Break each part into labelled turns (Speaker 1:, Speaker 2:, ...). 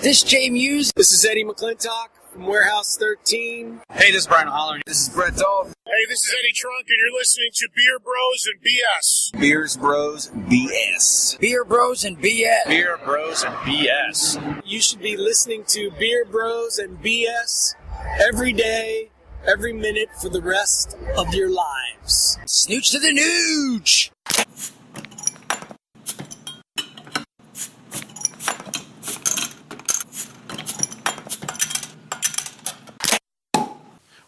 Speaker 1: This Jay Muse.
Speaker 2: This is Eddie McClintock from Warehouse 13.
Speaker 3: Hey, this is Brian Holler. This is Brett Dahl.
Speaker 4: Hey, this is Eddie Trunk, and you're listening to Beer Bros and BS.
Speaker 3: Beers Bros BS.
Speaker 1: Beer Bros and BS.
Speaker 3: Beer Bros and BS.
Speaker 2: You should be listening to Beer Bros and BS every day, every minute for the rest of your lives.
Speaker 1: Snooch to the nooch.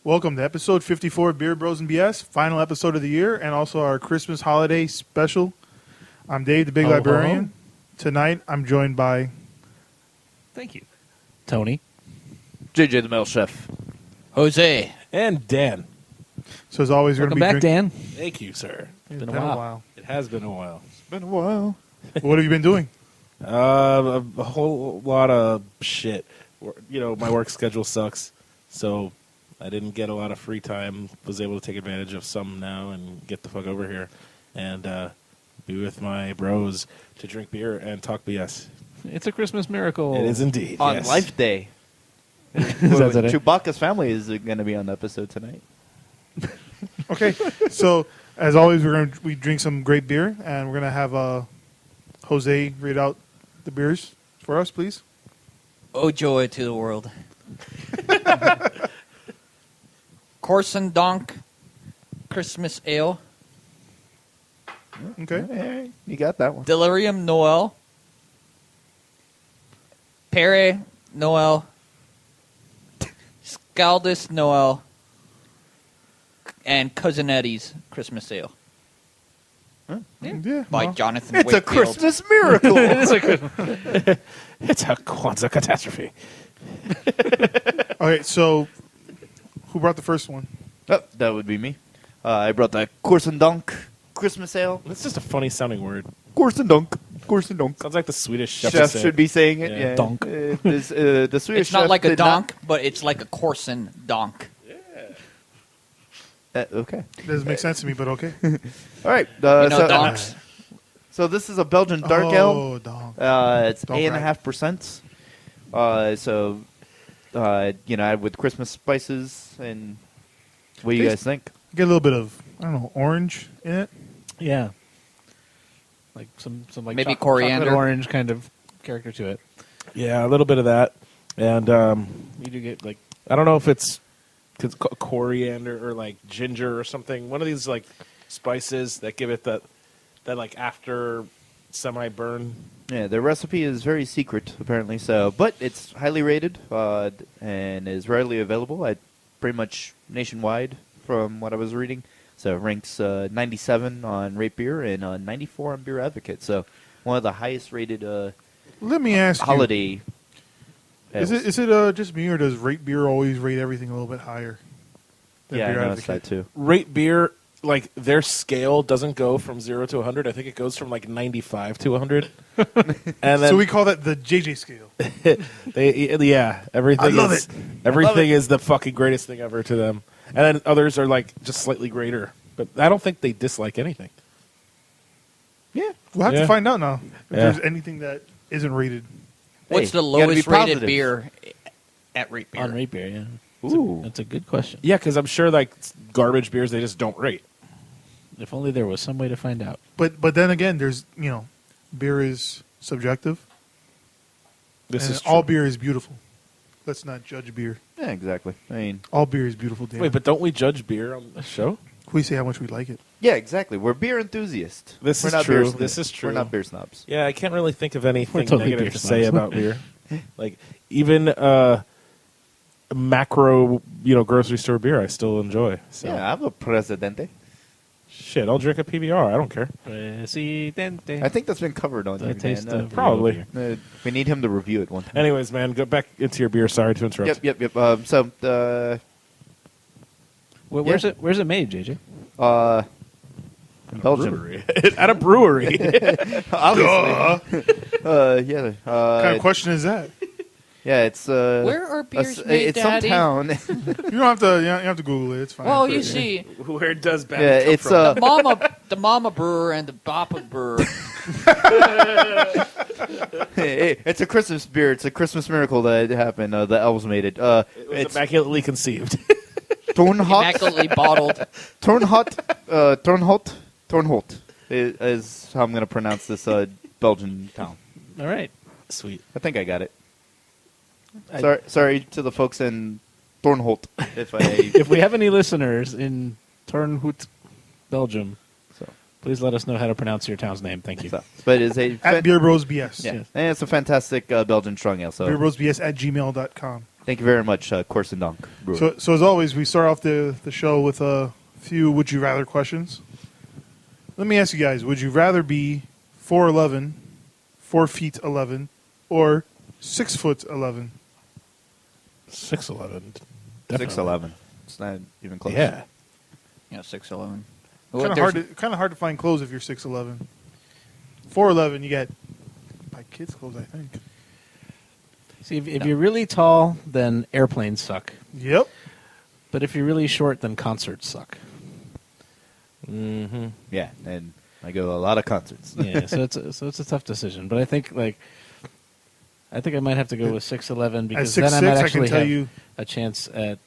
Speaker 5: Welcome to episode 54 of Beer Bros and BS, final episode of the year, and also our Christmas holiday special. I'm Dave, the Big Librarian. Tonight, I'm joined by...
Speaker 6: Thank you. Tony.
Speaker 7: JJ, the Mail Chef.
Speaker 6: Jose.
Speaker 8: And Dan.
Speaker 5: So as always, we're
Speaker 6: Welcome
Speaker 5: going to
Speaker 6: back,
Speaker 5: be
Speaker 6: Dan.
Speaker 8: Thank you, sir.
Speaker 5: It's been a while.
Speaker 8: It has been a while.
Speaker 5: What have you been doing?
Speaker 8: A whole lot of shit. You know, my work schedule sucks, so I didn't get a lot of free time. Was able to take advantage of some now and get the fuck over here and be with my bros to drink beer and talk BS.
Speaker 6: It's a Christmas miracle.
Speaker 8: It is indeed.
Speaker 7: On
Speaker 8: yes.
Speaker 7: Life Day.
Speaker 6: that today?
Speaker 7: Chewbacca's family is going to be on the episode tonight.
Speaker 5: Okay, so as always, we drink some great beer, and we're going to have Jose read out the beers for us, please.
Speaker 1: Oh, joy to the world. Corson Donk Christmas Ale.
Speaker 5: Okay.
Speaker 7: Hey, you got that one.
Speaker 1: Delirium Noel. Pere Noel. Scaldus Noel. And Cousin Eddie's Christmas Ale.
Speaker 5: Yeah.
Speaker 1: By
Speaker 5: well,
Speaker 1: Jonathan
Speaker 7: It's
Speaker 1: Wakefield.
Speaker 7: a Christmas miracle.
Speaker 8: It's a Kwanzaa catastrophe.
Speaker 5: Okay, so who brought the first one?
Speaker 7: Oh, that would be me. I brought the Corson Dunk Christmas Ale.
Speaker 8: That's just a funny sounding word.
Speaker 7: Corson Dunk. Corson Dunk.
Speaker 8: Sounds like the Swedish chef.
Speaker 7: Chef should be saying it.
Speaker 8: Yeah.
Speaker 7: Yeah.
Speaker 6: Donk.
Speaker 7: The Swedish
Speaker 1: It's not
Speaker 7: chef
Speaker 1: like a
Speaker 7: did
Speaker 1: donk, but it's like a Corson Donk.
Speaker 7: Okay.
Speaker 5: Doesn't make sense to me, but okay.
Speaker 7: All right.
Speaker 1: You know donks?
Speaker 7: So this is a Belgian dark ale.
Speaker 5: Oh, dog.
Speaker 7: It's
Speaker 5: Don't
Speaker 7: 8.5%. With Christmas spices and what do you guys think?
Speaker 5: Get a little bit of, I don't know, orange in it.
Speaker 6: Yeah. Like some like
Speaker 1: Maybe
Speaker 6: chocolate
Speaker 1: coriander.
Speaker 6: orange kind of character to it.
Speaker 8: Yeah, a little bit of that, and
Speaker 6: You do get like
Speaker 8: I don't know if it's coriander or like ginger or something. One of these like spices that give it that like after semi burn.
Speaker 7: Yeah, the recipe is very secret apparently. But it's highly rated and is readily available at pretty much nationwide from what I was reading. So it ranks 97 on Rate Beer and 94 on Beer Advocate. So one of the highest rated
Speaker 5: Let me ask
Speaker 7: holiday.
Speaker 5: you, is it just me, or does Rate Beer always rate everything a little bit higher than
Speaker 7: Yeah, I
Speaker 5: Beer
Speaker 7: noticed that
Speaker 5: Advocate?
Speaker 7: too.
Speaker 8: Rate Beer, like their scale doesn't go from 0 to 100. I think it goes from like 95 to 100. And then
Speaker 5: So we call that the JJ scale.
Speaker 8: everything.
Speaker 5: I love
Speaker 8: is,
Speaker 5: it.
Speaker 8: Everything is the fucking greatest thing ever to them. And then others are like just slightly greater. But I don't think they dislike anything.
Speaker 7: Yeah.
Speaker 5: We'll have
Speaker 8: Yeah.
Speaker 5: to find out now if
Speaker 8: Yeah.
Speaker 5: there's anything that isn't rated.
Speaker 1: What's
Speaker 7: Hey,
Speaker 1: the
Speaker 7: you gotta be
Speaker 1: lowest rated
Speaker 7: positive.
Speaker 1: beer at Rate Beer?
Speaker 6: on Rate Beer, yeah.
Speaker 7: Ooh.
Speaker 6: That's a good question.
Speaker 8: Yeah, because I'm sure like garbage beers they just don't rate.
Speaker 6: If only there was some way to find out.
Speaker 5: But then again, there's, beer is subjective,
Speaker 8: This
Speaker 5: and
Speaker 8: is
Speaker 5: all
Speaker 8: true.
Speaker 5: beer is beautiful. Let's not judge beer.
Speaker 7: Yeah, exactly. I mean,
Speaker 5: All beer is beautiful, Dan.
Speaker 8: Wait, but don't we judge beer on the show?
Speaker 5: we say how much we like it.
Speaker 7: yeah, exactly. We're beer enthusiasts.
Speaker 8: This
Speaker 7: We're
Speaker 8: is
Speaker 7: not
Speaker 8: true.
Speaker 7: Beer snobs.
Speaker 8: This is true.
Speaker 7: We're not beer snobs.
Speaker 8: Yeah, I can't really think of anything
Speaker 6: totally
Speaker 8: negative
Speaker 6: beer
Speaker 8: to say
Speaker 6: snobs.
Speaker 8: about beer. Like even macro, grocery store beer, I still enjoy. So
Speaker 7: Yeah, I'm a presidente.
Speaker 8: shit, I'll drink a PBR. I don't care.
Speaker 6: Presidente.
Speaker 7: I think that's been covered on
Speaker 6: The
Speaker 7: here,
Speaker 6: taste
Speaker 7: Dan.
Speaker 6: of
Speaker 8: Probably.
Speaker 6: real beer.
Speaker 7: We need him to review it one time.
Speaker 8: Anyways, man, go back into your beer. Sorry to interrupt.
Speaker 7: Yep.
Speaker 6: Where's it made, JJ?
Speaker 7: Belgium.
Speaker 8: Brewery. At a brewery.
Speaker 7: Obviously. Yeah.
Speaker 5: What kind of question is that?
Speaker 7: Yeah, it's
Speaker 1: Where are beers made,
Speaker 7: it's some
Speaker 1: Daddy?
Speaker 7: town.
Speaker 5: You don't have to. You don't have to Google it. It's fine.
Speaker 1: Well, you see,
Speaker 8: Where does bad
Speaker 7: Yeah,
Speaker 8: come
Speaker 7: it's
Speaker 8: from?
Speaker 1: the Mama Brewer and the Papa Brewer.
Speaker 7: Hey, it's a Christmas beer. It's a Christmas miracle that happened. The elves made it.
Speaker 8: It was
Speaker 7: It's
Speaker 8: immaculately conceived.
Speaker 7: Tornhot.
Speaker 1: Immaculately bottled.
Speaker 7: Tornholt is how I'm going to pronounce this Belgian town.
Speaker 6: All right.
Speaker 8: Sweet.
Speaker 7: I think I got it.
Speaker 6: I-
Speaker 7: Sorry to the folks in Tornholt if I.
Speaker 6: If we have any listeners in Turnhout, Belgium,
Speaker 7: So.
Speaker 6: please let us know how to pronounce your town's name. Thank you.
Speaker 7: But it's a
Speaker 5: At Beer Bros BS.
Speaker 7: yeah,
Speaker 6: Yes.
Speaker 7: and it's a fantastic Belgian strong ale. So
Speaker 5: BeerBrosBS@gmail.com.
Speaker 7: thank you very much, Corson Donk. Brewer.
Speaker 5: So as always, we start off the show with a few would you rather questions. Let me ask you guys: would you rather be 4'11", 4 feet 11, or 6 foot 11?
Speaker 8: 6'11".
Speaker 7: 6'11". It's not even close.
Speaker 8: Yeah.
Speaker 1: Yeah, 6'11".
Speaker 5: Kind of hard to find clothes if you're 6'11". 4'11", you get buy kids clothes, I think.
Speaker 6: See, if you're really tall, then airplanes suck.
Speaker 5: Yep.
Speaker 6: But if you're really short, then concerts suck.
Speaker 8: Mm-hmm.
Speaker 7: Yeah, and I go to a lot of concerts.
Speaker 6: Yeah, so it's a tough decision. But I think I might have to go with 6'11"
Speaker 5: At
Speaker 6: because
Speaker 5: 6'6",
Speaker 6: then I might
Speaker 5: I
Speaker 6: actually
Speaker 5: can tell
Speaker 6: have
Speaker 5: you.
Speaker 6: a chance at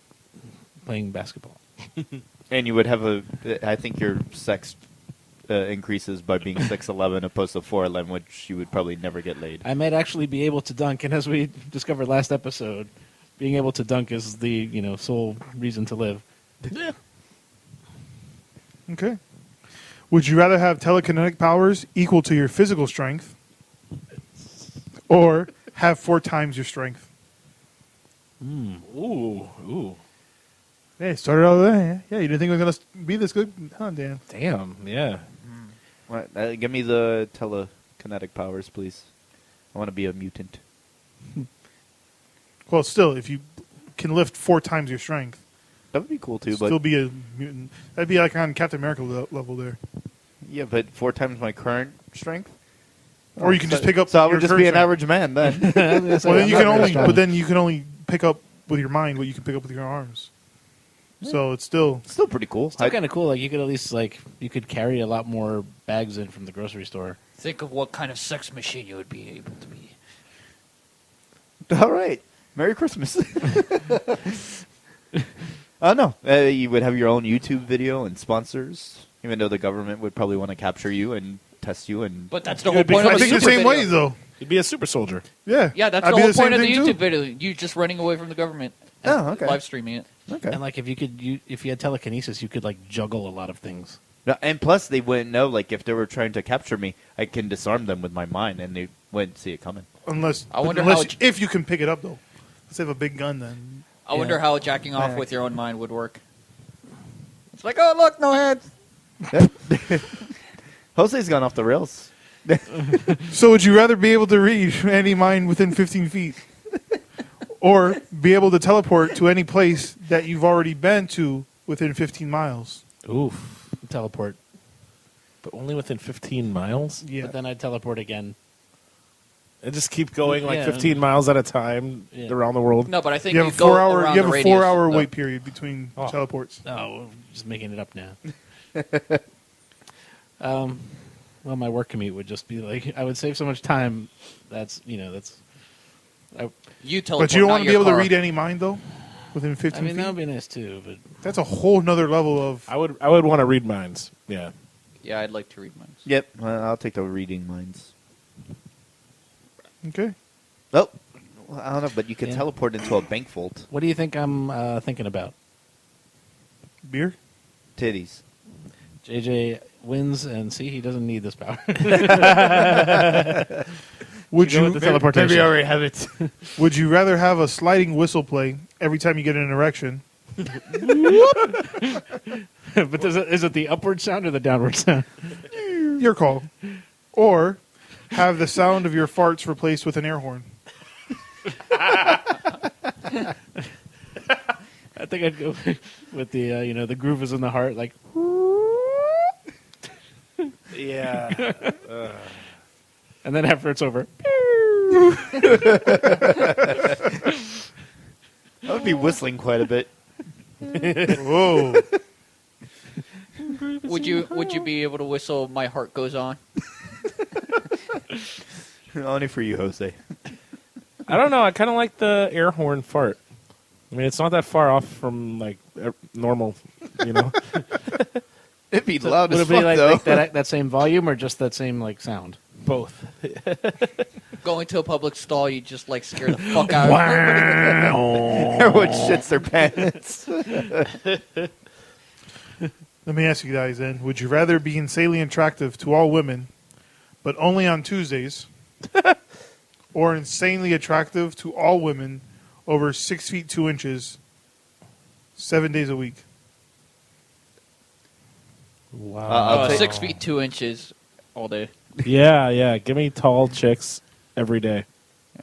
Speaker 6: playing basketball.
Speaker 7: And you would have I think your sex increases by being 6'11" opposed to 4'11", which you would probably never get laid.
Speaker 6: I might actually be able to dunk, and as we discovered last episode, being able to dunk is the sole reason to live.
Speaker 8: Yeah.
Speaker 5: Okay. Would you rather have telekinetic powers equal to your physical strength, or have 4 times your strength?
Speaker 8: Ooh.
Speaker 5: Hey, started out there. Yeah, you didn't think it was going to be this good? Huh, Dan.
Speaker 8: Damn. Yeah.
Speaker 7: What? Give me the telekinetic powers, please. I want to be a mutant.
Speaker 5: Well, still, if you can lift 4 times your strength,
Speaker 7: That would be cool too,
Speaker 5: still
Speaker 7: but
Speaker 5: be a mutant. That'd be like on Captain America level there.
Speaker 7: yeah, but 4 times my current strength.
Speaker 5: Or you can just pick up.
Speaker 7: So I
Speaker 5: your
Speaker 7: would just
Speaker 5: current
Speaker 7: be an
Speaker 5: strength.
Speaker 7: average man then.
Speaker 5: Well, then you can only. But then you can only pick up with your mind what you can pick up with your arms. So it's still.
Speaker 7: Still pretty cool.
Speaker 6: Still kind of cool. Like you could at least you could carry a lot more bags in from the grocery store.
Speaker 1: Think of what kind of sex machine you would be able to be.
Speaker 7: All right. Merry Christmas. Oh no, you would have your own YouTube video and sponsors, even though the government would probably want to capture you and test you. And
Speaker 1: But that's the whole point
Speaker 5: I
Speaker 1: of a
Speaker 5: think the
Speaker 1: super
Speaker 5: same
Speaker 1: video.
Speaker 5: way though.
Speaker 8: You'd be a super soldier.
Speaker 5: Yeah.
Speaker 1: Yeah, that's
Speaker 5: I'd
Speaker 1: the
Speaker 5: be
Speaker 1: whole
Speaker 5: same
Speaker 1: point of the
Speaker 5: thing,
Speaker 1: YouTube
Speaker 5: too.
Speaker 1: video. You just running away from the government. And
Speaker 7: Oh, okay.
Speaker 1: Live streaming it.
Speaker 7: Okay.
Speaker 6: And like if you had telekinesis, you could juggle a lot of things.
Speaker 7: No, and plus, they wouldn't know. Like if they were trying to capture me, I can disarm them with my mind, and they wouldn't see it coming.
Speaker 1: I wonder how
Speaker 5: if you can pick it up though. Let's have a big gun then.
Speaker 1: I wonder how jacking off
Speaker 7: Yeah.
Speaker 1: with your own mind would work. It's like, oh look, no heads.
Speaker 7: Jose's gone off the rails.
Speaker 5: So would you rather be able to read any mind within 15 feet, or be able to teleport to any place that you've already been to within 15 miles?
Speaker 6: Oof. Teleport.
Speaker 8: But only within 15 miles?
Speaker 5: Yeah.
Speaker 6: But then I'd teleport again.
Speaker 8: And just keep going
Speaker 6: Yeah.
Speaker 8: 15 miles at a time
Speaker 6: Yeah.
Speaker 8: around the world?
Speaker 1: No, but I think
Speaker 5: You
Speaker 1: you
Speaker 5: have a
Speaker 1: go
Speaker 5: 4 hour.
Speaker 1: around
Speaker 5: You have
Speaker 1: the
Speaker 5: a
Speaker 1: radius,
Speaker 5: 4 hour
Speaker 1: though.
Speaker 5: wait period between
Speaker 8: Oh.
Speaker 5: teleports.
Speaker 6: Oh, we're just making it up now. Well, my work commute would just be I would save so much time.
Speaker 1: You teleport,
Speaker 5: But you don't
Speaker 1: not
Speaker 5: want to be
Speaker 1: your
Speaker 5: able to
Speaker 1: car.
Speaker 5: read any mind though, within 15
Speaker 6: I mean,
Speaker 5: feet.
Speaker 6: that would be nice too. But
Speaker 5: That's a whole nother level of.
Speaker 8: I would want to read minds. Yeah.
Speaker 1: Yeah, I'd like to read minds.
Speaker 7: Yep, I'll take the reading minds.
Speaker 5: Okay.
Speaker 7: Oh, well, I don't know, but you could
Speaker 6: Yeah.
Speaker 7: teleport into a bank vault.
Speaker 6: what do you think I'm thinking about?
Speaker 5: Beer.
Speaker 7: Titties.
Speaker 6: JJ wins, and see, he doesn't need this power.
Speaker 5: Would
Speaker 6: Go with the teleportation?
Speaker 5: Maybe I already have it. Would you rather have a sliding whistle play every time you get an erection,
Speaker 6: But is it the upward sound or the downward sound?
Speaker 5: your call, or have the sound of your farts replaced with an air horn?
Speaker 6: I think I'd go with the the groove is in the heart, like.
Speaker 8: Yeah.
Speaker 6: And then after it's over,
Speaker 7: I would be whistling quite a bit.
Speaker 5: Whoa!
Speaker 1: Would you be able to whistle "My Heart Goes On"?
Speaker 7: Only for you, Jose.
Speaker 8: I don't know. I kind of like the air horn fart. I mean, it's not that far off from like normal, you know.
Speaker 7: It'd be
Speaker 6: So
Speaker 7: loud
Speaker 6: would
Speaker 7: as
Speaker 6: it be
Speaker 7: fuck,
Speaker 6: like,
Speaker 7: though.
Speaker 6: that same volume or just that same like sound?
Speaker 8: Both.
Speaker 1: Going to a public stall, you just like scare the fuck out of everybody.
Speaker 7: Everyone shits their pants.
Speaker 5: Let me ask you guys then: would you rather be insanely attractive to all women, but only on Tuesdays, or insanely attractive to all women over 6 feet 2 inches, 7 days a week?
Speaker 8: Wow.
Speaker 7: I'll take-
Speaker 1: 6 feet 2 inches all day.
Speaker 8: Yeah. Give me tall chicks every day.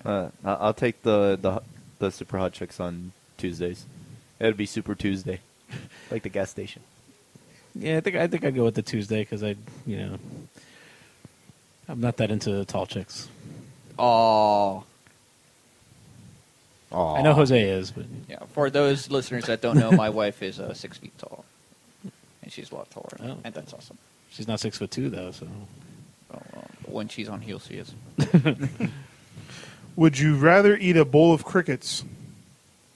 Speaker 7: I'll take the super hot chicks on Tuesdays. It'd be Super Tuesday, like the gas station.
Speaker 6: Yeah, I think I'd go with the Tuesday because I'm not that into tall chicks.
Speaker 1: Oh,
Speaker 6: I know Jose is, but
Speaker 1: yeah. For those listeners that don't know, my wife is 6 feet tall, and she's a lot taller,
Speaker 6: Oh.
Speaker 1: and that's awesome.
Speaker 6: she's not 6'2" though. So
Speaker 1: When she's on heels, she is.
Speaker 5: Would you rather eat a bowl of crickets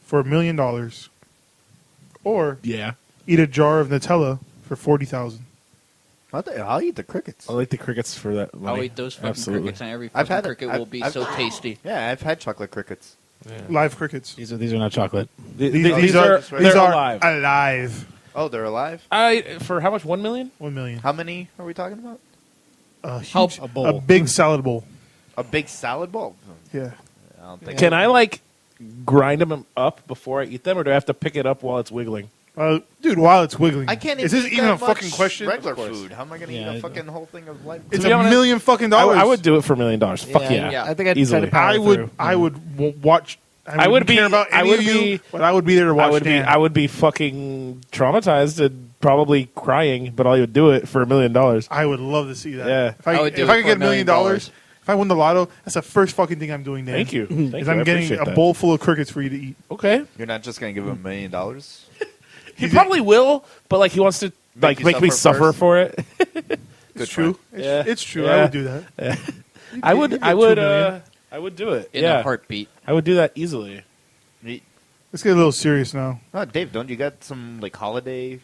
Speaker 5: for $1 million, or
Speaker 8: Yeah.
Speaker 5: eat a jar of Nutella for 40,000?
Speaker 7: I'll eat the crickets.
Speaker 8: I like the crickets for that money.
Speaker 1: I'll eat those fucking
Speaker 8: Absolutely.
Speaker 1: crickets, and every
Speaker 7: I've
Speaker 1: fucking
Speaker 7: had it.
Speaker 1: cricket
Speaker 7: I've-
Speaker 1: will be
Speaker 7: I've-
Speaker 1: so tasty.
Speaker 7: Yeah, I've had chocolate crickets.
Speaker 8: Yeah.
Speaker 5: Live crickets.
Speaker 6: these are not chocolate.
Speaker 5: These are
Speaker 8: they're alive.
Speaker 5: alive.
Speaker 7: Oh, they're alive?
Speaker 8: For how much? 1 million?
Speaker 5: 1 million.
Speaker 7: How many are we talking about?
Speaker 5: A
Speaker 1: How-
Speaker 5: huge,
Speaker 6: a bowl.
Speaker 5: a big salad bowl.
Speaker 7: A big salad bowl?
Speaker 5: Yeah.
Speaker 7: I don't think
Speaker 8: Can I like grind them up before I eat them, or do I have to pick it up while it's wiggling?
Speaker 5: Dude, while it's wiggling.
Speaker 7: I can't
Speaker 5: Is this
Speaker 7: eat
Speaker 5: even
Speaker 7: that
Speaker 5: a fucking
Speaker 7: much
Speaker 5: question?
Speaker 7: regular
Speaker 8: Of course.
Speaker 7: food. How am I going to
Speaker 6: Yeah,
Speaker 7: eat
Speaker 6: I
Speaker 7: a fucking whole thing of life?
Speaker 5: It's
Speaker 8: To be
Speaker 5: $1
Speaker 8: honest,
Speaker 5: million fucking dollars.
Speaker 8: I would do it for $1 million. Fuck yeah.
Speaker 1: yeah.
Speaker 6: I think I'd
Speaker 8: Easily.
Speaker 6: try to power
Speaker 5: I would.
Speaker 6: through.
Speaker 5: I would watch.
Speaker 8: I would
Speaker 5: wouldn't care
Speaker 8: be-
Speaker 5: about
Speaker 8: I
Speaker 5: any
Speaker 8: would
Speaker 5: of you,
Speaker 8: be-
Speaker 5: but I would be there to watch. Dan.
Speaker 8: I would be fucking traumatized and probably crying, but I would do it for $1 million.
Speaker 5: I would love to see that.
Speaker 8: Yeah.
Speaker 5: If I,
Speaker 1: I would do
Speaker 5: if
Speaker 1: it
Speaker 5: I could
Speaker 1: for
Speaker 5: get
Speaker 1: $1
Speaker 5: $1 million,
Speaker 1: million.
Speaker 5: if I win the lotto, that's the first fucking thing I'm doing. Dan.
Speaker 8: Thank you. Thank
Speaker 5: Is
Speaker 8: you.
Speaker 5: I'm
Speaker 8: I
Speaker 5: getting
Speaker 8: appreciate
Speaker 5: a
Speaker 8: that.
Speaker 5: bowl full of crickets for you to eat.
Speaker 8: Okay.
Speaker 7: You're not just going to give him $1 million?
Speaker 8: He probably will, but like he wants to like
Speaker 7: you
Speaker 8: make me
Speaker 7: suffer
Speaker 8: suffer for it.
Speaker 5: It's true.
Speaker 8: Yeah.
Speaker 5: It's true.
Speaker 8: Yeah.
Speaker 5: I would do that.
Speaker 8: I would.
Speaker 5: you get
Speaker 8: I would.
Speaker 5: 2 million.
Speaker 8: I would do it.
Speaker 1: In
Speaker 8: yeah.
Speaker 1: a heartbeat.
Speaker 8: I would do that easily.
Speaker 5: Let's get a little serious now.
Speaker 7: Oh, Dave, don't you got some like holiday?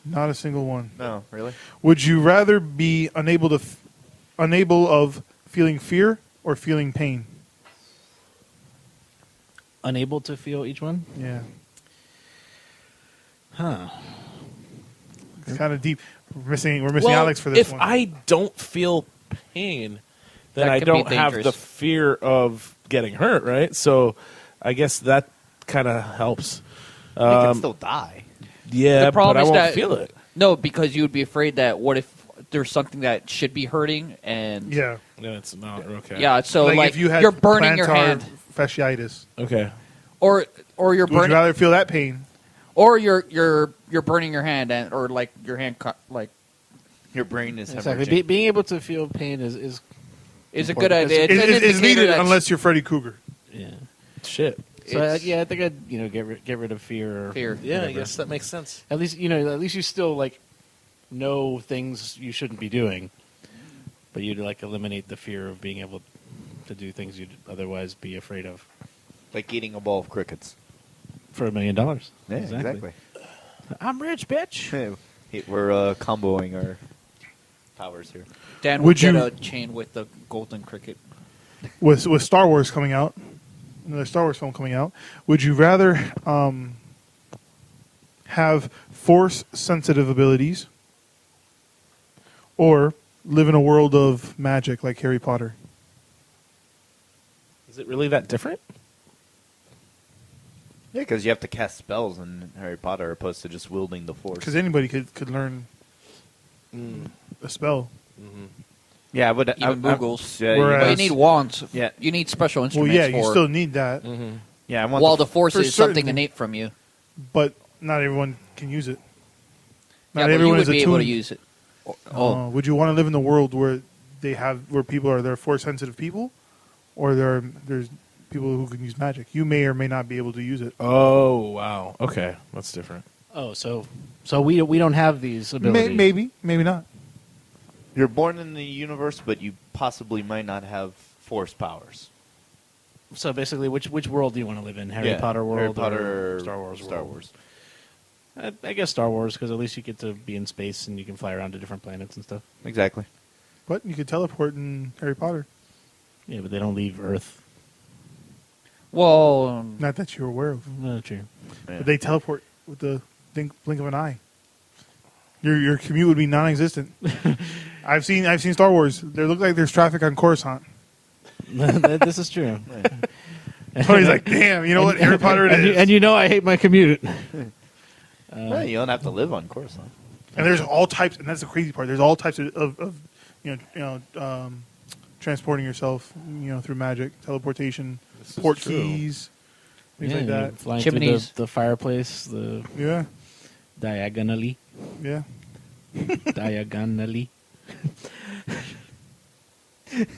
Speaker 5: Not a single one.
Speaker 7: No, really?
Speaker 5: Would you rather be unable of feeling fear or feeling pain?
Speaker 6: Unable to feel each one?
Speaker 5: Yeah,
Speaker 6: Huh.
Speaker 5: it's kind of deep. We're missing
Speaker 8: Well,
Speaker 5: Alex for this
Speaker 8: if
Speaker 5: one.
Speaker 8: I don't feel pain, then
Speaker 1: That
Speaker 8: I
Speaker 1: could be
Speaker 8: don't have
Speaker 1: dangerous.
Speaker 8: the fear of getting hurt, right? So I guess that kind of helps.
Speaker 7: You can still die.
Speaker 8: Yeah,
Speaker 1: The problem
Speaker 8: but I
Speaker 1: is
Speaker 8: won't
Speaker 1: that-
Speaker 8: feel it.
Speaker 1: No, because you would be afraid that what if there's something that should be hurting, and
Speaker 5: yeah,
Speaker 8: No, it's not okay.
Speaker 1: yeah, so like,
Speaker 5: if you had
Speaker 1: you're burning your
Speaker 5: plantar
Speaker 1: hand,
Speaker 5: fasciitis,
Speaker 8: Okay.
Speaker 1: or you're
Speaker 5: would you
Speaker 1: burning,
Speaker 5: rather feel that pain?
Speaker 1: or you're burning your hand, and or like your hand like
Speaker 7: Your brain is
Speaker 6: Exactly.
Speaker 7: hemorrhaging.
Speaker 6: Being able to feel pain is
Speaker 1: is a
Speaker 6: Important,
Speaker 1: good idea.
Speaker 6: because
Speaker 1: It's an
Speaker 5: It's
Speaker 1: indicator
Speaker 5: needed
Speaker 1: that-
Speaker 5: unless you're Freddy Krueger.
Speaker 6: yeah.
Speaker 8: Shit.
Speaker 6: So
Speaker 1: It's-
Speaker 6: yeah, I think I'd get rid of fear. Or
Speaker 1: Fear.
Speaker 8: Yeah, I
Speaker 6: whatever.
Speaker 8: guess that makes sense.
Speaker 6: At least you still like know things you shouldn't be doing, but you'd like eliminate the fear of being able to do things you'd otherwise be afraid of
Speaker 7: Like eating a bowl of crickets.
Speaker 6: for $1 million.
Speaker 7: Yeah, exactly.
Speaker 6: I'm rich, bitch.
Speaker 7: We're comboing our powers here.
Speaker 1: Dan
Speaker 5: Would
Speaker 1: would get
Speaker 5: you-
Speaker 1: a chain with the golden cricket.
Speaker 5: With Star Wars coming out, another Star Wars film coming out, would you rather have force sensitive abilities or live in a world of magic like Harry Potter?
Speaker 8: Is it really that different?
Speaker 7: Yeah, because you have to cast spells in Harry Potter opposed to just wielding the Force.
Speaker 5: Because anybody could learn a spell.
Speaker 7: Yeah, I would.
Speaker 1: Even Moogles.
Speaker 7: Yeah,
Speaker 5: Whereas-
Speaker 1: But you need wands.
Speaker 7: Yeah.
Speaker 1: You need special
Speaker 5: Well,
Speaker 1: instruments
Speaker 5: yeah, you
Speaker 1: for.
Speaker 5: still need that,
Speaker 7: yeah, I want
Speaker 1: while the force
Speaker 5: for
Speaker 1: is something
Speaker 5: certain-
Speaker 1: innate from you.
Speaker 5: but not everyone can use it. Not
Speaker 1: Yeah, but you
Speaker 5: everyone
Speaker 1: would
Speaker 5: is
Speaker 1: be able to
Speaker 5: attuned.
Speaker 1: use it. Oh,
Speaker 5: Would you want to live in the world where where people are there force sensitive people, or there's people who can use magic? You may or may not be able to use it.
Speaker 8: Oh wow. Okay, that's different.
Speaker 6: Oh, so we don't have these abilities.
Speaker 5: Maybe, maybe not.
Speaker 7: You're born in the universe, but you possibly might not have force powers.
Speaker 6: So basically, which world do you want to live in? Harry
Speaker 7: Yeah,
Speaker 6: Potter world,
Speaker 7: Harry Potter,
Speaker 6: or Star Wars?
Speaker 7: Star
Speaker 6: world?
Speaker 7: Wars.
Speaker 6: I guess Star Wars, because at least you get to be in space and you can fly around to different planets and stuff.
Speaker 7: Exactly.
Speaker 5: But you could teleport in Harry Potter.
Speaker 6: Yeah, but they don't leave Earth.
Speaker 1: Well,
Speaker 5: Not that you're aware of.
Speaker 6: No, true.
Speaker 7: Yeah.
Speaker 5: But they teleport with the blink of an eye. Your commute would be non-existent. I've seen Star Wars. They look like there's traffic on Coruscant.
Speaker 6: This is true.
Speaker 5: Tony's like, damn, you know what? Harry Potter it is.
Speaker 6: And you know I hate my commute.
Speaker 7: Well, you don't have to live on Coruscant.
Speaker 5: And there's all types, and that's the crazy part. There's all types of transporting yourself, through magic, teleportation,
Speaker 8: This is
Speaker 5: port
Speaker 8: true.
Speaker 5: keys, things like that.
Speaker 6: Flying
Speaker 1: Chimneys.
Speaker 6: through the fireplace, the
Speaker 5: Yeah,
Speaker 6: diagonally.
Speaker 5: yeah.
Speaker 6: Diagonally.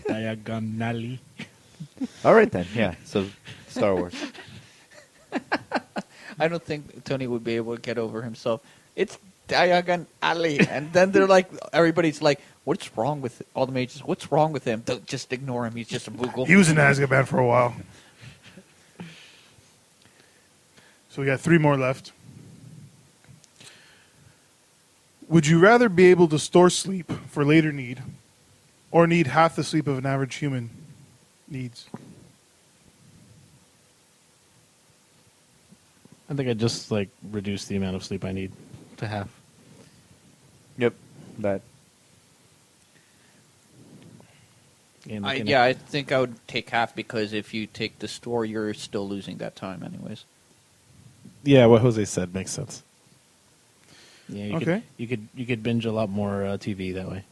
Speaker 6: Diagonally.
Speaker 7: All right, then. Yeah, so Star Wars.
Speaker 1: I don't think Tony would be able to get over himself. It's Diagon Ali, and then they're like, everybody's like, "What's wrong with all the mages? What's wrong with him? Don't just ignore him. He's just a Moogle."
Speaker 5: He was in Azkaban for a while. So we got 3 more left. Would you rather be able to store sleep for later need, or need half the sleep of an average human needs?
Speaker 6: I think I just reduce the amount of sleep I need to have.
Speaker 7: Yep. That.
Speaker 6: And
Speaker 1: I think I would take half, because if you take the store, you're still losing that time anyways.
Speaker 8: Yeah, what Jose said makes sense.
Speaker 6: Yeah, you
Speaker 5: Okay.
Speaker 6: you could binge a lot more TV that way.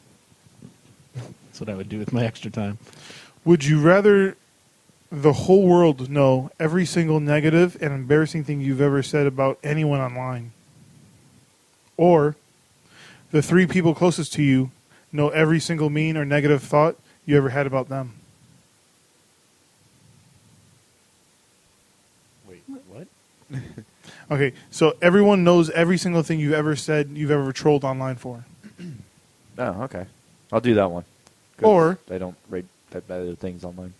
Speaker 6: That's what I would do with my extra time.
Speaker 5: Would you rather the whole world know every single negative and embarrassing thing you've ever said about anyone online, or the 3 people closest to you know every single mean or negative thought you ever had about them?
Speaker 6: Wait, what?
Speaker 5: Okay, so everyone knows every single thing you've ever said, you've ever trolled online for.
Speaker 7: Oh, okay. I'll do that one. 'Cause
Speaker 5: Or-
Speaker 7: I don't rate that bad things online.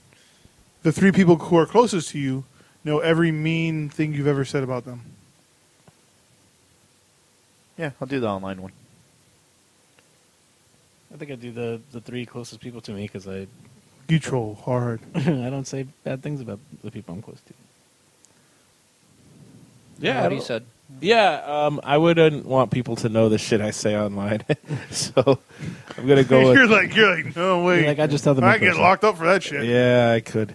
Speaker 5: The 3 people who are closest to you know every mean thing you've ever said about them.
Speaker 7: Yeah, I'll do the online one.
Speaker 6: I think I do the 3 closest people to me, because I
Speaker 5: You troll hard.
Speaker 6: I don't say bad things about the people I'm close to.
Speaker 8: Yeah,
Speaker 1: What he said.
Speaker 8: Yeah, I wouldn't want people to know the shit I say online, so I'm gonna go with.
Speaker 5: you're like, no way.
Speaker 6: I just tell them. in
Speaker 5: I get
Speaker 6: person.
Speaker 5: locked up for that shit.
Speaker 8: Yeah, I could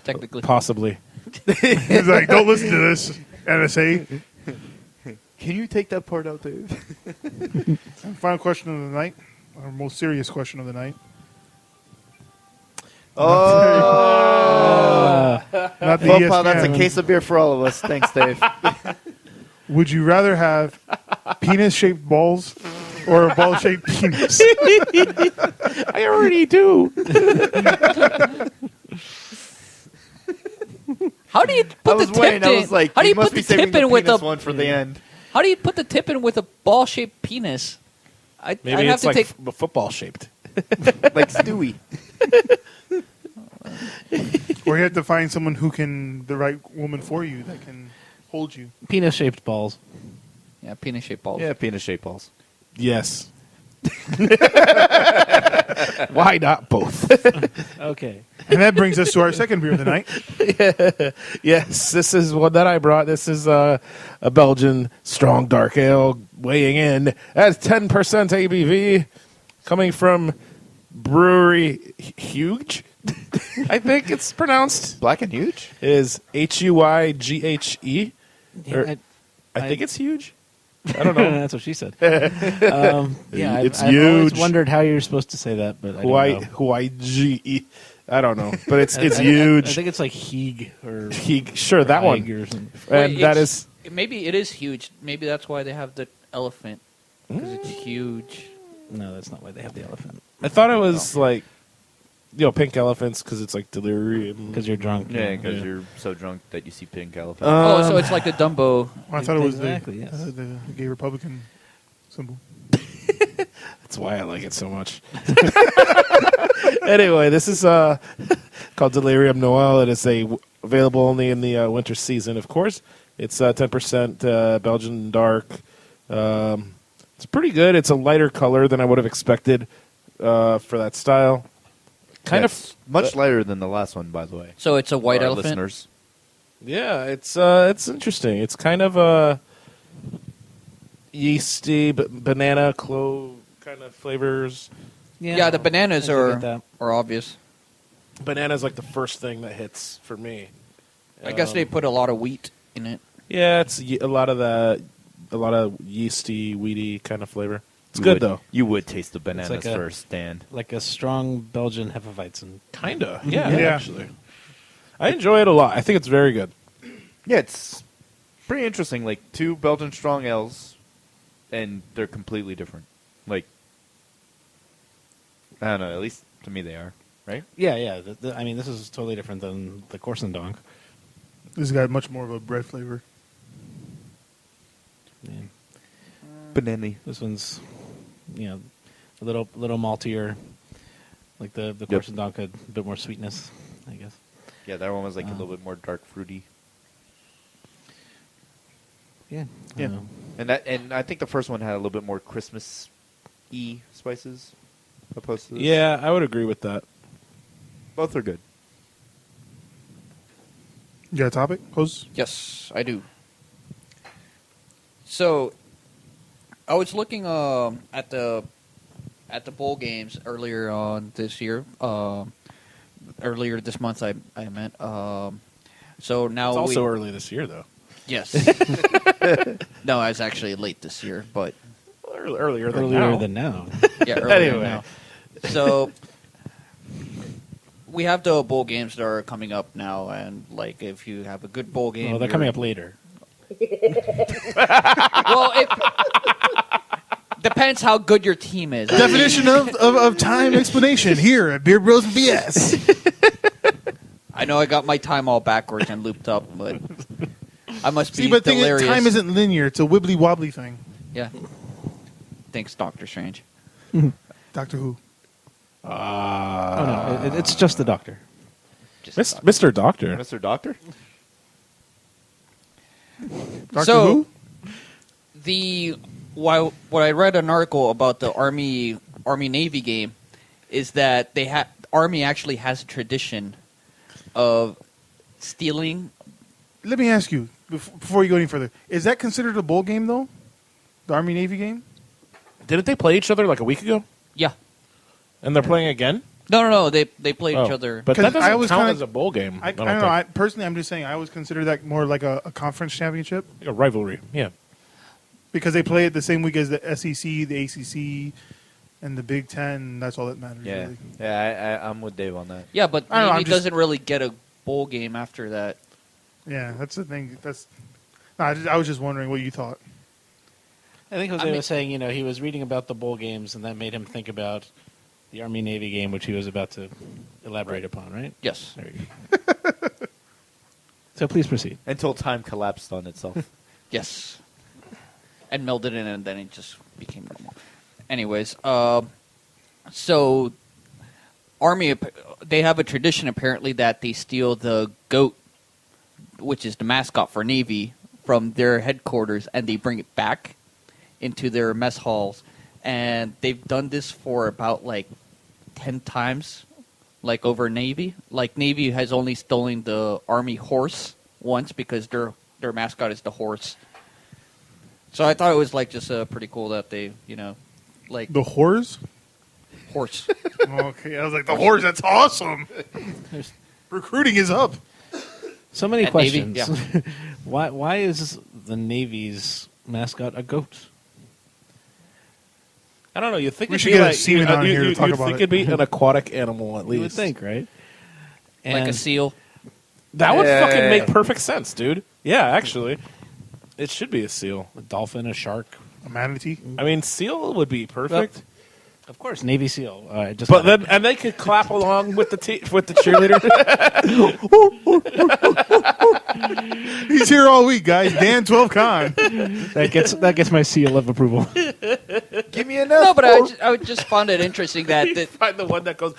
Speaker 1: Technically.
Speaker 8: possibly.
Speaker 5: He's like, don't listen to this, NSA.
Speaker 7: Can you take that part out, Dave?
Speaker 5: And final question of the night, our most serious question of the night.
Speaker 7: Oh!
Speaker 5: Not the
Speaker 7: Well, that's a
Speaker 5: ESPN.
Speaker 7: case of beer for all of us. Thanks, Dave.
Speaker 5: Would you rather have penis-shaped balls or a ball-shaped penis?
Speaker 8: I already do.
Speaker 1: How do you
Speaker 7: I
Speaker 1: put
Speaker 7: was
Speaker 1: the
Speaker 7: waiting.
Speaker 1: tip
Speaker 7: I
Speaker 1: in?
Speaker 7: was like,
Speaker 1: How do you
Speaker 7: must
Speaker 1: put
Speaker 7: be
Speaker 1: the
Speaker 7: saving
Speaker 1: tip
Speaker 7: the
Speaker 1: in with
Speaker 7: penis
Speaker 1: a?
Speaker 7: one for the end.
Speaker 1: How do you put the tip in with a ball-shaped penis? I'd
Speaker 8: Maybe
Speaker 1: have
Speaker 8: it's
Speaker 1: to
Speaker 8: like
Speaker 1: take.
Speaker 8: football shaped.
Speaker 7: Like Stewie.
Speaker 5: Or you have to find someone the right woman for you that can hold you.
Speaker 6: Penis-shaped balls.
Speaker 1: Yeah, penis-shaped balls.
Speaker 7: Yeah, penis-shaped balls.
Speaker 8: Yes. Why not both?
Speaker 6: Okay.
Speaker 5: And that brings us to our second beer of the night.
Speaker 8: Yes, this is one that I brought. This is a Belgian strong dark ale weighing in at 10% ABV, coming from brewery Huge. I think it's pronounced.
Speaker 7: Black and huge?
Speaker 8: It is Huyghe.
Speaker 6: Yeah,
Speaker 8: I think it's huge. I don't know.
Speaker 6: That's what she said. Yeah,
Speaker 8: It's
Speaker 6: I've always
Speaker 8: huge.
Speaker 6: wondered how you're supposed to say that, but I don't know.
Speaker 8: Huyghe. I don't know, but it's
Speaker 6: I
Speaker 8: huge.
Speaker 6: think it's like Heeg or
Speaker 8: Sure, that one.
Speaker 6: Heig or something.
Speaker 8: And that
Speaker 1: it's-
Speaker 8: is
Speaker 1: Maybe it is huge. Maybe that's why they have the elephant, because it's huge.
Speaker 6: No, that's not why they have the elephant.
Speaker 8: I thought it was like, pink elephants because it's like delirium.
Speaker 6: Because you're drunk.
Speaker 7: Yeah, because you're so drunk that you see pink elephant.
Speaker 1: Oh, so it's like the Dumbo.
Speaker 5: I thought it was
Speaker 6: Exactly,
Speaker 5: the,
Speaker 6: yes.
Speaker 5: the gay Republican symbol.
Speaker 8: That's why I like it so much. Anyway, this is called Delirium Noel. It is available only in the winter season, of course. It's 10% Belgian dark. It's pretty good. It's a lighter color than I would have expected for that style. Kind
Speaker 7: That's
Speaker 8: of
Speaker 7: much lighter than the last one, by the way.
Speaker 1: So it's a white
Speaker 7: For our
Speaker 1: elephant.
Speaker 7: listeners.
Speaker 8: Yeah, it's interesting. It's kind of a yeasty banana clove kind of flavors.
Speaker 1: Yeah, the bananas
Speaker 6: I do
Speaker 1: are
Speaker 6: get that.
Speaker 1: obvious.
Speaker 8: Banana's like the first thing that hits for me.
Speaker 1: I guess they put a lot of wheat in it.
Speaker 8: Yeah, it's a lot of yeasty, weedy kind of flavor. It's good though.
Speaker 7: You would taste the bananas
Speaker 6: like a-
Speaker 7: first, Dan.
Speaker 6: Like a strong Belgian Hefeweizen.
Speaker 8: Kinda, yeah,
Speaker 5: Yeah.
Speaker 8: actually. I enjoy it a lot. I think it's very good.
Speaker 7: Yeah, it's pretty interesting. Like 2 Belgian strong ales, and they're completely different. Like, I don't know. At least to me, they are. Right?
Speaker 6: Yeah. I mean, this is totally different than the Korsendonk.
Speaker 5: This has got much more of a bread flavor.
Speaker 6: Yeah.
Speaker 7: Banana.
Speaker 6: This one's, a little maltier. Like the
Speaker 7: Yep.
Speaker 6: Korsendonk had a bit more sweetness, I guess.
Speaker 7: Yeah, that one was like a little bit more dark fruity.
Speaker 6: Yeah.
Speaker 7: Yeah. And I think the first one had a little bit more Christmas-y spices opposed to this.
Speaker 8: Yeah, I would agree with that.
Speaker 7: Both are good.
Speaker 5: You got a topic? Hose?
Speaker 1: Yes, I do. So, I was looking at the bowl games earlier on this year. Earlier this month, I meant. So now
Speaker 8: It's also early this year, though.
Speaker 1: yes. No, I was actually late this year, but
Speaker 8: Earlier
Speaker 6: Than now.
Speaker 1: yeah, earlier
Speaker 8: Anyway.
Speaker 1: now. So we have the bowl games that are coming up now, and like if you have a good bowl game,
Speaker 6: Well, they're coming up later.
Speaker 1: Well, it depends how good your team is.
Speaker 5: Definition of time explanation here at Beer Bros and BS.
Speaker 1: I know I got my time all backwards and looped up, but I must be
Speaker 5: See, but thing is,
Speaker 1: delirious.
Speaker 5: time isn't linear. It's a wibbly wobbly thing.
Speaker 1: Yeah. Thanks, Doctor Strange.
Speaker 5: Doctor Who.
Speaker 6: Oh, no. It's just the Doctor.
Speaker 1: Just
Speaker 8: Mr. Doctor.
Speaker 7: Mr. Doctor?
Speaker 5: Doctor
Speaker 1: So-
Speaker 5: Who?
Speaker 1: What I read an article about the Army Navy game is that Army actually has a tradition of stealing.
Speaker 5: Let me ask you, before you go any further, is that considered a bowl game, though? The Army Navy game?
Speaker 8: Didn't they play each other like a week ago?
Speaker 1: Yeah.
Speaker 8: And they're playing again?
Speaker 1: No. They played each
Speaker 8: Oh.
Speaker 1: other.
Speaker 8: But
Speaker 5: 'Cause
Speaker 8: that doesn't
Speaker 5: I was
Speaker 8: count
Speaker 5: kinda-
Speaker 8: as a bowl game.
Speaker 5: I don't know. Personally, I'm just saying I always consider that more like a conference championship
Speaker 8: Like a rivalry. Yeah.
Speaker 5: because they play it the same week as the SEC, the ACC, and the Big Ten. And that's all that matters.
Speaker 7: Yeah.
Speaker 5: Really.
Speaker 7: Yeah, I'm with Dave on that.
Speaker 1: Yeah, but
Speaker 5: I don't know,
Speaker 1: Navy
Speaker 5: I'm just-
Speaker 1: doesn't really get a bowl game after that.
Speaker 5: Yeah, that's the thing. I was just wondering what you thought.
Speaker 6: I think Jose
Speaker 1: I mean-
Speaker 6: was saying, he was reading about the bowl games, and that made him think about the Army-Navy game, which he was about to elaborate upon, right?
Speaker 1: Yes.
Speaker 6: There you go. So please proceed.
Speaker 7: Until time collapsed on itself.
Speaker 1: Yes. And melded in, and then it just became normal. Anyways, so Army, they have a tradition apparently that they steal the goat, which is the mascot for Navy, from their headquarters, and they bring it back into their mess halls. And they've done this for about 10 times, over Navy. Navy has only stolen the Army horse once because their mascot is the horse. So I thought it was just pretty cool that they,
Speaker 5: The whores?
Speaker 1: horse.
Speaker 5: Okay, I was like, the whores, that's awesome. Recruiting is up.
Speaker 6: So many
Speaker 1: At Navy,
Speaker 6: questions.
Speaker 1: yeah.
Speaker 6: Why is the Navy's mascot a goat?
Speaker 8: I don't know. You think
Speaker 5: We
Speaker 8: it'd
Speaker 5: should
Speaker 8: be
Speaker 5: get a
Speaker 8: like
Speaker 5: seaman on here to talk
Speaker 8: you'd
Speaker 5: about
Speaker 8: think
Speaker 5: it.
Speaker 8: it'd be an aquatic animal at least.
Speaker 6: You would think, right?
Speaker 1: Like a
Speaker 6: And
Speaker 1: seal.
Speaker 8: That would
Speaker 7: Yeah.
Speaker 8: fucking make perfect sense, dude. Yeah, actually, it should be a seal.
Speaker 6: a dolphin, a shark.
Speaker 5: A manatee.
Speaker 8: I mean, seal would be perfect.
Speaker 6: Of course, Navy SEAL. Just
Speaker 8: But then, and they could clap along with the with the cheerleader.
Speaker 5: He's here all week, guys. Dan 12 Con.
Speaker 6: that gets my seal of approval.
Speaker 7: Give me enough.
Speaker 1: No, but I just found it interesting that
Speaker 8: Find the one that goes.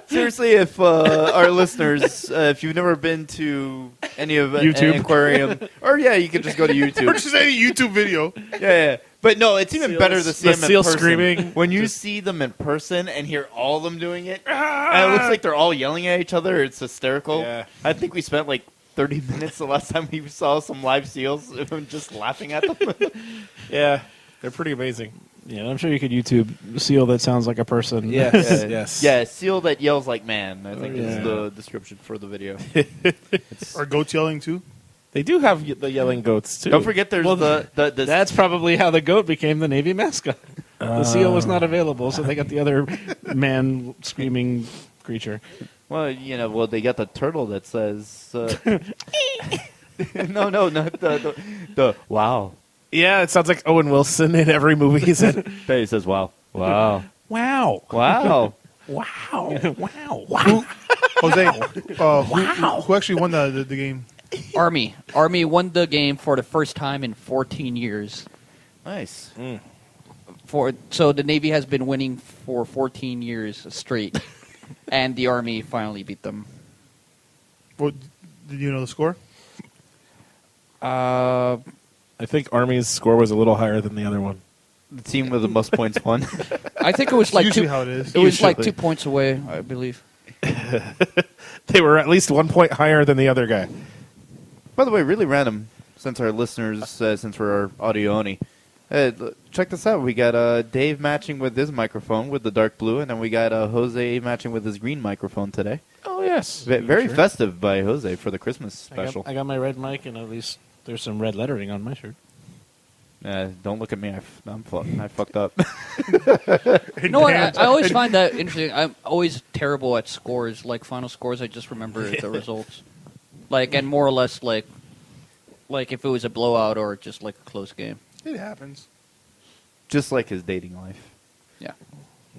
Speaker 7: Seriously, if our listeners, if you've never been to any of
Speaker 6: YouTube.
Speaker 7: an aquarium, or you could just go to YouTube.
Speaker 5: Or just any YouTube video.
Speaker 7: Yeah. But no, it's even better to see
Speaker 8: the
Speaker 7: them in
Speaker 8: seal
Speaker 7: person.
Speaker 8: screaming.
Speaker 7: When you see them in person and hear all of them doing it, and it looks like they're all yelling at each other. It's hysterical.
Speaker 8: Yeah.
Speaker 7: I think we spent like 30 minutes the last time we saw some live seals just laughing at them.
Speaker 8: Yeah, they're pretty amazing.
Speaker 6: Yeah, I'm sure you could YouTube seal that sounds like a person.
Speaker 8: Yes, yes.
Speaker 7: Yeah, seal that yells like man, I think is
Speaker 6: yeah.
Speaker 7: the description for the video.
Speaker 5: Are goats yelling too?
Speaker 8: They do have the yelling goats too.
Speaker 7: Don't forget there's the
Speaker 6: That's probably how the goat became the Navy mascot. The seal was not available, so they got the other man screaming creature.
Speaker 7: well, they got the turtle that says no, not the wow.
Speaker 8: Yeah, it sounds like Owen Wilson in every movie he's in.
Speaker 7: He says wow. Wow.
Speaker 8: Wow.
Speaker 7: Wow.
Speaker 8: Wow. Wow.
Speaker 5: Jose, who actually won the game?
Speaker 1: Army won the game for the first time in 14 years.
Speaker 7: Nice.
Speaker 1: So the Navy has been winning for 14 years straight, and the Army finally beat them.
Speaker 5: What, did you know the score?
Speaker 1: Uh,
Speaker 8: I think Army's score was a little higher than the other one.
Speaker 7: The team with the most points won.
Speaker 1: I think it was like
Speaker 5: Usually
Speaker 1: two.
Speaker 5: how it is.
Speaker 1: It was like
Speaker 7: Usually.
Speaker 1: 2 points away, I believe.
Speaker 8: They were at least 1 point higher than the other guy.
Speaker 7: By the way, really random, since our listeners, since we're audio only. Check this out. We got Dave matching with his microphone with the dark blue, and then we got Jose matching with his green microphone today.
Speaker 8: Oh, yes.
Speaker 7: Very festive by Jose for the Christmas
Speaker 6: I got,
Speaker 7: special.
Speaker 6: I got my red mic, and at least there's some red lettering on my shirt.
Speaker 7: Don't look at me. I fucked up.
Speaker 1: You know what? I always find that interesting. I'm always terrible at scores, like final scores. I just remember the results, and more or less like if it was a blowout or just like a close game.
Speaker 5: It happens.
Speaker 7: Just like his dating life.
Speaker 1: Yeah.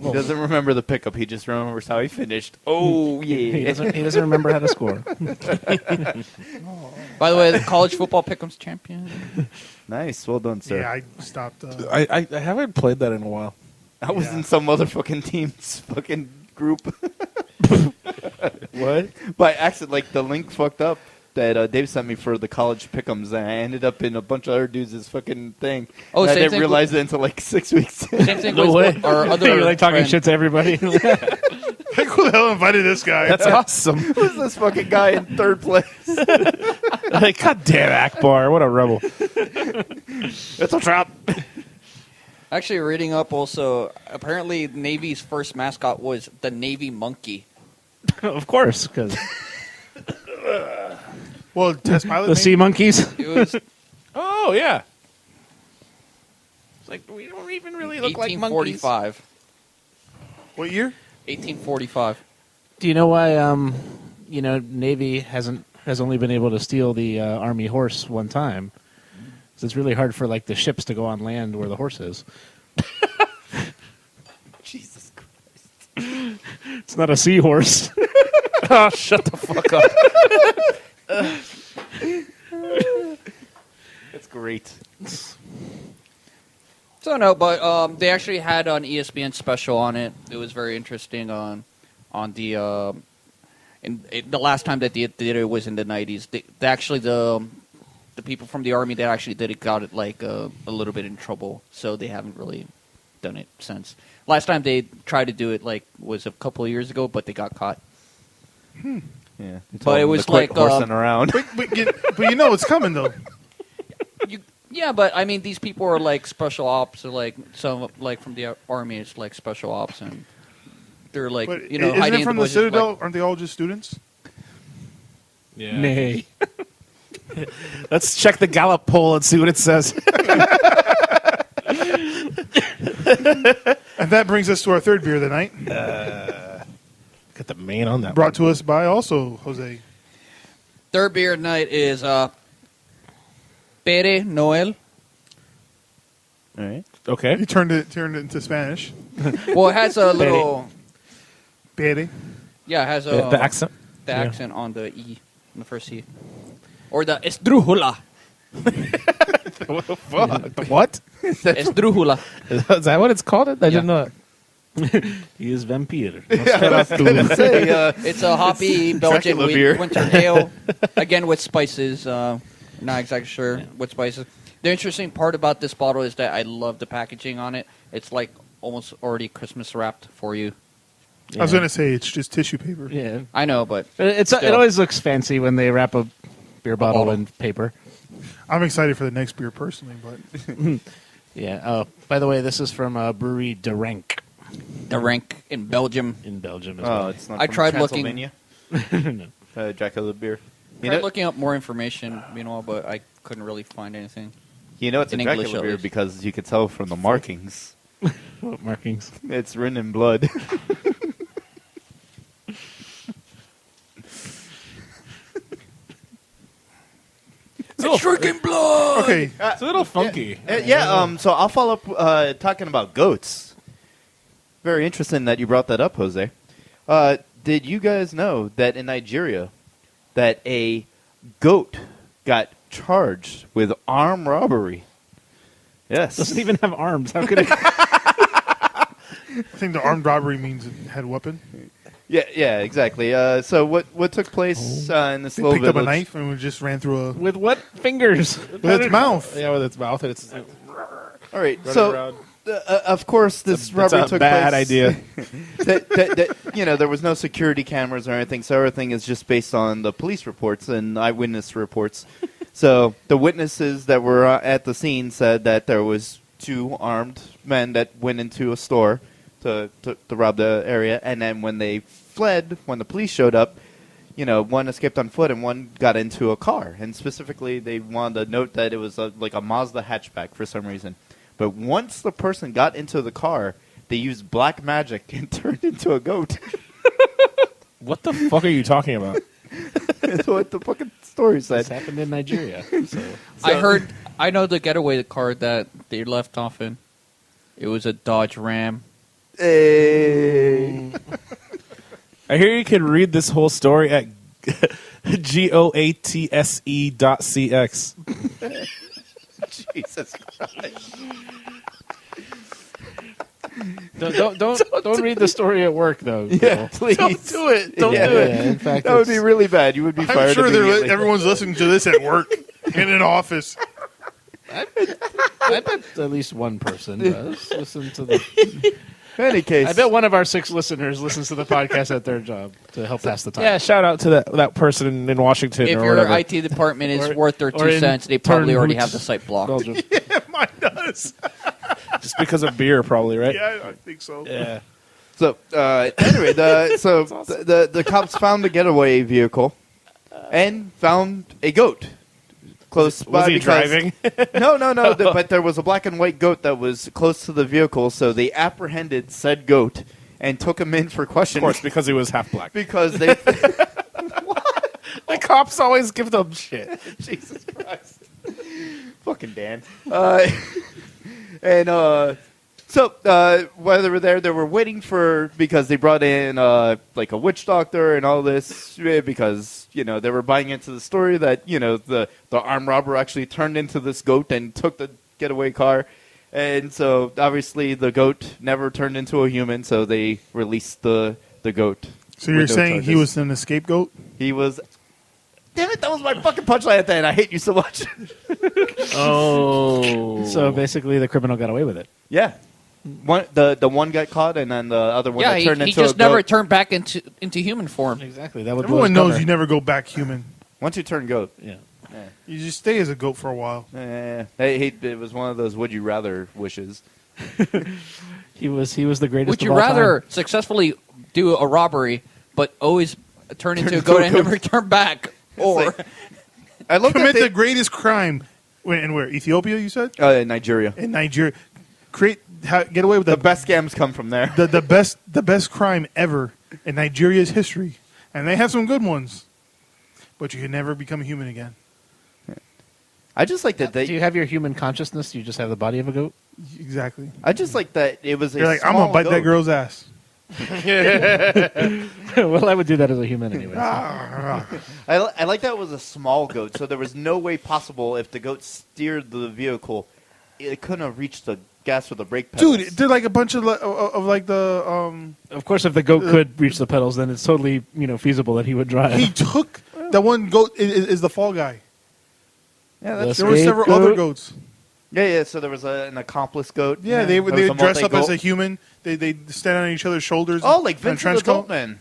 Speaker 7: He doesn't remember the pickup. He just remembers how he finished. Oh,
Speaker 6: He
Speaker 7: yeah.
Speaker 6: doesn't remember how to score.
Speaker 1: By the way, the college football pick'em's champion.
Speaker 7: Nice. Well done, sir.
Speaker 5: Yeah, I stopped.
Speaker 8: I haven't played that in a while.
Speaker 7: I was
Speaker 5: Yeah.
Speaker 7: in some other fucking team's fucking group.
Speaker 8: What?
Speaker 7: By accident, like the link fucked up that Dave sent me for the college pick'ems, and I ended up in a bunch of other dudes' fucking thing.
Speaker 1: Oh,
Speaker 7: And I
Speaker 1: same
Speaker 7: didn't
Speaker 1: thing
Speaker 7: realize it until like 6 weeks.
Speaker 1: Same thing
Speaker 6: No way.
Speaker 1: with our other
Speaker 6: You're like talking
Speaker 1: friend.
Speaker 6: shit to everybody.
Speaker 5: Who the hell invited this guy?
Speaker 8: That's awesome.
Speaker 7: Who's this fucking guy in third place?
Speaker 8: Like, God damn Akbar, what a rebel.
Speaker 7: It's a trap.
Speaker 1: Actually, reading up also, apparently Navy's first mascot was the Navy monkey.
Speaker 6: Of course, because
Speaker 5: Well, test pilot.
Speaker 6: the sea monkeys.
Speaker 1: It was
Speaker 8: Oh, yeah. It's like, we don't even really look like monkeys.
Speaker 1: 1845.
Speaker 5: What year?
Speaker 1: 1845.
Speaker 6: Do you know why? Navy has only been able to steal the Army horse one time. 'Cause it's really hard for the ships to go on land where the horse is.
Speaker 7: Jesus Christ.
Speaker 6: It's not a seahorse.
Speaker 8: Oh, shut the fuck up.
Speaker 7: That's great.
Speaker 1: So no, but they actually had an ESPN special on it. It was very interesting on the the last time that they did it was in the 90s. The people from the Army that actually did it got it a little bit in trouble, so they haven't really done it since. Last time they tried to do it was a couple of years ago, but they got caught.
Speaker 7: Yeah.
Speaker 1: But it was
Speaker 7: horsing around.
Speaker 5: But you know it's coming though.
Speaker 1: Yeah, but I mean these people are special ops, or some from the Army. It's special ops, and they're
Speaker 5: But
Speaker 1: hiding
Speaker 5: isn't it
Speaker 1: in
Speaker 5: from
Speaker 1: the
Speaker 5: the
Speaker 1: bushes,
Speaker 5: Citadel? Aren't they all just students?
Speaker 8: Yeah.
Speaker 6: Nay.
Speaker 8: Let's check the Gallup poll and see what it says.
Speaker 5: And that brings us to our third beer of the night,
Speaker 8: Got the main on that
Speaker 5: brought to us by also Jose.
Speaker 1: Third beer night is Pere Noel.
Speaker 7: All right.
Speaker 8: Okay.
Speaker 5: You turned it into Spanish.
Speaker 1: Well, it has a little
Speaker 5: Bere.
Speaker 1: Yeah, it has
Speaker 8: The accent.
Speaker 1: the
Speaker 8: Yeah.
Speaker 1: accent on the E, on the first E. Or the esdrújula.
Speaker 8: The what?
Speaker 1: Esdrújula.
Speaker 8: Is that what it's called? I
Speaker 1: Yeah.
Speaker 8: didn't know.
Speaker 6: He is vampire.
Speaker 1: It's a hoppy Belgian
Speaker 7: Dracula beer.
Speaker 1: winter ale, again with spices. Not exactly sure what spices. The interesting part about this bottle is that I love the packaging on it. It's like almost already Christmas wrapped for you.
Speaker 5: I was gonna say it's just tissue paper.
Speaker 6: Yeah.
Speaker 1: I know, but
Speaker 6: It
Speaker 1: Still.
Speaker 6: always looks fancy when they wrap a beer bottle
Speaker 1: bottle.
Speaker 6: in paper.
Speaker 5: I'm excited for the next beer personally, but
Speaker 6: Yeah. Oh, by the way, this is from brewery De Rank
Speaker 1: the rank in Belgium.
Speaker 6: in Belgium as
Speaker 7: Oh,
Speaker 6: well.
Speaker 7: it's not.
Speaker 1: I
Speaker 7: from
Speaker 1: tried looking-
Speaker 7: Transylvania? Dracula beer. You
Speaker 1: Tried
Speaker 7: know,
Speaker 1: looking up more information, meanwhile, but I couldn't really find anything.
Speaker 7: you know it's a
Speaker 1: in English,
Speaker 7: Dracula
Speaker 1: at
Speaker 7: beer
Speaker 1: least.
Speaker 7: because you could tell from the markings.
Speaker 6: What markings?
Speaker 7: It's written in blood.
Speaker 1: It's drinking blood.
Speaker 5: okay.
Speaker 8: It's a little funky.
Speaker 7: So I'll follow up talking about goats. Very interesting that you brought that up, Jose. Did you guys know that in Nigeria, that a goat got charged with armed robbery? Yes.
Speaker 6: Doesn't even have arms. How could it?
Speaker 5: I think the armed robbery means it had a weapon.
Speaker 7: Yeah, exactly. So what took place in this
Speaker 5: They
Speaker 7: little
Speaker 5: picked up a
Speaker 7: village?
Speaker 5: knife and it just ran through a
Speaker 6: With what fingers?
Speaker 5: with its mouth.
Speaker 8: Yeah, with its mouth. And it's
Speaker 7: All right,
Speaker 8: running
Speaker 7: so
Speaker 8: around.
Speaker 7: of course this
Speaker 8: That's
Speaker 7: robbery
Speaker 8: a
Speaker 7: took
Speaker 8: bad
Speaker 7: place.
Speaker 8: idea.
Speaker 7: that there was no security cameras or anything, so everything is just based on the police reports and eyewitness reports. So the witnesses that were at the scene said that there was two armed men that went into a store to rob the area, and then when they fled, when the police showed up, one escaped on foot and one got into a car. And specifically, they wanted to note that it was like a Mazda hatchback for some reason. But once the person got into the car, they used black magic and turned into a goat.
Speaker 8: What the fuck are you talking about?
Speaker 7: That's what the fucking story
Speaker 6: This
Speaker 7: said.
Speaker 6: happened in Nigeria. So.
Speaker 1: I know the getaway car that they left off in. It was a Dodge Ram.
Speaker 7: Hey.
Speaker 8: I hear you can read this whole story at goatse.cx.
Speaker 7: Jesus Christ.
Speaker 6: Don't read the story at work though.
Speaker 7: Yeah,
Speaker 6: Joel.
Speaker 7: please. Don't do it. Don't
Speaker 6: Yeah,
Speaker 7: do it.
Speaker 6: yeah, in fact,
Speaker 7: That would be
Speaker 6: it's-
Speaker 7: really bad. You would be
Speaker 5: I'm
Speaker 7: fired
Speaker 5: sure
Speaker 7: immediately.
Speaker 5: everyone's listening to this at work in an office.
Speaker 6: I bet at least one person does listen to the.
Speaker 7: In any case.
Speaker 6: I bet one of our 6 listeners listens to the podcast at their job to help pass the time.
Speaker 8: Yeah, shout out to that person in Washington
Speaker 1: If
Speaker 8: or
Speaker 1: your
Speaker 8: whatever.
Speaker 1: IT department is
Speaker 6: Or-
Speaker 1: worth their
Speaker 6: or
Speaker 1: 2
Speaker 6: in
Speaker 1: cents, they probably already
Speaker 6: Turnhoots,
Speaker 1: have the site blocked.
Speaker 6: Belgium.
Speaker 5: Mine does.
Speaker 8: Just because of beer, probably, right?
Speaker 5: Yeah, I think so.
Speaker 8: Yeah.
Speaker 7: So anyway, the cops found the getaway vehicle and found a goat close by.
Speaker 8: Was he
Speaker 7: because-
Speaker 8: driving?
Speaker 7: No. But there was a black and white goat that was close to the vehicle, so they apprehended said goat and took him in for
Speaker 8: Of
Speaker 7: questioning.
Speaker 8: course, because he was half black.
Speaker 7: because they.
Speaker 8: The cops always give them shit.
Speaker 7: Jesus Christ. Fucking Dan. So while they were there, they were waiting because they brought in like a witch doctor and all this because they were buying into the story that the armed robber actually turned into this goat and took the getaway car, and so obviously the goat never turned into a human, so they released the goat.
Speaker 5: So you're
Speaker 7: with no
Speaker 5: saying he
Speaker 7: charges.
Speaker 5: was an scapegoat?
Speaker 7: He was. Damn it! That was my fucking punchline at the end. I hate you so much.
Speaker 8: Oh.
Speaker 6: So basically, the criminal got away with it.
Speaker 7: Yeah. The one got caught, and then the other one
Speaker 1: Yeah,
Speaker 7: that
Speaker 1: he
Speaker 7: turned into
Speaker 1: just
Speaker 7: a goat.
Speaker 1: never turned back into human form.
Speaker 6: Exactly. That would
Speaker 5: Everyone knows you never go back human.
Speaker 7: Once you turn goat,
Speaker 6: Yeah.
Speaker 5: You just stay as a goat for a while.
Speaker 7: it was one of those would you rather wishes.
Speaker 6: He was the greatest.
Speaker 1: Would
Speaker 6: of
Speaker 1: you
Speaker 6: all
Speaker 1: rather
Speaker 6: time.
Speaker 1: successfully do a robbery, but always turn into a
Speaker 7: into a
Speaker 1: goat and
Speaker 7: goat.
Speaker 1: never return back, or
Speaker 7: like- I love
Speaker 5: Commit
Speaker 7: that
Speaker 5: the greatest crime. And where? Ethiopia, you said?
Speaker 7: Nigeria.
Speaker 5: In Nigeria. Get away with
Speaker 7: The best scams come from there.
Speaker 5: the best crime ever in Nigeria's history. And they have some good ones. But you can never become a human again.
Speaker 7: I just like that.
Speaker 6: Do you have your human consciousness? You just have the body of a goat.
Speaker 5: Exactly.
Speaker 7: I just like that it was.
Speaker 5: You're like, I'm going to bite that girl's ass.
Speaker 6: Well, I would do that as a human anyway. so.
Speaker 7: I like that it was a small goat, so there was no way possible if the goat steered the vehicle, it couldn't have reached the gas or the brake pedals.
Speaker 5: Dude, they're like a bunch of like the
Speaker 6: Of course, if the goat could reach the pedals, then it's totally feasible that he would drive.
Speaker 5: he took that one goat is the fall guy.
Speaker 7: Yeah,
Speaker 6: that's-
Speaker 5: There were several
Speaker 6: Scapegoat?
Speaker 5: other goats.
Speaker 7: yeah. So there was an accomplice goat.
Speaker 5: Yeah, they
Speaker 7: There was
Speaker 5: they
Speaker 7: a
Speaker 5: dress up as
Speaker 7: multi-goat.
Speaker 5: a human. They stand on each other's shoulders.
Speaker 7: Oh, like
Speaker 5: in a
Speaker 7: Vincent
Speaker 5: trench
Speaker 7: the
Speaker 5: coat.
Speaker 7: Goatman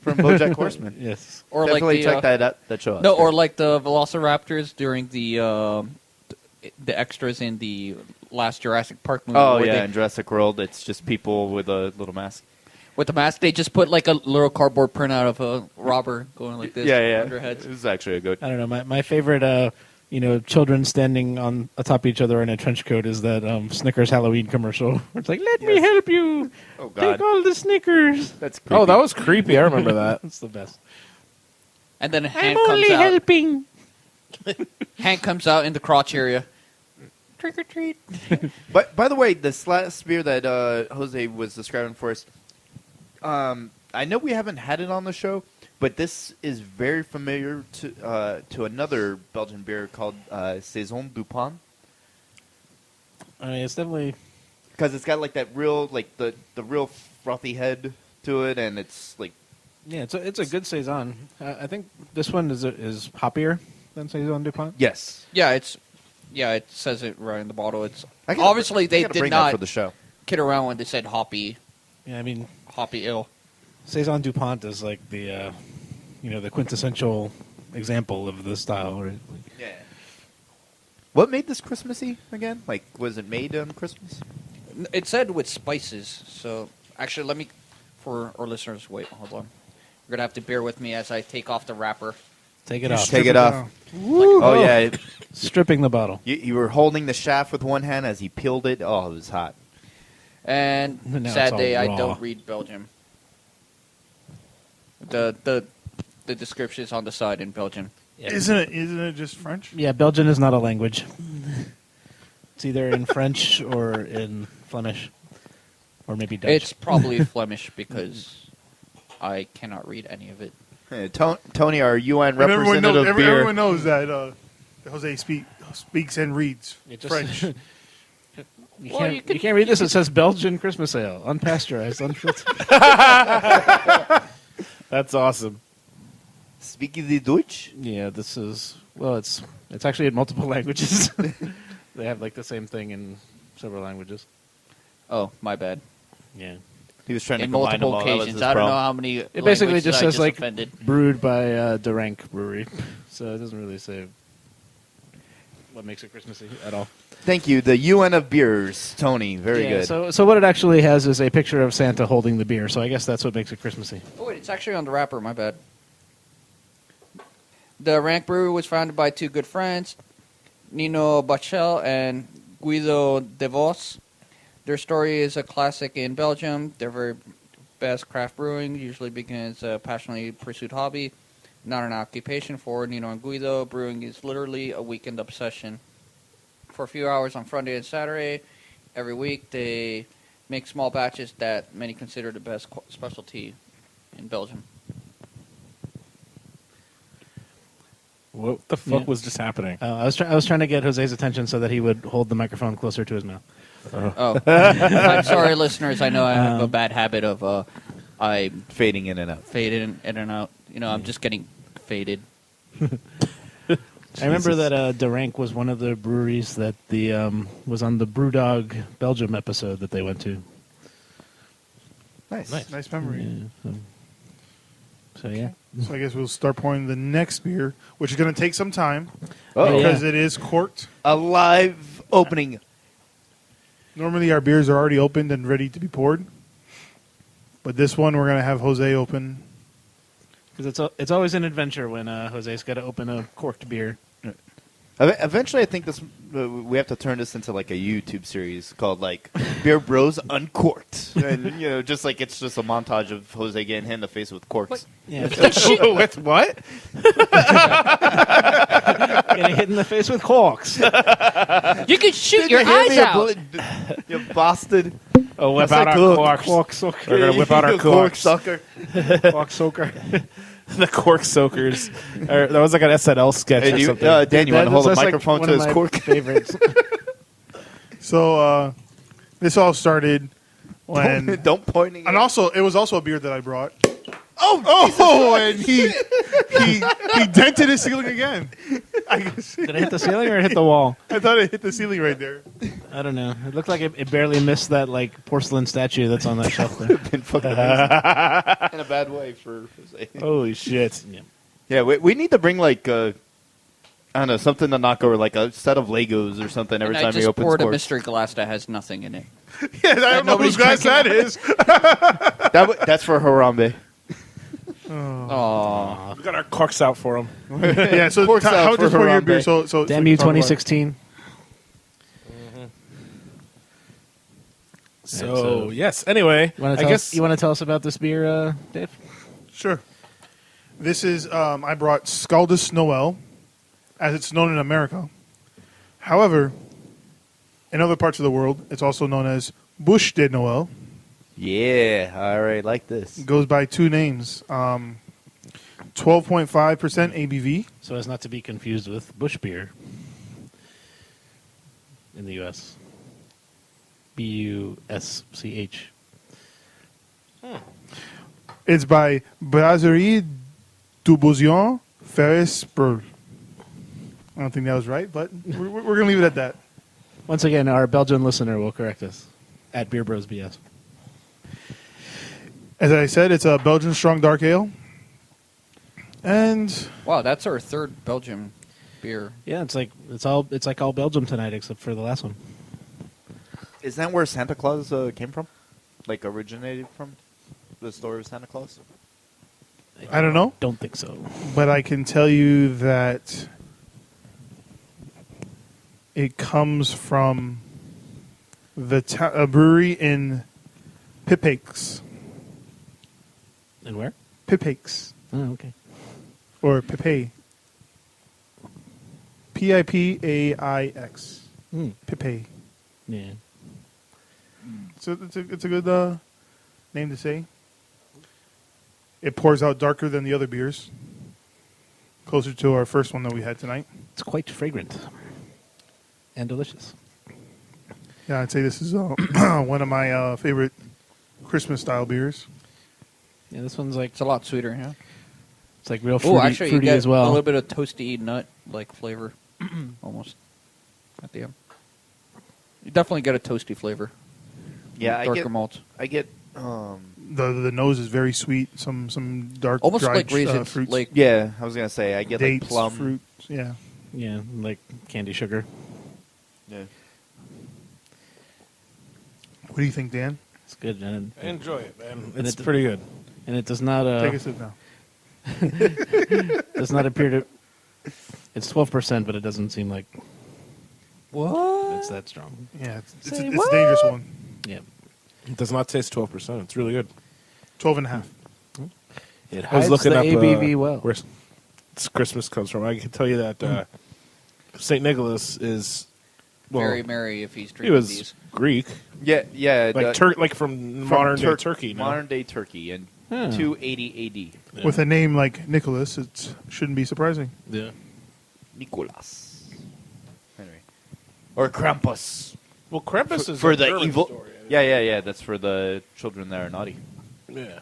Speaker 7: from BoJack Horseman.
Speaker 6: Yes.
Speaker 1: Or
Speaker 7: Definitely
Speaker 1: like the,
Speaker 7: check that out. That show. out.
Speaker 1: No, or like the Velociraptors during the extras in the last Jurassic Park movie.
Speaker 7: Oh
Speaker 1: where
Speaker 7: yeah,
Speaker 1: they-
Speaker 7: in Jurassic World, it's just people with a little mask.
Speaker 1: with the mask, they just put like a little cardboard printout of a robber going like this
Speaker 7: Yeah,
Speaker 1: on their heads.
Speaker 7: It was actually a goat.
Speaker 6: I don't know. My favorite, children standing on atop each other in a trench coat is that Snickers Halloween commercial. Where it's like, let me help you.
Speaker 7: Oh God,
Speaker 6: Take all the Snickers.
Speaker 7: that's creepy.
Speaker 8: Oh, that was creepy. I remember that.
Speaker 6: That's the best.
Speaker 1: And then
Speaker 6: I'm
Speaker 1: Hank
Speaker 6: only
Speaker 1: comes out.
Speaker 6: helping.
Speaker 1: Hank comes out in the crotch area. Trick or treat.
Speaker 7: But by the way, this last beer that Jose was describing for us, I know we haven't had it on the show, but this is very familiar to another Belgian beer called Saison du Pont,
Speaker 6: I mean, it's definitely.
Speaker 7: because it's got like that real the real frothy head to it, and it's like
Speaker 6: Yeah, it's a good saison. I think this one is hoppier than saison Dupont.
Speaker 7: yes.
Speaker 1: It says it right in the bottle. It's
Speaker 7: I gotta-
Speaker 1: obviously
Speaker 7: I
Speaker 1: they
Speaker 7: gotta
Speaker 1: did
Speaker 7: bring that
Speaker 1: not
Speaker 7: for the show.
Speaker 1: kid around when they said hoppy
Speaker 6: Yeah, I mean,
Speaker 1: ill.
Speaker 6: saison Dupont is like the the quintessential example of the style. Right?
Speaker 7: Yeah. What made this Christmassy again? Like, was it made on Christmas?
Speaker 1: It said with spices. So actually, let me for our listeners. Wait, hold on. You're gonna have to bear with me as I take off the wrapper.
Speaker 6: Take it off.
Speaker 7: Take it
Speaker 5: down.
Speaker 7: off. Oh yeah,
Speaker 6: Stripping the bottle.
Speaker 7: you were holding the shaft with one hand as he peeled it. Oh, it was hot.
Speaker 1: And
Speaker 6: Now
Speaker 1: sad
Speaker 6: it's all
Speaker 1: day, I
Speaker 6: raw.
Speaker 1: don't read Belgium. The description is on the side in Belgian.
Speaker 5: Isn't it just French?
Speaker 6: Yeah, Belgian is not a language. It's either in French or in Flemish, or maybe Dutch.
Speaker 1: It's probably Flemish because I cannot read any of it.
Speaker 7: Hey, Tony, our UN
Speaker 5: And everyone knows,
Speaker 7: representative beer.
Speaker 5: everyone knows that Jose speaks and reads
Speaker 6: It just-
Speaker 5: French.
Speaker 6: You
Speaker 1: Well,
Speaker 6: can't,
Speaker 1: you could-
Speaker 6: you can't read this. It says Belgian Christmas ale, unpasteurized, unfiltered.
Speaker 8: That's awesome.
Speaker 7: Speaking the Deutsch?
Speaker 6: Yeah, this is it's actually in multiple languages. They have like the same thing in several languages.
Speaker 1: Oh, my bad.
Speaker 6: Yeah,
Speaker 7: He was trying to
Speaker 1: In
Speaker 7: combine them
Speaker 1: multiple
Speaker 7: all. That was
Speaker 1: occasions.
Speaker 7: his
Speaker 1: I don't know
Speaker 7: problem.
Speaker 1: how many.
Speaker 6: it basically
Speaker 1: languages
Speaker 6: just
Speaker 1: I
Speaker 6: says like
Speaker 1: offended.
Speaker 6: brewed by Durank Brewery, so it doesn't really say what makes it Christmassy at all.
Speaker 7: Thank you. The UN of beers, Tony. Very
Speaker 6: Yeah,
Speaker 7: good.
Speaker 6: So what it actually has is a picture of Santa holding the beer. So I guess that's what makes it Christmassy.
Speaker 1: Oh wait, it's actually on the wrapper. My bad. The Rank Brewery was founded by two good friends, Nino Bachel and Guido De Vos. Their story is a classic in Belgium. Their very best craft brewing usually begins a passionately pursued hobby, not an occupation. For Nino and Guido, brewing is literally a weekend obsession. For a few hours on Friday and Saturday every week, they make small batches that many consider the best specialty in Belgium.
Speaker 8: What the fuck
Speaker 6: Yeah.
Speaker 8: was just happening?
Speaker 6: I was trying to get Jose's attention so that he would hold the microphone closer to his mouth.
Speaker 1: Oh, I'm sorry, listeners. I know I have a bad habit of I
Speaker 7: Fading in and out.
Speaker 1: fade in and out. You know, I'm just getting faded.
Speaker 6: I remember that Durank was one of the breweries that the was on the Brewdog Belgium episode that they went to.
Speaker 7: Nice.
Speaker 5: Nice memory.
Speaker 6: Yeah, so yeah.
Speaker 5: So I guess we'll start pouring the next beer, which is going to take some time
Speaker 7: Oh,
Speaker 5: because
Speaker 6: yeah.
Speaker 5: it is corked.
Speaker 7: a live opening.
Speaker 5: Normally our beers are already opened and ready to be poured, but this one we're going to have Jose open.
Speaker 6: Because it's always an adventure when Jose's got to open a corked beer.
Speaker 7: Eventually, I think this we have to turn this into like a YouTube series called like Beer Bros Uncorked, and just like it's just a montage of Jose getting hit in the face with corks.
Speaker 6: Yeah,
Speaker 8: With what?
Speaker 6: getting hit in the face with corks.
Speaker 1: You can shoot
Speaker 7: Did
Speaker 1: your
Speaker 7: you hear
Speaker 1: eyes
Speaker 7: me,
Speaker 1: out.
Speaker 7: You bastard!
Speaker 8: Oh, whip
Speaker 7: That's
Speaker 8: out
Speaker 7: like
Speaker 8: our
Speaker 7: cork.
Speaker 8: corks.
Speaker 6: Cork soaker.
Speaker 8: We're gonna whip out our
Speaker 7: Cork
Speaker 8: corks.
Speaker 7: sucker.
Speaker 6: Cork soaker.
Speaker 8: The cork soakers. That was like an SNL sketch
Speaker 7: Hey,
Speaker 8: or
Speaker 7: you,
Speaker 8: something.
Speaker 7: Dan, you want to hold a
Speaker 6: That's like
Speaker 7: microphone
Speaker 6: one
Speaker 7: to
Speaker 6: of
Speaker 7: his
Speaker 6: my
Speaker 7: cork?
Speaker 6: favorites.
Speaker 5: So this all started when,
Speaker 7: Don't pointing.
Speaker 5: and also it was also a beer that I brought. Oh, and he dented his ceiling again. I guess.
Speaker 6: Did it hit the ceiling or hit the wall?
Speaker 5: I thought it hit the ceiling right there.
Speaker 6: I don't know. It looked like it barely missed that like porcelain statue that's on that shelf there.
Speaker 7: been fucking amazing. In a bad way for Jose.
Speaker 8: Holy shit.
Speaker 7: Yeah, we need to bring like I don't know, something to knock over, like a set of Legos or something every
Speaker 1: And I
Speaker 7: time he
Speaker 1: just
Speaker 7: opens
Speaker 1: poured a
Speaker 7: corks.
Speaker 1: mystery glass that has nothing in it.
Speaker 5: Yeah, I don't know whose
Speaker 1: nobody's
Speaker 5: glass that
Speaker 1: drinking
Speaker 5: is.
Speaker 7: That's for Harambe.
Speaker 1: Oh,
Speaker 8: We got our corks out for him.
Speaker 5: Yeah, so
Speaker 7: Corks out
Speaker 5: how
Speaker 7: for
Speaker 5: just pour your
Speaker 7: Harambe.
Speaker 5: beer? So
Speaker 6: Damn
Speaker 5: we
Speaker 6: you,
Speaker 5: can talk about it.
Speaker 6: 2016.
Speaker 8: So, yes. Anyway,
Speaker 6: You want
Speaker 8: I
Speaker 6: to
Speaker 8: guess
Speaker 6: you want to tell us about this beer, Dave?
Speaker 5: Sure. This is I brought Scaldus Noel, as it's known in America. However, in other parts of the world, it's also known as Bouche de Noel.
Speaker 7: Yeah, all right, like this.
Speaker 5: It goes by two names. 12.5% ABV.
Speaker 6: So as not to be confused with Bush beer in the U.S. Busch.
Speaker 5: It's by Brasserie du Bouillon Ferris Brul. I don't think that was right, but we're going to leave it at that.
Speaker 6: Once again, our Belgian listener will correct us at Beer Bros BS.
Speaker 5: As I said, it's a Belgian strong dark ale. And
Speaker 1: wow, that's our third Belgium beer.
Speaker 6: Yeah, it's like all Belgium tonight except for the last one.
Speaker 7: Is that where Santa Claus came from? Like originated from? The story of Santa Claus?
Speaker 5: I don't know,
Speaker 6: Don't think so.
Speaker 5: but I can tell you that it comes from a brewery in Pipakes.
Speaker 6: And where?
Speaker 5: Pipakes.
Speaker 6: Oh, okay.
Speaker 5: Or Pipe. Pipaix.
Speaker 6: Hmm.
Speaker 5: Pipe.
Speaker 6: Yeah.
Speaker 5: So it's a good name to say. It pours out darker than the other beers. Closer to our first one that we had tonight.
Speaker 6: It's quite fragrant and delicious.
Speaker 5: Yeah, I'd say this is one of my favorite Christmas style beers.
Speaker 6: Yeah, this one's like
Speaker 1: It's a lot sweeter, yeah.
Speaker 6: it's like real
Speaker 1: Oh,
Speaker 6: fruity,
Speaker 1: actually, you
Speaker 6: fruity
Speaker 1: get
Speaker 6: as well.
Speaker 1: a little bit of toasty nut like flavor, almost at the end. You definitely get a toasty flavor.
Speaker 7: Yeah,
Speaker 1: darker malts.
Speaker 7: I get
Speaker 5: The nose is very sweet. Some dark,
Speaker 1: Almost
Speaker 5: dried
Speaker 1: like raisins,
Speaker 5: fruits.
Speaker 1: like
Speaker 7: yeah, I was gonna say I get
Speaker 5: dates,
Speaker 7: like plum.
Speaker 5: fruits. Yeah.
Speaker 6: Yeah, like candy sugar.
Speaker 7: Yeah.
Speaker 5: What do you think, Dan?
Speaker 6: It's good, and
Speaker 8: enjoy it, man.
Speaker 6: And
Speaker 8: It's
Speaker 6: it-
Speaker 8: pretty good.
Speaker 6: it does not
Speaker 5: Take a sip now.
Speaker 6: does not appear to. It's 12%, but it doesn't seem like
Speaker 1: what?
Speaker 6: it's that strong.
Speaker 5: Yeah, it's
Speaker 1: Say
Speaker 5: a
Speaker 1: what?
Speaker 5: dangerous one.
Speaker 6: Yeah.
Speaker 8: It does not taste 12%. It's really good.
Speaker 5: 12.5.
Speaker 6: It
Speaker 8: I was looking
Speaker 6: the
Speaker 8: up
Speaker 6: ABV well.
Speaker 8: where Christmas comes from. I can tell you that St. Nicholas is
Speaker 1: Very merry if he's
Speaker 8: he
Speaker 1: drinking
Speaker 8: was
Speaker 1: these.
Speaker 8: Greek,
Speaker 7: Yeah,
Speaker 8: like like from modern day Turkey. No?
Speaker 7: Modern day Turkey in
Speaker 6: Huh.
Speaker 7: 280 AD.
Speaker 8: Yeah.
Speaker 5: With a name like Nicholas, it shouldn't be surprising.
Speaker 8: Yeah.
Speaker 7: Nicholas. Anyway. Or Krampus.
Speaker 8: Well, Krampus is
Speaker 7: For
Speaker 8: a
Speaker 7: the
Speaker 8: German
Speaker 7: evil.
Speaker 8: story.
Speaker 7: Yeah. That's for the children that are naughty.
Speaker 8: Yeah.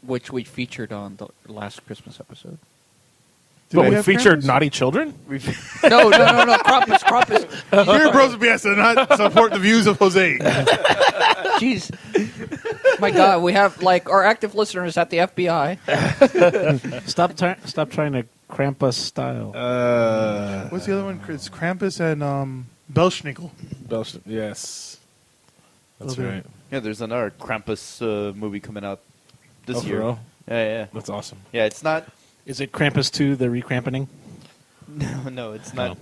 Speaker 1: Which we featured on the last Christmas episode.
Speaker 5: Do
Speaker 8: we
Speaker 5: have
Speaker 8: featured
Speaker 5: Krampus?
Speaker 8: naughty children.
Speaker 1: No, Krampus.
Speaker 5: Beer Bros BS does not support the views of Jose.
Speaker 1: Jeez. My God, we have like our active listeners at the FBI.
Speaker 6: Stop trying to cramp us style.
Speaker 5: What's the other one? It's Krampus and Belschnickel.
Speaker 8: Yes. That's
Speaker 5: Okay.
Speaker 8: right.
Speaker 7: Yeah, there's another Krampus movie coming out this
Speaker 8: Oh, for
Speaker 7: year.
Speaker 8: real?
Speaker 7: Yeah.
Speaker 8: That's awesome.
Speaker 7: Yeah, it's not.
Speaker 6: Is it Krampus 2, the recrampening?
Speaker 7: No, it's not.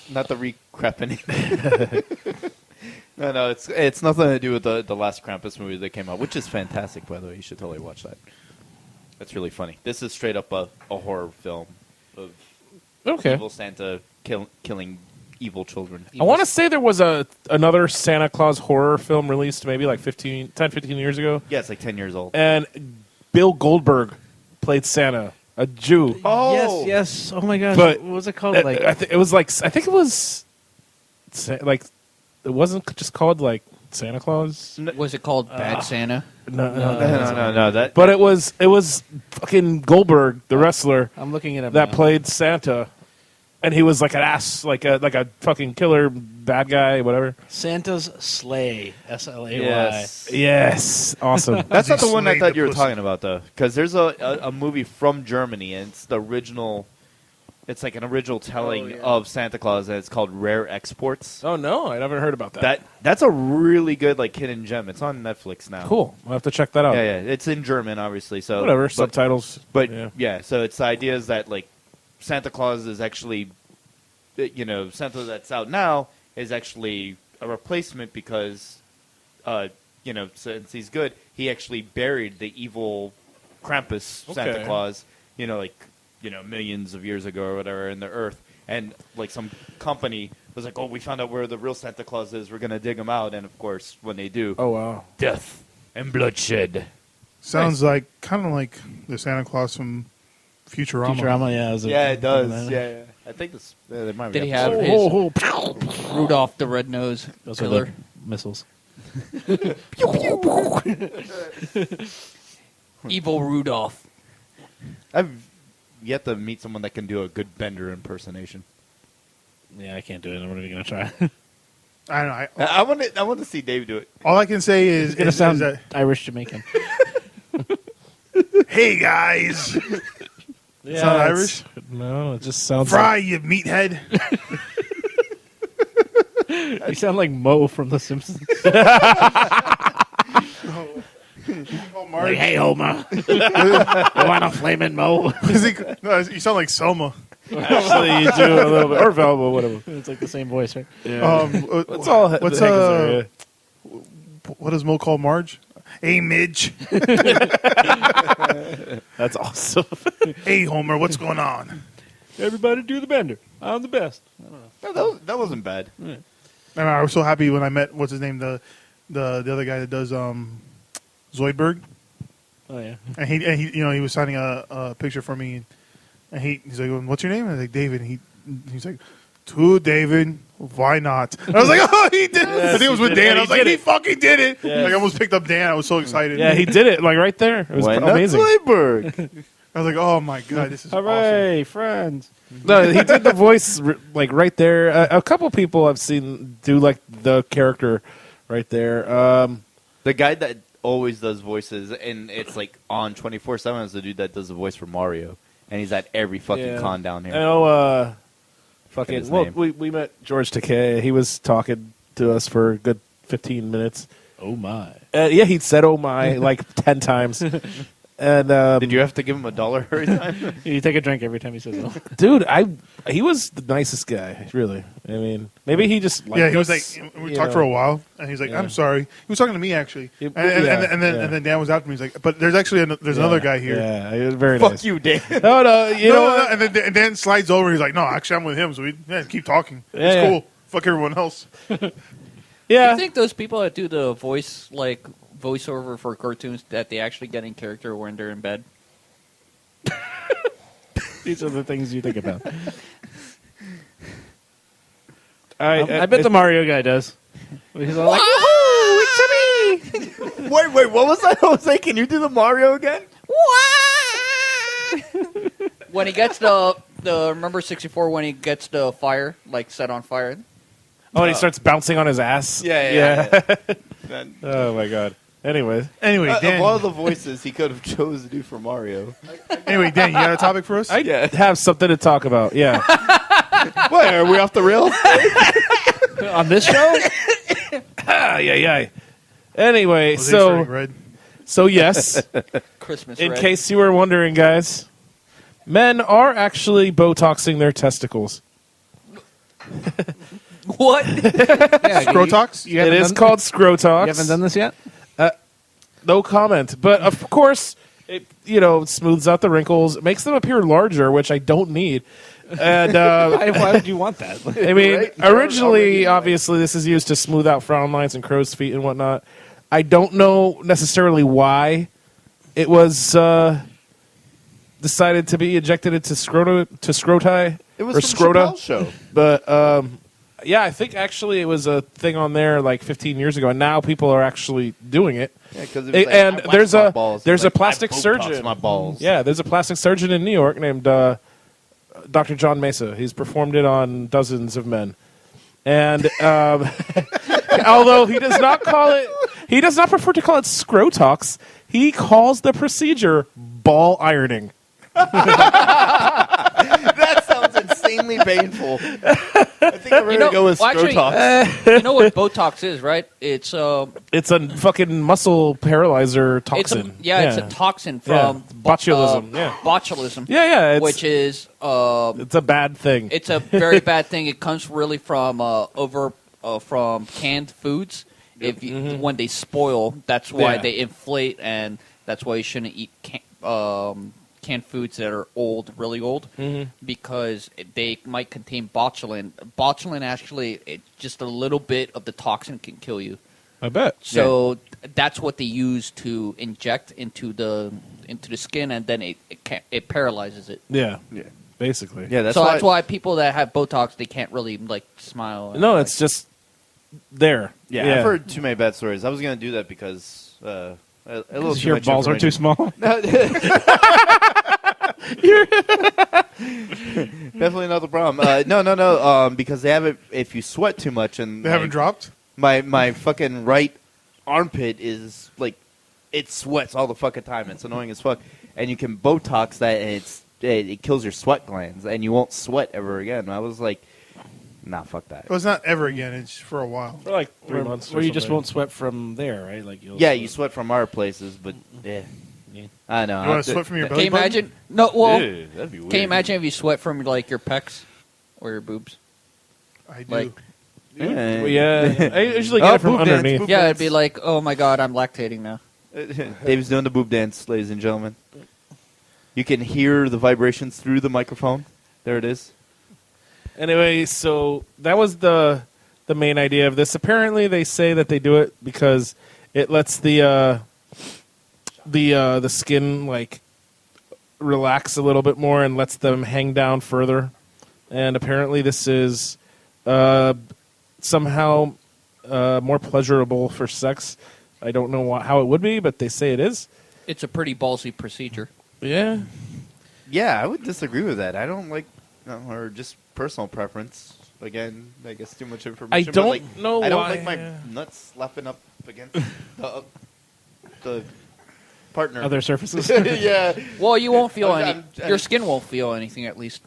Speaker 7: Not the recrapping. No, it's nothing to do with the last Krampus movie that came out, which is fantastic, by the way. You should totally watch that. That's really funny. This is straight up a horror film of
Speaker 8: Okay.
Speaker 7: evil Santa killing evil children.
Speaker 8: I want to say there was another Santa Claus horror film released maybe like 15 years ago.
Speaker 7: Yeah, it's like 10 years old.
Speaker 8: And Bill Goldberg played Santa, a Jew.
Speaker 7: Oh,
Speaker 6: Yes. Oh my gosh.
Speaker 8: But
Speaker 6: what was it called?
Speaker 8: I think it was like it wasn't just called like Santa Claus.
Speaker 1: Was it called Bad Santa?
Speaker 8: No.
Speaker 7: No. That,
Speaker 8: But it was fucking Goldberg, the wrestler,
Speaker 6: I'm looking at him
Speaker 8: that
Speaker 6: now.
Speaker 8: played Santa, and he was like an ass, like a fucking killer bad guy, whatever.
Speaker 6: Santa's Sleigh. SLAY.
Speaker 8: Yes, awesome.
Speaker 7: That's not
Speaker 5: He
Speaker 7: the one I
Speaker 5: slayed
Speaker 7: thought
Speaker 5: the
Speaker 7: you were
Speaker 5: pussy.
Speaker 7: talking about, though. Because there's a movie from Germany, and it's the original. It's like an original telling of Santa Claus, and it's called Rare Exports.
Speaker 8: Oh no, I never heard about that.
Speaker 7: That's a really good like hidden gem. It's on Netflix now.
Speaker 8: Cool. I'll have to check that out.
Speaker 7: Yeah. It's in German, obviously. So
Speaker 8: Whatever,
Speaker 7: but,
Speaker 8: subtitles.
Speaker 7: But
Speaker 8: yeah.
Speaker 7: so it's the idea is that like Santa Claus is actually, Santa that's out now is actually a replacement because, since he's good, he actually buried the evil Krampus Santa
Speaker 8: Okay.
Speaker 7: Claus, millions of years ago or whatever in the earth. And like some company was like, oh, we found out where the real Santa Claus is. We're going to dig him out. And of course, when they do,
Speaker 8: Oh wow.
Speaker 7: death and bloodshed.
Speaker 5: Sounds like kind of like the Santa Claus from Futurama.
Speaker 6: Futurama, yeah.
Speaker 7: Yeah, it does. Yeah. I think this. They might
Speaker 1: Did he
Speaker 7: have
Speaker 1: have
Speaker 7: episode.
Speaker 1: his Rudolph the Red-Nosed
Speaker 6: Those are
Speaker 1: Killer?
Speaker 6: the missiles.
Speaker 1: Evil Rudolph.
Speaker 7: I've yet to meet someone that can do a good Bender impersonation.
Speaker 6: Yeah, I can't do it. I'm not even going to try.
Speaker 5: I don't know.
Speaker 7: I want to see Dave do it.
Speaker 5: All I can say is,
Speaker 6: It's going to
Speaker 5: is
Speaker 6: sound
Speaker 5: that,
Speaker 6: Irish Jamaican.
Speaker 5: hey guys,
Speaker 8: Yeah,
Speaker 5: Sound
Speaker 8: it's- No, it just sounds
Speaker 5: fry you meathead.
Speaker 6: You sound like Mo from The Simpsons. Like, hey, Homer. You want a flaming Mo?
Speaker 5: No, you sound like Selma.
Speaker 8: actually you do a little bit, or Velma, whatever.
Speaker 6: It's like the same voice, right?
Speaker 8: It's all
Speaker 5: what's
Speaker 8: the heck is there,
Speaker 5: what does Mo call Marge? Hey Midge.
Speaker 8: That's awesome.
Speaker 5: Hey Homer, what's going on?
Speaker 6: Everybody do the bender. I'm the best.
Speaker 7: That wasn't bad.
Speaker 5: And I was so happy when I met what's his name, the other guy that does Zoidberg,
Speaker 6: Oh, yeah.
Speaker 5: and he was signing a picture for me, and he's like, what's your name? And I was like, David. And he's like, to David, why not? And I was like, oh, he did. I think it was with Dan. I was like, he fucking did it.
Speaker 8: Yes.
Speaker 5: Like I almost picked up Dan. I was so excited.
Speaker 8: Yeah, he did it like right there. It was
Speaker 7: Why
Speaker 8: amazing.
Speaker 7: not Zoidberg?
Speaker 5: I was like, oh my god, this is awesome.
Speaker 6: Hooray, friends.
Speaker 8: No, he did the voice like right there. A couple people I've seen do like the character right there.
Speaker 7: The guy that always does voices, and it's like on 24/7 is the dude that does the voice for Mario, and he's at every fucking
Speaker 8: Yeah.
Speaker 7: con down here.
Speaker 8: I know.
Speaker 7: Forget his
Speaker 8: Well,
Speaker 7: name.
Speaker 8: we met George Takei. He was talking to us for a good 15 minutes.
Speaker 6: Oh, my.
Speaker 8: Yeah, he said "oh my" like 10 times. And
Speaker 7: Did you have to give him $1 every time?
Speaker 6: You take a drink every time he says that.
Speaker 8: dude, he was the nicest guy. Really, I mean, maybe he just liked
Speaker 5: Yeah, he was
Speaker 8: us,
Speaker 5: like, we
Speaker 8: you
Speaker 5: talked
Speaker 8: know.
Speaker 5: for a while, and he's like,
Speaker 8: Yeah.
Speaker 5: I'm sorry. He was talking to me actually,
Speaker 8: It-
Speaker 5: and
Speaker 8: yeah,
Speaker 5: then Dan was after me. He's like, but there's actually another guy here.
Speaker 8: Yeah, he was very
Speaker 7: Fuck
Speaker 8: nice.
Speaker 7: you, Dan.
Speaker 8: No, you know
Speaker 5: No,
Speaker 8: what?
Speaker 5: and then Dan slides over. He's like, no, actually, I'm with him. So we keep talking.
Speaker 8: Yeah,
Speaker 5: It's
Speaker 8: yeah.
Speaker 5: cool. Fuck everyone else.
Speaker 8: Yeah,
Speaker 1: You think those people that do the voiceover for cartoons that they actually get in character when they're in bed?
Speaker 6: These are the things you think about.
Speaker 8: I
Speaker 6: I bet the Mario guy does. He's all like,
Speaker 7: Wait, what was that? Jose, can you do the Mario again?
Speaker 1: When he gets the remember 64 when he gets the fire like set on fire.
Speaker 8: Oh, and he starts bouncing on his ass.
Speaker 7: Yeah.
Speaker 8: Oh my god. Anyways,
Speaker 5: Anyway,
Speaker 7: Of
Speaker 5: Dan.
Speaker 7: all the voices he could have chose to do for Mario.
Speaker 5: Anyway, Dan, you got a topic for us?
Speaker 8: I
Speaker 7: Yeah.
Speaker 8: have something to talk about. Yeah.
Speaker 7: What, are we off the rails?
Speaker 6: on this show?
Speaker 8: Yeah. Anyway,
Speaker 5: Jose's turning red.
Speaker 8: so yes,
Speaker 1: Christmas.
Speaker 8: in
Speaker 1: red.
Speaker 8: case you were wondering, guys, men are actually Botoxing their testicles.
Speaker 1: What?
Speaker 6: Yeah,
Speaker 5: Scrotox?
Speaker 6: You
Speaker 8: It
Speaker 6: haven't
Speaker 8: is
Speaker 6: done-
Speaker 8: called Scrotox.
Speaker 6: You haven't done this yet?
Speaker 8: No comment. But of course, it smooths out the wrinkles, it makes them appear larger, which I don't need. And
Speaker 6: Why would you want that?
Speaker 8: I mean,
Speaker 7: Right?
Speaker 8: originally,
Speaker 7: Already,
Speaker 8: obviously, this is used to smooth out frown lines and crow's feet and whatnot. I don't know necessarily why it was decided to be ejected into scroti.
Speaker 7: It was
Speaker 8: or
Speaker 7: from
Speaker 8: scrota.
Speaker 7: Chappelle's show.
Speaker 8: But yeah, I think actually it was a thing on there like 15 years ago, and now people are actually doing it.
Speaker 7: Yeah, because
Speaker 8: And there's a plastic surgeon.
Speaker 7: My balls.
Speaker 8: Yeah, there's a plastic surgeon in New York named Dr. John Mesa. He's performed it on dozens of men, and although he does not prefer to call it scrotox. He calls the procedure ball ironing.
Speaker 7: That sounds insanely painful. I think I'm ready to go with Scrotox.
Speaker 1: You know what Botox is, right? It's a
Speaker 8: fucking muscle paralyzer toxin.
Speaker 1: it's a toxin from
Speaker 8: botulism. Yeah.
Speaker 1: Botulism.
Speaker 8: Yeah.
Speaker 1: Which is
Speaker 8: It's a bad thing.
Speaker 1: it's a very bad thing. It comes really from from canned foods. If you, when they spoil, that's why
Speaker 8: Yeah.
Speaker 1: they inflate, and that's why you shouldn't eat canned foods that are old, really old, because they might contain botulin. Botulin actually, just a little bit of the toxin can kill you.
Speaker 8: I bet.
Speaker 1: So that's what they use to inject into the skin, and then it paralyzes it.
Speaker 8: Yeah.
Speaker 7: Yeah.
Speaker 8: Basically.
Speaker 7: Yeah,
Speaker 1: That's why people that have Botox, they can't really like smile.
Speaker 8: No, it's just there.
Speaker 7: Yeah, I've heard too many bad stories. I was going to do that because a little too
Speaker 6: Your
Speaker 7: much
Speaker 6: balls are too
Speaker 7: information.
Speaker 6: small.
Speaker 7: Definitely not the problem. No. Because they have it. If you sweat too much, and
Speaker 5: They haven't dropped?
Speaker 7: my fucking right armpit is like it sweats all the fucking time. It's annoying as fuck. And you can Botox that, and it kills your sweat glands, and you won't sweat ever again. I was like, nah, fuck that.
Speaker 5: Well, it's not ever again. It's for a while.
Speaker 8: For like 3 months.
Speaker 6: Where you just won't sweat from there, right? Like
Speaker 7: Yeah, you sweat from our places, but yeah. I know.
Speaker 5: You want to sweat from your
Speaker 1: Can
Speaker 5: belly
Speaker 1: you
Speaker 5: button?
Speaker 1: imagine? No, well,
Speaker 7: Ew, that'd be weird.
Speaker 1: can you imagine if you sweat from like your pecs or your boobs?
Speaker 5: I do.
Speaker 1: Like-
Speaker 7: Yeah.
Speaker 8: Well, yeah. I usually get
Speaker 7: Oh,
Speaker 8: it from
Speaker 7: boob dance,
Speaker 8: underneath.
Speaker 7: boob
Speaker 1: Yeah,
Speaker 7: dance.
Speaker 1: it'd be like, oh my god, I'm lactating now.
Speaker 7: Dave's doing the boob dance, ladies and gentlemen. You can hear the vibrations through the microphone. There it is.
Speaker 8: Anyway, so that was the main idea of this. Apparently, they say that they do it because it lets the skin like relax a little bit more and lets them hang down further. And apparently, this is somehow more pleasurable for sex. I don't know how it would be, but they say it is.
Speaker 1: It's a pretty ballsy procedure.
Speaker 8: Yeah.
Speaker 7: Yeah, I would disagree with that. I don't like, or just personal preference. Again, I guess too much information.
Speaker 8: I
Speaker 7: but,
Speaker 8: don't
Speaker 7: like,
Speaker 8: know
Speaker 7: I don't
Speaker 8: why,
Speaker 7: like my nuts slapping up against the partner.
Speaker 6: Other surfaces.
Speaker 7: Yeah.
Speaker 1: Well, you won't feel
Speaker 7: I'm-
Speaker 1: any. Your skin won't feel anything, at least.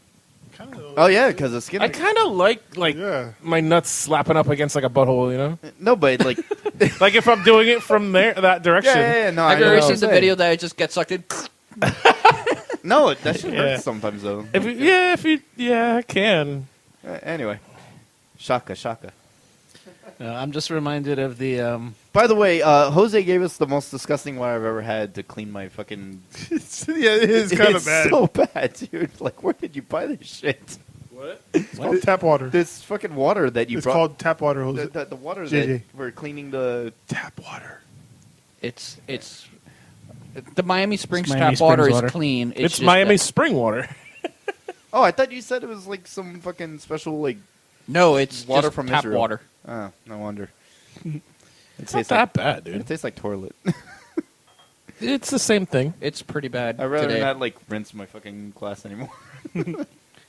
Speaker 5: Kind of.
Speaker 7: Oh yeah, because the skin.
Speaker 8: I kind of like
Speaker 5: Yeah.
Speaker 8: my nuts slapping up against like a butthole, you know?
Speaker 7: No, but like.
Speaker 8: Like if I'm doing it from that direction.
Speaker 7: Yeah. No,
Speaker 1: Have you
Speaker 7: I know
Speaker 1: ever
Speaker 7: what
Speaker 1: seen
Speaker 7: I'm
Speaker 1: the
Speaker 7: saying.
Speaker 1: video that I just get sucked in?
Speaker 7: No, that shit
Speaker 8: Yeah.
Speaker 7: hurts sometimes though.
Speaker 8: I can.
Speaker 7: Anyway, shaka.
Speaker 6: I'm just reminded of the.
Speaker 7: By the way, Jose gave us the most disgusting one I've ever had to clean my fucking.
Speaker 5: Yeah, it is kind of
Speaker 7: It's
Speaker 5: bad.
Speaker 7: so bad, dude. Like, where did you buy this shit?
Speaker 8: What?
Speaker 5: It's called tap water.
Speaker 7: This fucking water that you
Speaker 5: It's
Speaker 7: brought.
Speaker 5: called tap water, Jose.
Speaker 7: the water
Speaker 5: JJ.
Speaker 7: that we're cleaning the.
Speaker 5: Tap water.
Speaker 1: It's the Miami Springs
Speaker 6: Miami
Speaker 1: tap water
Speaker 6: Springs
Speaker 1: is
Speaker 6: water.
Speaker 1: clean.
Speaker 8: It's
Speaker 1: just
Speaker 8: Miami
Speaker 1: that-
Speaker 8: spring water.
Speaker 7: Oh, I thought you said it was like some fucking special like.
Speaker 1: No, it's
Speaker 7: Water
Speaker 1: just
Speaker 7: from
Speaker 1: tap
Speaker 7: Israel.
Speaker 1: water.
Speaker 7: Oh, no wonder. It
Speaker 8: It's not
Speaker 7: tastes like
Speaker 8: that bad,
Speaker 7: it
Speaker 8: dude.
Speaker 7: tastes like toilet.
Speaker 8: It's the same thing.
Speaker 1: It's pretty bad
Speaker 7: I'd rather
Speaker 1: today.
Speaker 7: not like rinse my fucking glass anymore.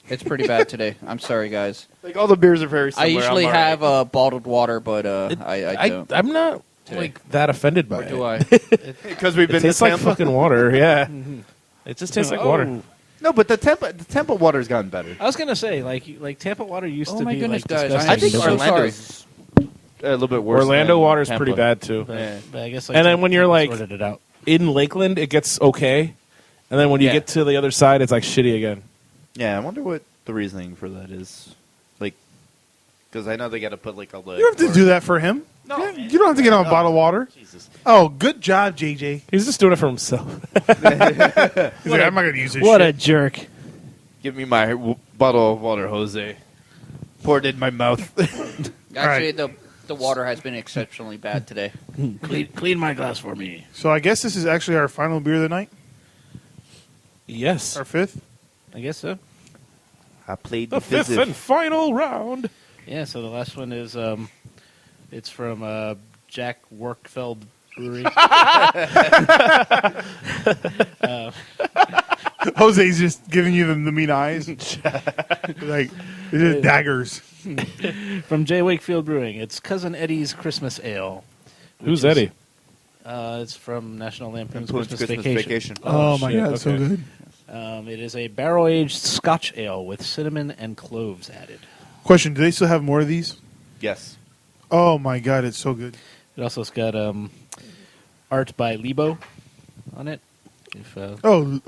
Speaker 1: It's pretty bad today. I'm sorry, guys.
Speaker 7: Like all the beers are very
Speaker 1: I
Speaker 7: similar.
Speaker 1: usually
Speaker 7: I'm
Speaker 1: have
Speaker 7: alright.
Speaker 1: bottled water, but I don't.
Speaker 8: I'm not
Speaker 1: Today.
Speaker 8: like that offended by
Speaker 1: Or
Speaker 8: it.
Speaker 1: do I?
Speaker 7: Because we've
Speaker 8: It
Speaker 7: been
Speaker 8: tastes
Speaker 7: to
Speaker 8: like
Speaker 7: Tampa.
Speaker 8: fucking water. Yeah. It just tastes like water.
Speaker 7: No, but the Tampa water's gotten better.
Speaker 6: I was gonna say like Tampa water used
Speaker 1: Oh
Speaker 6: to
Speaker 1: my
Speaker 6: be
Speaker 1: goodness,
Speaker 6: like
Speaker 1: guys,
Speaker 6: disgusting.
Speaker 1: I think
Speaker 6: but-
Speaker 1: so
Speaker 7: Orlando's a little bit worse.
Speaker 8: Orlando
Speaker 7: than
Speaker 8: water's
Speaker 7: Tampa.
Speaker 8: pretty bad too.
Speaker 7: Yeah.
Speaker 6: but I guess like
Speaker 8: And then
Speaker 6: Tampa-
Speaker 8: when you're,
Speaker 6: Tampa
Speaker 8: like-
Speaker 6: sorted it out.
Speaker 8: In Lakeland, it gets okay, and then when you
Speaker 1: Yeah.
Speaker 8: get to the other side, it's like shitty again.
Speaker 7: Yeah, I wonder what the reasoning for that is. Like, because I know they got to put like all the.
Speaker 5: You don't have to do that for him.
Speaker 7: No,
Speaker 5: Yeah,
Speaker 7: man.
Speaker 5: you don't have to get on bottled water.
Speaker 7: Jesus.
Speaker 5: Oh, good job, JJ.
Speaker 8: He's just doing it for himself.
Speaker 5: He's like, I'm not going to use this
Speaker 6: What
Speaker 5: shit.
Speaker 6: a jerk!
Speaker 7: Give me my bottle of water, Jose. Pour it in my mouth.
Speaker 1: Actually, the water has been exceptionally bad today.
Speaker 6: Clean my glass for me.
Speaker 5: So I guess this is actually our final beer of the night,
Speaker 8: Yes.
Speaker 5: our fifth.
Speaker 6: I guess so.
Speaker 7: I played
Speaker 8: The fifth
Speaker 7: Divisive.
Speaker 8: and final round.
Speaker 6: Yeah, so the last one is it's from Jack Workfeld Brewery.
Speaker 5: Jose's just giving you the mean eyes, like these are daggers.
Speaker 6: From J. Wakefield Brewing. It's Cousin Eddie's Christmas Ale.
Speaker 8: Who's
Speaker 6: is-
Speaker 8: Eddie?
Speaker 6: It's from National Lampoon's
Speaker 7: Christmas
Speaker 6: Christmas,
Speaker 7: Vacation.
Speaker 5: Oh, my
Speaker 8: shit,
Speaker 5: god, it's so
Speaker 8: okay.
Speaker 5: good.
Speaker 6: It is a barrel-aged Scotch ale with cinnamon and cloves added.
Speaker 5: Question: do they still have more of these?
Speaker 7: Yes.
Speaker 5: Oh my god, it's so good.
Speaker 6: It also's got art by Lebo on it. If
Speaker 5: Oh,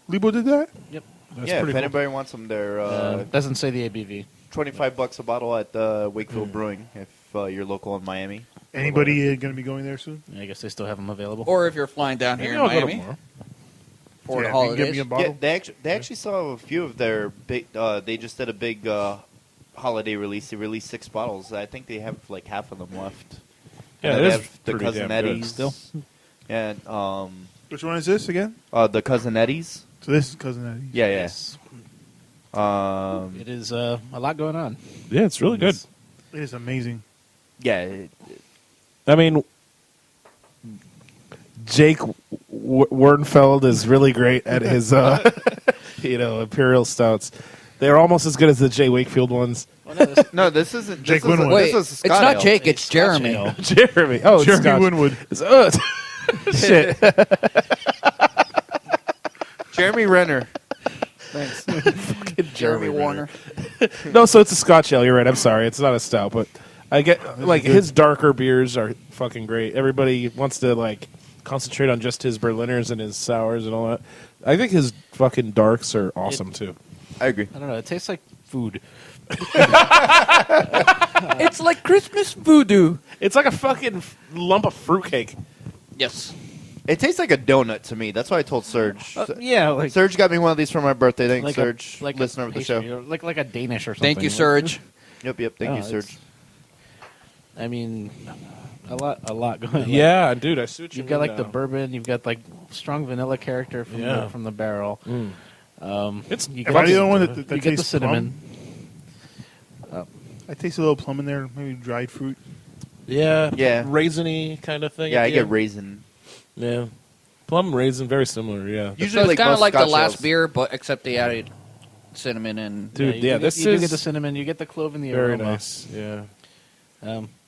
Speaker 5: Lebo did that?
Speaker 6: Yep.
Speaker 8: That's
Speaker 7: yeah, if
Speaker 8: pretty cool.
Speaker 7: anybody wants them, they're
Speaker 6: Doesn't say the ABV.
Speaker 7: $25 a bottle at Wakefield Brewing if you're local in Miami.
Speaker 5: Anybody going to be going there soon?
Speaker 6: I guess they still have them available.
Speaker 1: Or if you're flying down here
Speaker 8: Maybe
Speaker 1: in
Speaker 8: I'll go
Speaker 1: Miami
Speaker 8: tomorrow.
Speaker 1: for the
Speaker 5: Yeah, you can give me
Speaker 1: holidays.
Speaker 5: a bottle.
Speaker 7: Yeah, they actually saw a few of their big. They just did a big holiday release. They released 6 bottles. I think they have like half of them left.
Speaker 8: Yeah,
Speaker 7: And
Speaker 8: it
Speaker 7: they
Speaker 8: is
Speaker 7: have the
Speaker 8: pretty
Speaker 7: Cousin
Speaker 8: damn good
Speaker 7: Eddie's
Speaker 6: still.
Speaker 7: Yeah,
Speaker 5: Which one is this again?
Speaker 7: the Cousin Eddie's.
Speaker 5: So this is Cousin Eddie.
Speaker 7: Yeah, yeah.
Speaker 6: Yes. It is a lot going on.
Speaker 8: Yeah, it's really good.
Speaker 5: It is amazing.
Speaker 7: Yeah.
Speaker 8: I mean, Jake Wernfeld is really great at his, imperial stouts. They're almost as good as the Jay Wakefield ones.
Speaker 6: Well, no, this,
Speaker 7: No, this isn't.
Speaker 5: Jake
Speaker 7: this is a-
Speaker 5: Winwood.
Speaker 1: Wait,
Speaker 7: this is a
Speaker 1: it's
Speaker 7: Scott
Speaker 1: not
Speaker 7: ale.
Speaker 1: Jake, it's
Speaker 6: Scotch
Speaker 1: Jeremy.
Speaker 6: ale.
Speaker 8: Jeremy. Oh, it's
Speaker 5: Jeremy
Speaker 8: Scotch.
Speaker 5: Winwood.
Speaker 8: It's, shit.
Speaker 7: Jeremy Renner.
Speaker 1: Jeremy Warner.
Speaker 8: No, so it's a Scotch ale. You're right. I'm sorry. It's not a stout, but I get like his darker beers are fucking great. Everybody wants to like concentrate on just his Berliners and his sours and all that. I think his fucking darks are awesome too.
Speaker 7: I agree.
Speaker 6: I don't know. It tastes like food.
Speaker 1: It's like Christmas voodoo.
Speaker 8: It's like a fucking lump of fruitcake.
Speaker 1: Yes.
Speaker 7: It tastes like a donut to me. That's why I told Serge.
Speaker 6: Yeah, like
Speaker 7: Serge got me one of these for my birthday. Thanks,
Speaker 6: like
Speaker 7: Serge.
Speaker 6: a, like
Speaker 7: listener
Speaker 6: a
Speaker 7: of the show.
Speaker 6: pastry, or like a Danish or something.
Speaker 1: Thank you, Serge.
Speaker 7: Yep. Thank
Speaker 6: Oh,
Speaker 7: you, Serge.
Speaker 6: it's- I mean, a lot going on.
Speaker 8: Yeah, dude. I see what
Speaker 6: You've got like the bourbon. You've got like strong vanilla character from
Speaker 8: Yeah.
Speaker 6: from the barrel.
Speaker 8: It's
Speaker 6: You
Speaker 5: Am I the
Speaker 6: get,
Speaker 5: only one that
Speaker 6: you
Speaker 5: tastes
Speaker 6: get the cinnamon.
Speaker 5: plum? I taste a little plum in there, maybe dried fruit.
Speaker 8: yeah,
Speaker 7: Yeah.
Speaker 8: raisiny kind of thing.
Speaker 7: Yeah,
Speaker 8: at
Speaker 7: I
Speaker 8: the
Speaker 7: get
Speaker 8: end.
Speaker 7: raisin.
Speaker 8: Yeah, plum raisin, very similar. Yeah,
Speaker 7: Usually,
Speaker 1: So it's kind of
Speaker 7: most
Speaker 1: like the
Speaker 7: Scotch
Speaker 1: last
Speaker 7: ales.
Speaker 1: beer, but except they added cinnamon and
Speaker 8: dude.
Speaker 6: you
Speaker 8: Yeah,
Speaker 6: do
Speaker 8: this
Speaker 6: get, you do
Speaker 8: is
Speaker 6: get the cinnamon. You get the clove and the
Speaker 8: very
Speaker 6: aroma.
Speaker 8: nice. Yeah,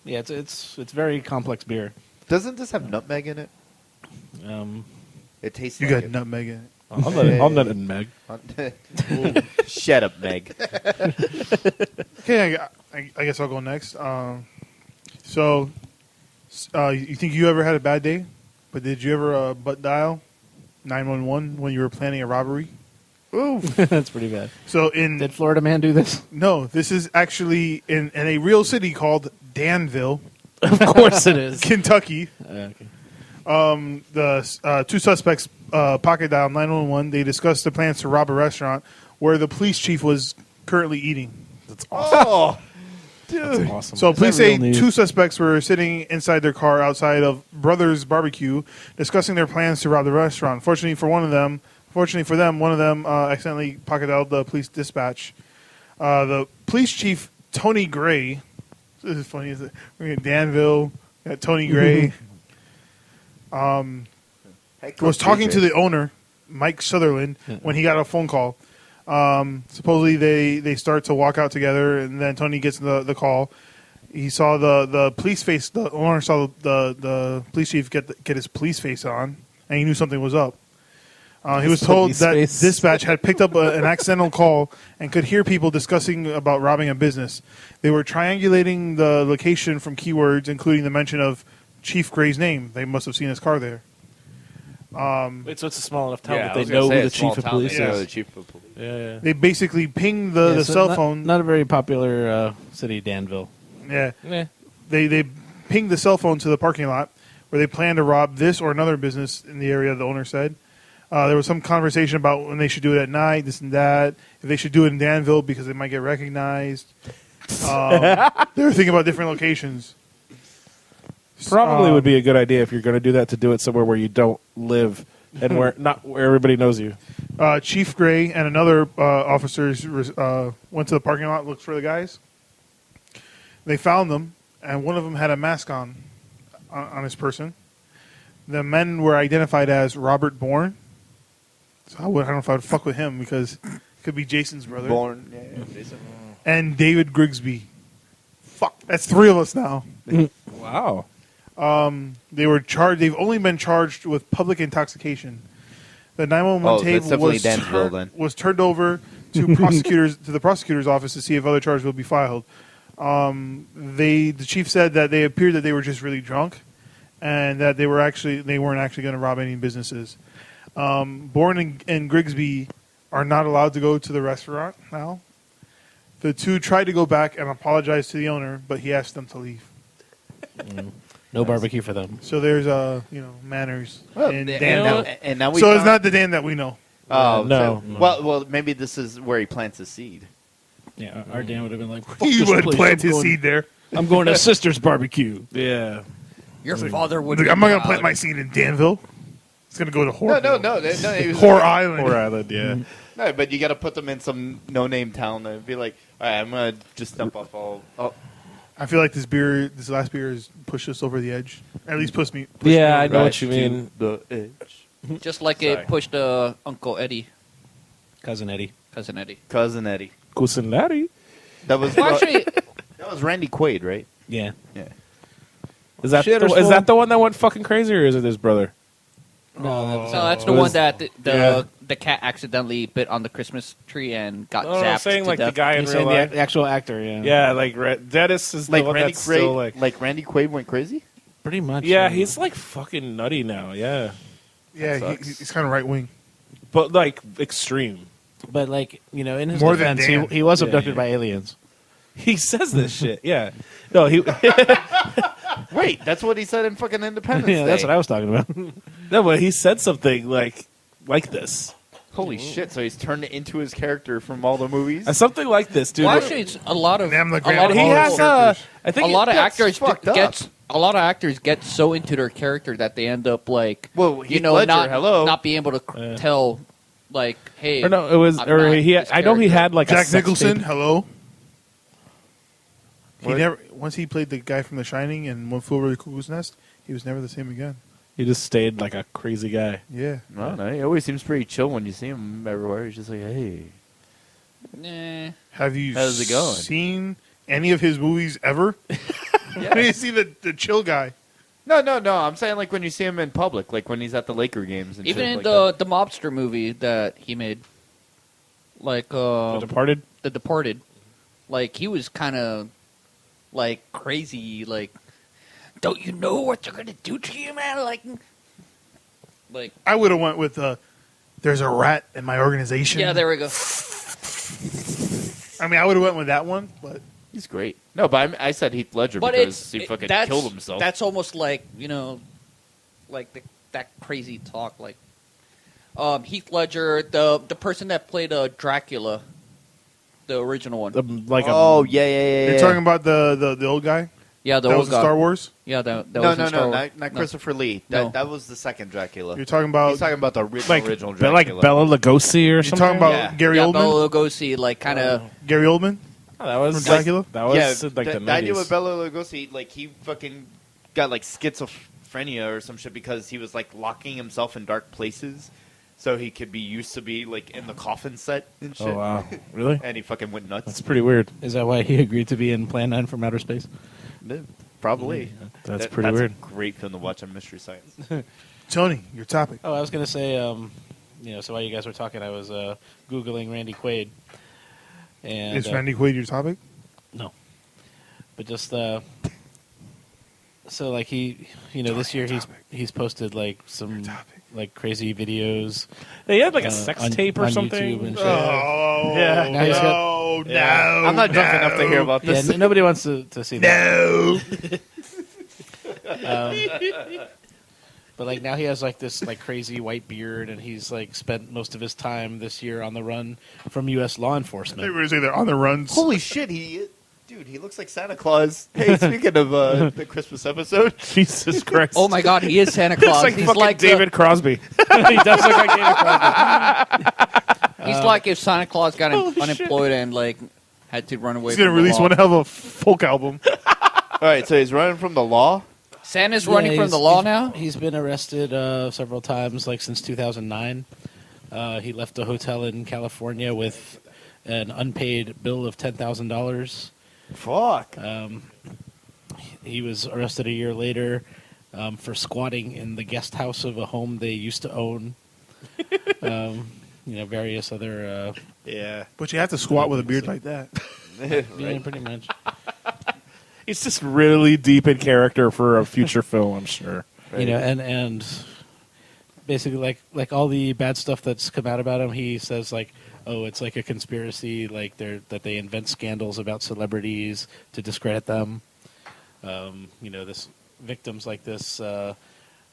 Speaker 6: Yeah, it's very complex beer.
Speaker 7: Doesn't this have nutmeg in it? It tastes
Speaker 5: You
Speaker 7: like
Speaker 5: got nutmeg in it.
Speaker 8: I'll nut it, Meg.
Speaker 7: it. Shut up, Meg.
Speaker 5: Okay, I guess I'll go next. So, you think you ever had a bad day? But did you ever butt dial 911 when you were planning a robbery?
Speaker 6: That's pretty bad.
Speaker 5: So in
Speaker 6: Did Florida man do this?
Speaker 5: no, this is actually in a real city called Danville,
Speaker 6: Of course it is.
Speaker 5: Kentucky.
Speaker 6: Okay.
Speaker 5: The 2 suspects pocket dialed 911. They discussed the plans to rob a restaurant where the police chief was currently eating.
Speaker 8: That's awesome.
Speaker 7: Oh,
Speaker 8: That's awesome.
Speaker 5: So
Speaker 6: Is
Speaker 5: police
Speaker 6: that
Speaker 5: say
Speaker 6: real news?
Speaker 5: 2 suspects were sitting inside their car outside of Brothers Barbecue, discussing their plans to rob the restaurant. Fortunately for them, one of them accidentally pocket dialed the police dispatch. The police chief, Tony Gray, this is funny, we're in Danville, got Tony Gray, was talking to the owner, Mike Sutherland, when he got a phone call. Supposedly they start to walk out together, and then Tony gets the call. He saw the police face. The owner saw the police chief get his police face on, and he knew something was up. He was told
Speaker 8: police
Speaker 5: that
Speaker 8: face.
Speaker 5: dispatch had picked up an accidental call and could hear people discussing about robbing a business. They were triangulating the location from keywords, including the mention of Chief Gray's name. They must have seen his car there.
Speaker 8: Wait, so it's a small enough town
Speaker 7: Yeah,
Speaker 8: that
Speaker 7: I
Speaker 8: they
Speaker 7: was gonna
Speaker 8: know
Speaker 7: say
Speaker 8: who the
Speaker 7: it's small
Speaker 8: chief of
Speaker 7: town.
Speaker 8: police
Speaker 7: They know
Speaker 8: is.
Speaker 7: the chief of police.
Speaker 8: Yeah,
Speaker 5: They basically pinged the
Speaker 6: Yeah, so
Speaker 5: cell
Speaker 6: not-
Speaker 5: phone.
Speaker 6: Not a very popular city, Danville.
Speaker 5: Yeah.
Speaker 8: yeah.
Speaker 5: They pinged the cell phone to the parking lot where they planned to rob this or another business in the area, the owner said. There was some conversation about when they should do it at night, this and that. If they should do it in Danville because they might get recognized. They were thinking about different locations.
Speaker 8: Probably would be a good idea if you're going to do that to do it somewhere where you don't live and where everybody knows you.
Speaker 5: Chief Gray and another officers went to the parking lot, looked for the guys. They found them, and one of them had a mask on his person. The men were identified as Robert Bourne. So I don't know if I would fuck with him because it could be Jason's brother.
Speaker 7: Born. Yeah, Jason.
Speaker 5: And David Grigsby. Fuck, that's 3 of us now.
Speaker 8: Wow.
Speaker 5: They were charged. They've only been charged with public intoxication. The 911
Speaker 7: Oh,
Speaker 5: tape
Speaker 7: that's definitely Dansville, then.
Speaker 5: was turned over to prosecutors to the prosecutor's office to see if other charges will be filed. The chief said that they appeared that they were just really drunk, and that they weren't actually going to rob any businesses. Bourne and Grigsby are not allowed to go to the restaurant now. The two tried to go back and apologize to the owner, but he asked them to leave.
Speaker 6: No barbecue for them.
Speaker 5: So there's manners in
Speaker 1: the-
Speaker 5: Danville.
Speaker 7: And now we
Speaker 5: So it's
Speaker 7: found-
Speaker 5: not the Dan that we know.
Speaker 7: Oh,
Speaker 6: No.
Speaker 7: so- well, maybe this is where he plants his seed.
Speaker 6: Yeah, our Dan would have been like, "Fuck
Speaker 5: He
Speaker 6: this
Speaker 5: would
Speaker 6: place.
Speaker 5: plant
Speaker 6: I'm
Speaker 5: his
Speaker 6: going-
Speaker 5: seed there.
Speaker 6: I'm going to Sister's Barbecue."
Speaker 8: Yeah.
Speaker 1: Your father would.
Speaker 5: Look,
Speaker 1: be
Speaker 5: I'm not going to
Speaker 1: proud.
Speaker 5: plant my seed in Danville. It's going to go to Whore.
Speaker 7: No. He was
Speaker 5: Whore Island.
Speaker 8: Poor Island, yeah.
Speaker 7: No, but you got to put them in some no-name town and be like, all right, I'm gonna just dump off all.
Speaker 5: I feel like this last beer has pushed us over the edge. At least pushed me.
Speaker 8: Yeah, I
Speaker 5: over
Speaker 8: know
Speaker 5: the
Speaker 8: what you mean.
Speaker 7: The edge.
Speaker 1: Just like
Speaker 7: Sorry.
Speaker 1: it pushed Uncle Eddie,
Speaker 6: Cousin Eddie.
Speaker 1: cousin Eddie.
Speaker 7: Cousin Eddie.
Speaker 8: Kusinari.
Speaker 7: That was
Speaker 1: Well, actually,
Speaker 7: that was Randy Quaid, right?
Speaker 6: Yeah.
Speaker 7: Yeah.
Speaker 8: Is that
Speaker 6: Shit or
Speaker 8: is
Speaker 6: swole?
Speaker 8: that the one that went fucking crazy, or is it his brother?
Speaker 1: no, that's the
Speaker 8: It was-
Speaker 1: one that
Speaker 8: yeah.
Speaker 1: the cat accidentally bit on the Christmas tree and got
Speaker 8: No,
Speaker 1: zapped.
Speaker 8: I'm saying
Speaker 1: to
Speaker 8: like the
Speaker 1: death.
Speaker 8: guy in
Speaker 6: He's
Speaker 8: real
Speaker 6: saying
Speaker 8: life.
Speaker 6: the actual actor, yeah.
Speaker 8: Yeah, like Dennis is
Speaker 7: Like
Speaker 8: the one
Speaker 7: Randy
Speaker 8: that's
Speaker 7: Quaid.
Speaker 8: still like.
Speaker 7: Randy Quaid went crazy.
Speaker 6: Pretty much.
Speaker 8: Yeah, he's like fucking nutty now. Yeah,
Speaker 5: Yeah,
Speaker 7: sucks.
Speaker 5: he's kind of right wing.
Speaker 8: but like extreme.
Speaker 6: But, like, in his
Speaker 5: More than
Speaker 6: defense,
Speaker 5: Dan.
Speaker 6: he was
Speaker 8: Yeah,
Speaker 6: abducted
Speaker 8: yeah.
Speaker 6: by aliens.
Speaker 8: He says this shit. Yeah. No, he.
Speaker 7: Wait, that's what he said in fucking Independence
Speaker 6: Yeah,
Speaker 7: Day.
Speaker 6: that's what I was talking about.
Speaker 8: No, but he said something like this.
Speaker 7: Holy shit! So he's turned it into his character from all the movies.
Speaker 8: Something like this, dude.
Speaker 1: Well, actually, it's a lot of
Speaker 5: Damn the
Speaker 1: a lot
Speaker 5: Grandpa
Speaker 1: of
Speaker 8: and he
Speaker 5: all
Speaker 8: has
Speaker 5: his characters.
Speaker 8: I think
Speaker 1: a lot of
Speaker 7: that's
Speaker 1: actors
Speaker 7: fucked up.
Speaker 1: get a lot of actors get so into their character that they end up like
Speaker 7: Heath Ledger,
Speaker 1: not being able to tell like, hey,
Speaker 8: Or no, it was
Speaker 1: I'm
Speaker 8: or
Speaker 1: not
Speaker 8: he.
Speaker 1: this
Speaker 8: I know he
Speaker 1: character.
Speaker 8: had like a
Speaker 5: Jack
Speaker 8: sex
Speaker 5: Nicholson,
Speaker 8: tape.
Speaker 5: hello. He
Speaker 7: What?
Speaker 5: never once he played the guy from The Shining and One Flew Over the Cuckoo's Nest. He was never the same again.
Speaker 8: He just stayed like a crazy guy.
Speaker 5: Yeah,
Speaker 7: No, no, he always seems pretty chill when you see him everywhere. He's just like, hey.
Speaker 1: Nah.
Speaker 5: have you
Speaker 7: How's it going?
Speaker 5: seen any of his movies ever? When you see the chill guy.
Speaker 7: No. I'm saying like when you see him in public, like when he's at the Laker games and
Speaker 1: Even
Speaker 7: shit
Speaker 1: in
Speaker 7: like
Speaker 1: the mobster movie that he made, like
Speaker 8: The Departed.
Speaker 1: The Departed, like he was kind of like crazy. Like, don't you know what they're gonna do to you, man? Like
Speaker 5: I would have went with there's a rat in my organization.
Speaker 1: yeah, there we go.
Speaker 5: I mean, I would have went with that one, but
Speaker 7: He's great. No, but I said Heath Ledger
Speaker 1: But
Speaker 7: because he fucking
Speaker 1: that's,
Speaker 7: killed himself.
Speaker 1: That's almost like like that crazy talk. Like Heath Ledger, the person that played Dracula, the original one.
Speaker 7: yeah.
Speaker 5: you're talking about the old guy
Speaker 1: Yeah, the
Speaker 5: that
Speaker 1: old
Speaker 5: was in
Speaker 1: guy.
Speaker 5: Star Wars.
Speaker 1: Yeah, that
Speaker 7: No,
Speaker 1: was in Star Wars.
Speaker 7: not
Speaker 1: No.
Speaker 7: Christopher Lee.
Speaker 1: No.
Speaker 7: That was the second Dracula.
Speaker 5: You're talking about
Speaker 7: He's talking about the original
Speaker 8: Like
Speaker 7: Dracula.
Speaker 8: Bela Lugosi or
Speaker 5: you're
Speaker 8: something.
Speaker 5: talking about
Speaker 7: Yeah.
Speaker 5: Gary
Speaker 1: Yeah,
Speaker 5: Oldman.
Speaker 1: Bela Lugosi, like kind of.
Speaker 5: Gary Oldman.
Speaker 8: Oh, that was
Speaker 5: From Dracula?
Speaker 8: That was
Speaker 7: yeah,
Speaker 8: like the
Speaker 7: the idea
Speaker 8: 90s.
Speaker 7: with Bela Lugosi, like he fucking got like schizophrenia or some shit because he was like locking himself in dark places, so he could be used to be like in the coffin set and shit.
Speaker 8: Oh wow, really?
Speaker 7: And he fucking went nuts.
Speaker 8: That's pretty weird.
Speaker 6: Is that why he agreed to be in Plan 9 from Outer Space?
Speaker 7: Probably.
Speaker 8: That's pretty weird.
Speaker 7: A great film to watch on Mystery Science.
Speaker 5: Tony, your topic.
Speaker 6: Oh, I was going to say, so while you guys were talking, I was Googling Randy Quaid. And,
Speaker 5: Is Randy Quaid your topic?
Speaker 6: No. But just, so like he, this year he's posted like some like crazy videos.
Speaker 8: They had like a sex
Speaker 6: on-
Speaker 8: tape or
Speaker 6: on
Speaker 8: something.
Speaker 6: YouTube and shit.
Speaker 5: Oh,
Speaker 8: Yeah.
Speaker 6: Now he's
Speaker 5: no, no.
Speaker 7: I'm not drunk enough to hear about
Speaker 6: Yeah,
Speaker 7: this.
Speaker 6: nobody wants to see that.
Speaker 5: No.
Speaker 6: But like now he has like this like crazy white beard, and he's like spent most of his time this year on the run from U.S. law
Speaker 5: They
Speaker 6: enforcement.
Speaker 5: were gonna say they're on the runs.
Speaker 7: Holy shit, dude, he looks like Santa Claus. Hey, speaking of the Christmas episode,
Speaker 8: Jesus Christ.
Speaker 1: Oh my God, he is Santa
Speaker 8: Looks
Speaker 1: Claus.
Speaker 8: like
Speaker 1: He's
Speaker 8: fucking
Speaker 1: like
Speaker 8: David Crosby.
Speaker 6: He does look like David Crosby.
Speaker 1: He's like if Santa Claus got unemployed and like had to run away.
Speaker 5: He's gonna
Speaker 1: from the
Speaker 5: release
Speaker 1: law.
Speaker 5: one hell of a folk album.
Speaker 7: all right, so he's running from the law.
Speaker 1: Santa's running from the law now.
Speaker 6: He's been arrested several times, like since 2009. He left a hotel in California with an unpaid bill of $10,000.
Speaker 7: Fuck.
Speaker 6: He was arrested a year later for squatting in the guest house of a home they used to own. Various other.
Speaker 8: Yeah.
Speaker 5: But you have to squat with a beard like that.
Speaker 6: Yeah, pretty much.
Speaker 8: He's just really deep in character for a future film, I'm sure.
Speaker 6: You know, and basically like all the bad stuff that's come out about him, he says like, oh, it's like a conspiracy, like that they invent scandals about celebrities to discredit them. This victims like this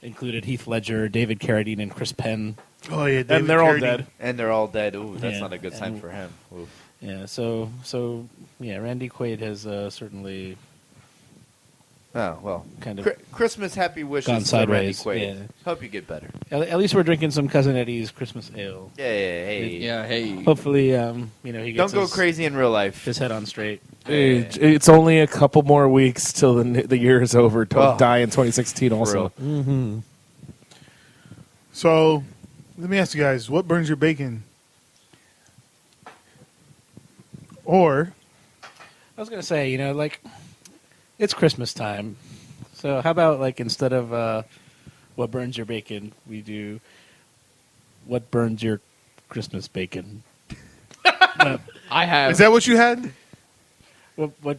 Speaker 6: included Heath Ledger, David Carradine, and Chris Penn.
Speaker 5: Oh yeah,
Speaker 8: And they're all dead.
Speaker 7: And they're all dead. Ooh, that's
Speaker 6: Yeah,
Speaker 7: not a good sign
Speaker 6: and-
Speaker 7: for him. Oof.
Speaker 6: Yeah, so Randy Quaid has certainly
Speaker 7: Oh, well.
Speaker 6: kind of
Speaker 7: Christmas happy wishes
Speaker 6: gone
Speaker 7: to Randy
Speaker 6: sideways.
Speaker 7: Quaid.
Speaker 6: Yeah.
Speaker 7: Hope you get better.
Speaker 6: At least we're drinking some Cousin Eddie's Christmas ale.
Speaker 7: Yeah, hey.
Speaker 1: Yeah, hey.
Speaker 6: Hopefully, he
Speaker 7: Don't
Speaker 6: gets
Speaker 7: go crazy in real life.
Speaker 6: his head on straight.
Speaker 8: It's only a couple more weeks till the year is over. Don't
Speaker 7: Oh.
Speaker 8: die in 2016 also.
Speaker 6: Mm-hmm.
Speaker 5: So, let me ask you guys: what burns your bacon? Or
Speaker 6: I was gonna say, it's Christmas time, so how about like instead of what burns your bacon, we do what burns your Christmas bacon.
Speaker 1: I have.
Speaker 5: is that what you had?
Speaker 6: What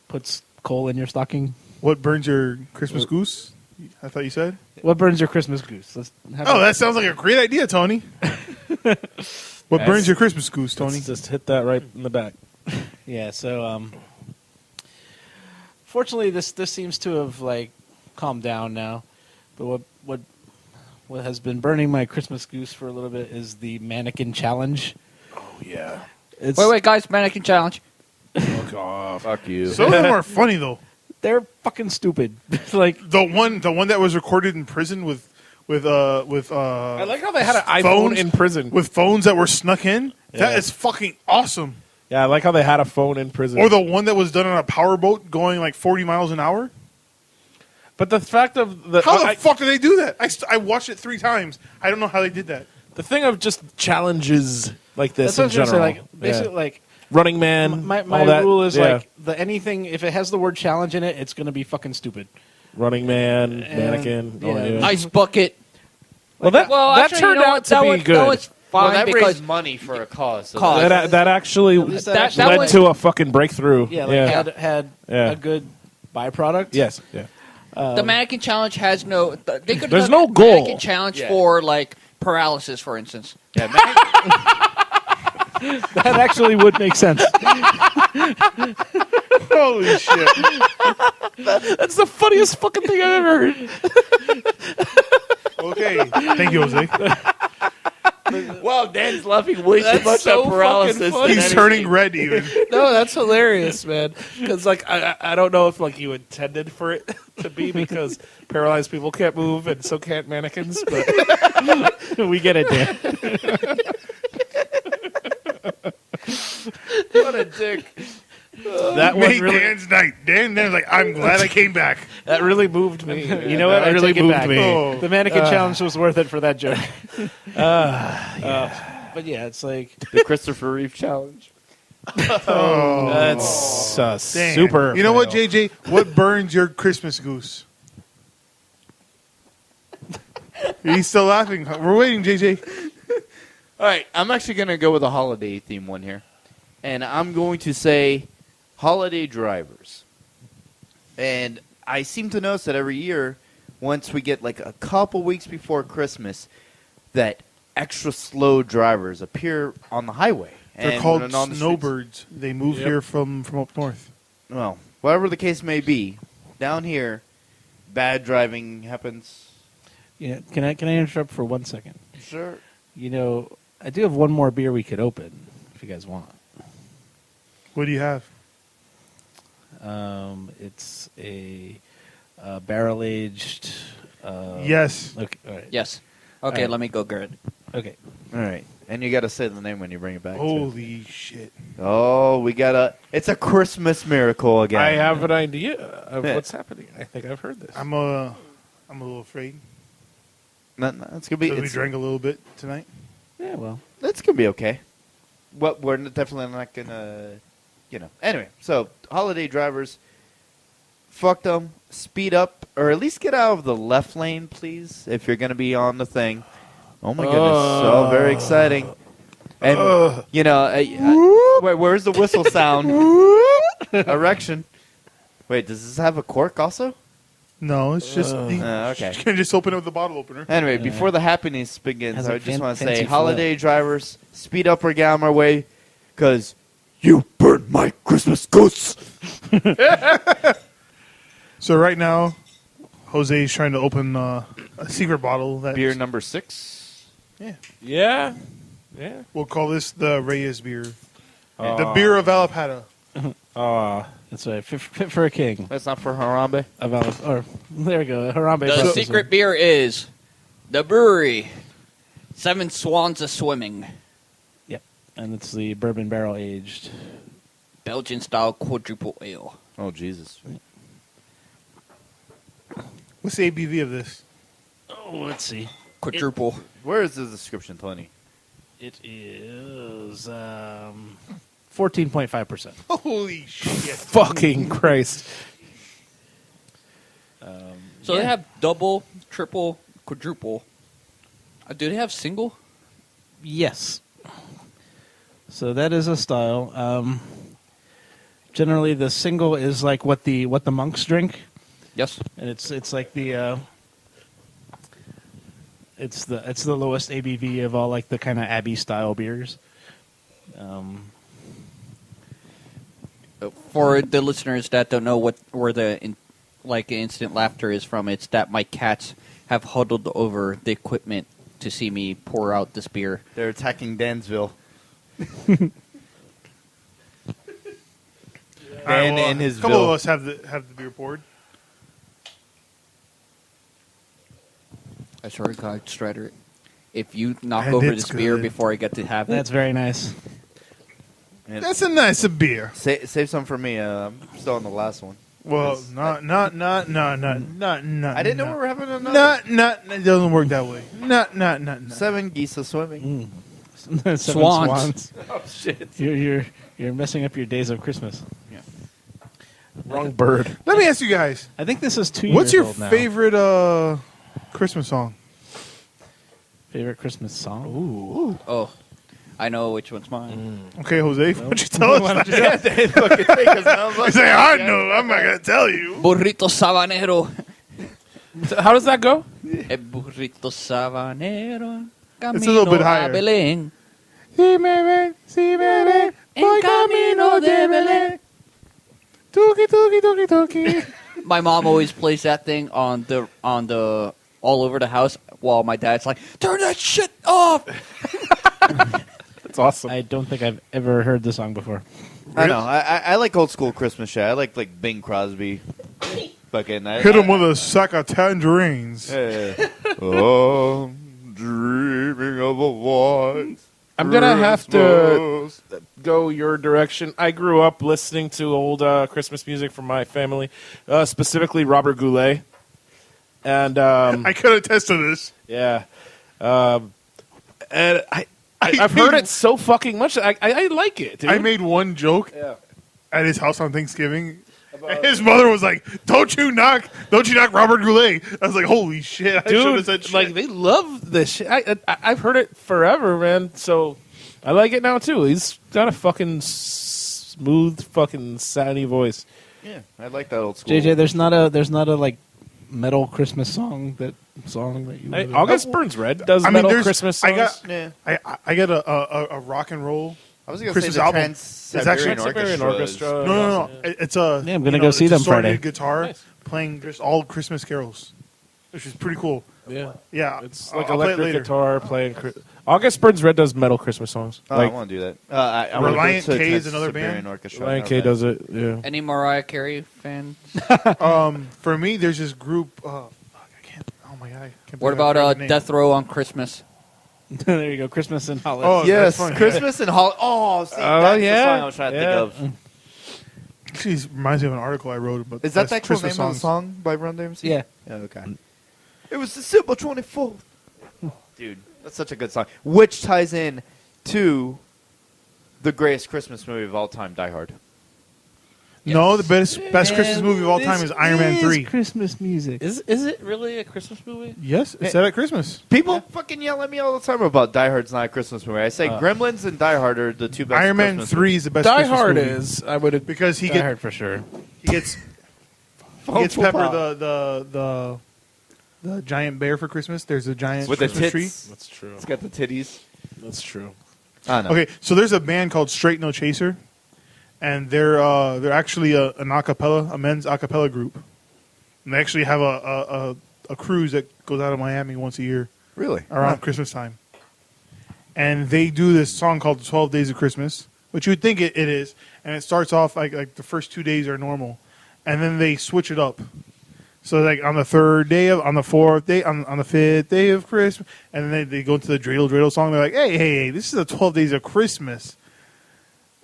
Speaker 6: puts coal in your stocking?
Speaker 5: What burns your Christmas goose? I thought you said.
Speaker 6: What burns your Christmas goose?
Speaker 5: Oh, that sounds like a great idea, Tony. What burns your Christmas goose, Tony?
Speaker 8: Let's just hit that right in the back.
Speaker 6: Yeah. So, fortunately, this seems to have like calmed down now. But what has been burning my Christmas goose for a little bit is the mannequin challenge.
Speaker 8: Oh, yeah.
Speaker 6: It's,
Speaker 1: Wait, guys! Mannequin challenge.
Speaker 8: Fuck off.
Speaker 7: Fuck you.
Speaker 5: Some of them are funny though.
Speaker 6: they're fucking stupid. Like
Speaker 5: The one that was recorded in prison with
Speaker 8: I like how they had an iPhone
Speaker 5: phones
Speaker 8: in prison.
Speaker 5: with phones that were snuck in. That
Speaker 8: Yeah.
Speaker 5: is fucking awesome.
Speaker 8: Yeah, I like how they had a phone in prison.
Speaker 5: Or the one that was done on a powerboat going like 40 miles an hour.
Speaker 8: But the fact of the
Speaker 5: How the fuck did they do that? I watched it 3 times. I don't know how they did that.
Speaker 8: the thing of just challenges like this
Speaker 6: that's
Speaker 8: in
Speaker 6: what I was gonna
Speaker 8: general.
Speaker 6: say. Like basically,
Speaker 8: Yeah.
Speaker 6: like
Speaker 8: Running Man.
Speaker 6: my
Speaker 8: all that,
Speaker 6: rule is
Speaker 8: yeah.
Speaker 6: like the anything if it has the word challenge in it, it's gonna be fucking stupid.
Speaker 8: Running Man, Mannequin.
Speaker 6: yeah.
Speaker 8: Oh, yeah.
Speaker 1: Ice bucket.
Speaker 8: Well, that
Speaker 1: actually,
Speaker 8: turned
Speaker 1: you know
Speaker 8: out
Speaker 1: what?
Speaker 8: to
Speaker 1: that
Speaker 8: be
Speaker 1: was,
Speaker 8: good.
Speaker 1: That was
Speaker 7: Well,
Speaker 1: fine
Speaker 7: that
Speaker 1: because
Speaker 7: raised money for a cause. So
Speaker 1: Cause.
Speaker 8: that actually
Speaker 6: least that
Speaker 1: that
Speaker 8: led
Speaker 1: was-
Speaker 8: to a fucking breakthrough.
Speaker 6: Yeah, like had
Speaker 8: Yeah.
Speaker 6: a good byproduct.
Speaker 8: Yes. Yeah.
Speaker 1: the mannequin challenge has no. They could
Speaker 8: There's
Speaker 1: have
Speaker 8: no
Speaker 1: done a
Speaker 8: goal.
Speaker 1: Mannequin challenge
Speaker 7: Yeah.
Speaker 1: for like paralysis, for instance.
Speaker 7: Yeah, man.
Speaker 6: That actually would make sense.
Speaker 5: Holy shit.
Speaker 8: That's the funniest fucking thing I've ever heard.
Speaker 5: Okay. Thank you, Jose.
Speaker 7: Wow, Dan's laughing way too
Speaker 6: That's
Speaker 7: much
Speaker 6: so
Speaker 7: at paralysis.
Speaker 6: fucking funny.
Speaker 5: He's turning red even.
Speaker 8: No, that's hilarious, man. Because like I don't know if like you intended for it to be because paralyzed people can't move and so can't mannequins, but
Speaker 6: We get it, Dan.
Speaker 7: What a dick.
Speaker 8: that one
Speaker 5: Made
Speaker 8: really
Speaker 5: Dan's night. Dan's like, I'm glad I came back.
Speaker 8: that really moved me.
Speaker 6: You know what?
Speaker 8: That
Speaker 6: I
Speaker 8: really
Speaker 6: take it
Speaker 8: moved
Speaker 6: back.
Speaker 8: me.
Speaker 5: Oh.
Speaker 6: The mannequin challenge was worth it for that joke. But yeah, it's like
Speaker 7: The Christopher Reeve challenge.
Speaker 5: Oh.
Speaker 8: That's
Speaker 5: Dan.
Speaker 8: super.
Speaker 5: You know what,
Speaker 8: fail.
Speaker 5: JJ? What burns your Christmas goose? He's still laughing. We're waiting, JJ.
Speaker 7: All right, I'm actually going to go with a holiday theme one here. And I'm going to say holiday drivers. And I seem to notice that every year, once we get like a couple weeks before Christmas, that extra slow drivers appear on the highway.
Speaker 5: They're
Speaker 7: and
Speaker 5: called
Speaker 7: running on the streets.
Speaker 5: snowbirds. They move
Speaker 8: Yep.
Speaker 5: here from up north.
Speaker 7: Well, whatever the case may be, down here, bad driving happens.
Speaker 6: Yeah, can I interrupt for 1 second?
Speaker 7: Sure.
Speaker 6: You know, I do have one more beer we could open if you guys want.
Speaker 5: What do you have?
Speaker 6: It's a barrel aged.
Speaker 5: Yes.
Speaker 6: Okay. All right.
Speaker 1: Yes. Okay,
Speaker 6: Alright.
Speaker 1: let me go get it.
Speaker 6: Okay.
Speaker 7: All right. And you got to say the name when you bring it back. too.
Speaker 5: Holy shit.
Speaker 7: Oh, we got a. It's a Christmas miracle again.
Speaker 8: I have an idea of what's happening. I think I've heard this.
Speaker 5: I'm a little afraid.
Speaker 7: No, it's gonna be.
Speaker 5: Because we
Speaker 7: It's,
Speaker 5: drank a little bit tonight.
Speaker 6: Yeah. Well.
Speaker 7: it's gonna be okay. What we're definitely not gonna, Anyway, so holiday drivers, fuck them. Speed up, or at least get out of the left lane, please, if you're gonna be on the thing. Oh my goodness, so very exciting. And where's the whistle sound? Erection. Wait, does this have a cork also?
Speaker 5: No, it's just
Speaker 7: okay.
Speaker 5: You can just open up the bottle opener.
Speaker 7: Anyway,
Speaker 6: Yeah.
Speaker 7: before the happiness begins,
Speaker 6: Has a
Speaker 7: I just want to
Speaker 6: fancy
Speaker 7: say,
Speaker 6: flow.
Speaker 7: holiday drivers, speed up or get out of my way, because you burned my Christmas goose.
Speaker 5: So right now, Jose is trying to open a secret bottle that
Speaker 7: Beer number 6.
Speaker 8: Yeah. Yeah.
Speaker 5: we'll call this the Reyes beer, the
Speaker 8: Aw.
Speaker 5: beer of Alapata.
Speaker 6: That's right. Fit for a king.
Speaker 7: That's not for Harambe.
Speaker 6: Or there we go. Harambe.
Speaker 1: The
Speaker 6: Brothers.
Speaker 1: secret beer is the brewery. 7 Swans a Swimming.
Speaker 6: Yep. And it's the bourbon barrel aged.
Speaker 1: Belgian style quadruple ale.
Speaker 7: Oh, Jesus.
Speaker 5: What's the ABV of this?
Speaker 6: Oh, let's see.
Speaker 1: Quadruple.
Speaker 7: Where is the description, Tony?
Speaker 6: It is 14.5%.
Speaker 5: Holy shit!
Speaker 8: Fucking Christ.
Speaker 1: So they have double, triple, quadruple. Do they have single?
Speaker 6: Yes. So that is a style. Generally, the single is like what the monks drink,
Speaker 1: Yes.
Speaker 6: and it's like the it's the lowest ABV of all like the kind of Abbey style beers.
Speaker 1: For the listeners that don't know where the instant laughter is from, it's that my cats have huddled over the equipment to see me pour out this beer.
Speaker 7: They're attacking Dansville.
Speaker 5: All right,
Speaker 7: Dan and his
Speaker 5: a couple
Speaker 7: Ville.
Speaker 5: of us have the beer poured.
Speaker 1: I swear to God, Strider, if you knock
Speaker 5: And
Speaker 1: over
Speaker 5: it's
Speaker 1: this beer
Speaker 5: good.
Speaker 1: before I get to have
Speaker 6: That's
Speaker 1: it,
Speaker 6: very nice.
Speaker 7: And
Speaker 5: That's a nice beer.
Speaker 7: save some for me. I'm still on the last one.
Speaker 5: Well,
Speaker 7: Yes.
Speaker 5: not.
Speaker 7: I didn't know we were having another.
Speaker 5: Not. It doesn't work that way. Not.
Speaker 7: 7 geese a swimming.
Speaker 6: Seven
Speaker 1: Swans.
Speaker 7: Oh, shit.
Speaker 6: You're messing up your days of Christmas.
Speaker 8: Wrong bird.
Speaker 5: Let me ask you guys.
Speaker 6: I think this is 2
Speaker 5: What's
Speaker 6: years
Speaker 5: your
Speaker 6: old now.
Speaker 5: favorite Christmas song?
Speaker 6: Favorite Christmas song?
Speaker 1: oh, I know which one's mine.
Speaker 5: Okay, Jose, why don't you tell
Speaker 6: Why
Speaker 5: us?
Speaker 6: don't you
Speaker 5: That? I say I know. I'm not gonna tell you.
Speaker 1: Burrito sabanero.
Speaker 8: How does that go?
Speaker 1: El burrito sabanero.
Speaker 5: It's a little bit
Speaker 1: camino
Speaker 5: higher.
Speaker 1: a Belén.
Speaker 5: Si me ven,
Speaker 1: En camino de Belén.
Speaker 5: Tuki, tuki, tuki, tuki.
Speaker 1: My mom always plays that thing on the all over the house while my dad's like, turn that shit off.
Speaker 8: That's awesome.
Speaker 6: I don't think I've ever heard the song before.
Speaker 7: I know. I like old school Christmas shit. I like Bing Crosby. Fucking
Speaker 5: Hit him with a sack of tangerines.
Speaker 7: Oh, I'm dreaming of a white.
Speaker 8: I'm gonna have to
Speaker 7: Christmas.
Speaker 8: go your direction. I grew up listening to old Christmas music from my family, specifically Robert Goulet, and
Speaker 5: I could attest to this.
Speaker 8: yeah, and I've heard it so fucking much. I like it. Dude.
Speaker 5: I made one joke
Speaker 8: yeah.
Speaker 5: at his house on Thanksgiving. And his mother was like, "Don't you knock Robert Goulet." I was like, "Holy shit!" I should have
Speaker 8: Dude,
Speaker 5: said shit.
Speaker 8: like they love this shit. I've heard it forever, man. So I like it now too. He's got a fucking smooth, fucking soundy voice.
Speaker 7: Yeah, I like that old school.
Speaker 6: JJ, there's not a like metal Christmas song that you.
Speaker 8: Hey,
Speaker 6: really-
Speaker 8: August Burns Red does
Speaker 5: I mean,
Speaker 8: metal
Speaker 5: there's-
Speaker 8: Christmas
Speaker 5: I
Speaker 8: songs.
Speaker 5: got-
Speaker 7: Yeah.
Speaker 5: I got a rock and roll.
Speaker 7: I was going to
Speaker 5: Christmas
Speaker 7: say the
Speaker 5: album.
Speaker 7: Trans-Siberian
Speaker 5: It's
Speaker 8: actually-
Speaker 7: Orchestra.
Speaker 5: No. It's a.
Speaker 6: Yeah, I'm gonna go see
Speaker 5: it's a
Speaker 6: them
Speaker 5: distorted
Speaker 6: Friday.
Speaker 5: Guitar
Speaker 8: Nice.
Speaker 5: playing just all Christmas carols. which is pretty cool.
Speaker 8: Yeah.
Speaker 5: Yeah,
Speaker 8: It's like
Speaker 5: I'll play it
Speaker 8: electric
Speaker 5: later.
Speaker 8: guitar playing. August Burns Red does metal Christmas songs.
Speaker 7: Oh,
Speaker 8: like
Speaker 7: I want to do that. I wanna go
Speaker 5: Reliant
Speaker 7: to
Speaker 5: K is
Speaker 7: Trans
Speaker 5: another
Speaker 7: Siberian
Speaker 5: band?
Speaker 7: Orchestra.
Speaker 8: Lion
Speaker 7: Never
Speaker 8: K
Speaker 7: been.
Speaker 8: does it. Yeah.
Speaker 1: Any Mariah Carey fans?
Speaker 5: For me, there's this group. Fuck, I can't. Oh my god. I can't
Speaker 1: What
Speaker 5: believe I
Speaker 1: about
Speaker 5: forgot the name.
Speaker 1: Death Row on Christmas?
Speaker 6: There you go. Christmas and holidays.
Speaker 5: Oh,
Speaker 7: Yes,
Speaker 5: that's funny.
Speaker 7: Christmas and Holiday. Oh, see,
Speaker 8: Oh,
Speaker 7: that's the
Speaker 8: yeah.
Speaker 7: song I was trying to
Speaker 8: Yeah.
Speaker 7: think of.
Speaker 5: Actually, it reminds me of an article I wrote about.
Speaker 7: Is that the
Speaker 5: best
Speaker 7: actual name
Speaker 5: Christmas
Speaker 7: of the song by Run DMC?
Speaker 6: Yeah.
Speaker 7: Yeah, okay. It was December 24th. Dude, that's such a good song. Which ties in to the greatest Christmas movie of all time, Die Hard.
Speaker 5: No, the best Christmas movie of all time is Iron Man 3.
Speaker 6: Christmas music.
Speaker 8: Is it really a Christmas movie?
Speaker 5: Yes, it's set at Christmas.
Speaker 7: People fucking yell at me all the time about Die Hard's not a Christmas movie. I say Gremlins and Die Hard are the two best
Speaker 5: Iron Man
Speaker 7: Christmas
Speaker 5: 3 is the best
Speaker 8: Die
Speaker 5: Christmas
Speaker 8: Hard
Speaker 5: movie.
Speaker 8: is. I would.
Speaker 5: Because
Speaker 6: Die Hard for sure.
Speaker 5: he gets Pepper the giant bear for Christmas. There's a giant
Speaker 7: with the
Speaker 5: Christmas
Speaker 7: tits.
Speaker 8: That's true.
Speaker 7: It's got the titties.
Speaker 8: That's true.
Speaker 7: I know.
Speaker 5: tree. Okay, so there's a band called Straight No Chaser, and they're actually an a men's a cappella group. And they actually have a cruise that goes out of Miami once a year
Speaker 7: Really?
Speaker 5: around Christmas time. And they do this song called the 12 Days of Christmas, which you would think it is. And it starts off like the first 2 days are normal. And then they switch it up. So like on the third day, on the fourth day, on the fifth day of Christmas. And then they go into the dreidel dreidel song. They're like, hey, this is the 12 Days of Christmas.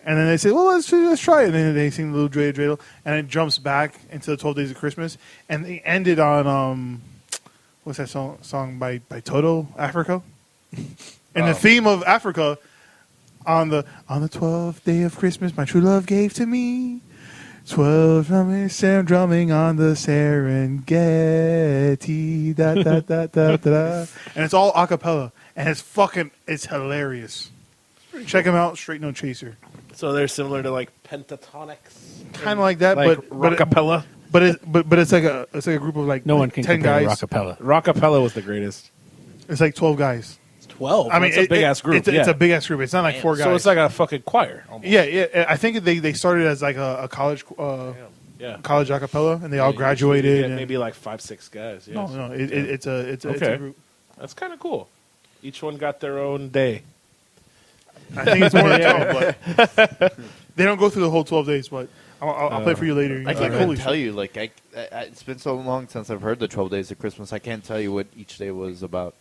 Speaker 5: And then they say, well, let's try it. And then they sing the little dreidel dreidel. And it jumps back into the 12 Days of Christmas. And they ended on, what's that song by Toto, Africa? And the theme of Africa, on the 12th day of Christmas, my true love gave to me 12 drumming on the Serengeti, da da da da da, and it's all a cappella, and it's hilarious. Check them out, Straight No Chaser,
Speaker 8: So they're similar to like pentatonics,
Speaker 5: kind of like that,
Speaker 8: like
Speaker 5: but
Speaker 8: rockapella.
Speaker 5: but it's like a group of like
Speaker 6: No one can
Speaker 5: 10
Speaker 6: compare
Speaker 5: guys.
Speaker 6: Rockapella.
Speaker 8: Rockapella was the greatest.
Speaker 5: It's like 12 guys.
Speaker 8: 12.
Speaker 5: I mean,
Speaker 8: it's a big ass group.
Speaker 5: It's a big ass group. It's not like 4 guys.
Speaker 8: So it's like a fucking choir. Almost.
Speaker 5: yeah. I think they started as like a college
Speaker 8: Yeah.
Speaker 5: college a cappella, and they all
Speaker 8: You
Speaker 5: graduated.
Speaker 8: get
Speaker 5: and-
Speaker 8: maybe like 5-6 guys. Yes.
Speaker 5: No, it's a
Speaker 8: Okay.
Speaker 5: group.
Speaker 8: That's kind of cool. Each one got their own day.
Speaker 5: I think it's more than 12, but they don't go through the whole 12 days. But I'll play for you later.
Speaker 7: I can't
Speaker 5: Holy
Speaker 7: even
Speaker 5: shit.
Speaker 7: tell you. Like, it's been so long since I've heard the 12 Days of Christmas. I can't tell you what each day was about.